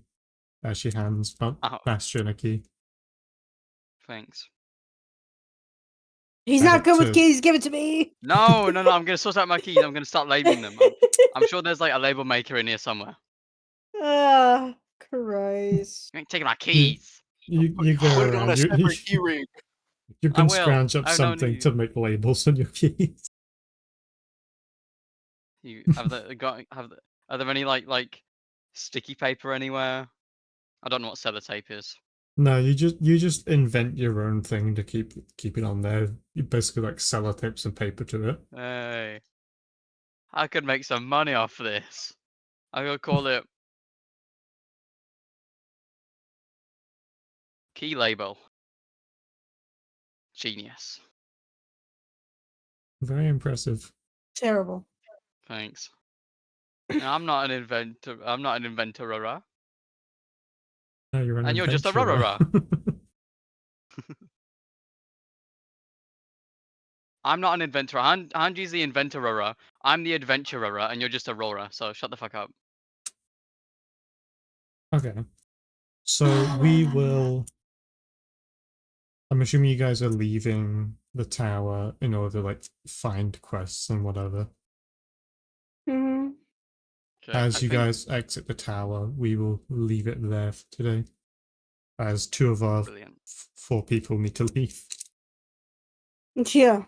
As she hands Oh. Bastion a key. Thanks. He's Add not it good with to- keys. Give it to me. No, I'm gonna sort out my keys. I'm gonna start labeling them. I'm sure there's like a label maker in here somewhere. Ah, Christ. You ain't taking my keys. You go Put it on around. a separate key ring. You I can will. scrounge up I have no something need. to make labels on your keys. You have are there any like sticky paper anywhere? I don't know what sellotape is. No, you just invent your own thing to keep it on there. You basically like sellotape some paper to it. Hey, I could make some money off this. I'm gonna call it key label. Genius. Very impressive. Terrible. Thanks. I'm not an inventor. I'm not an inventor. No, you're an And you're just a adventurer. I'm not an inventor. Hanji's the inventor. I'm the adventurer, and you're just a Aurora. So shut the fuck up. Okay. So we will. I'm assuming you guys are leaving the tower in order to like find quests and whatever. Hmm. Okay, As you guys exit the tower, we will leave it there for today. As two of our Brilliant. 4 people need to leave. Yeah.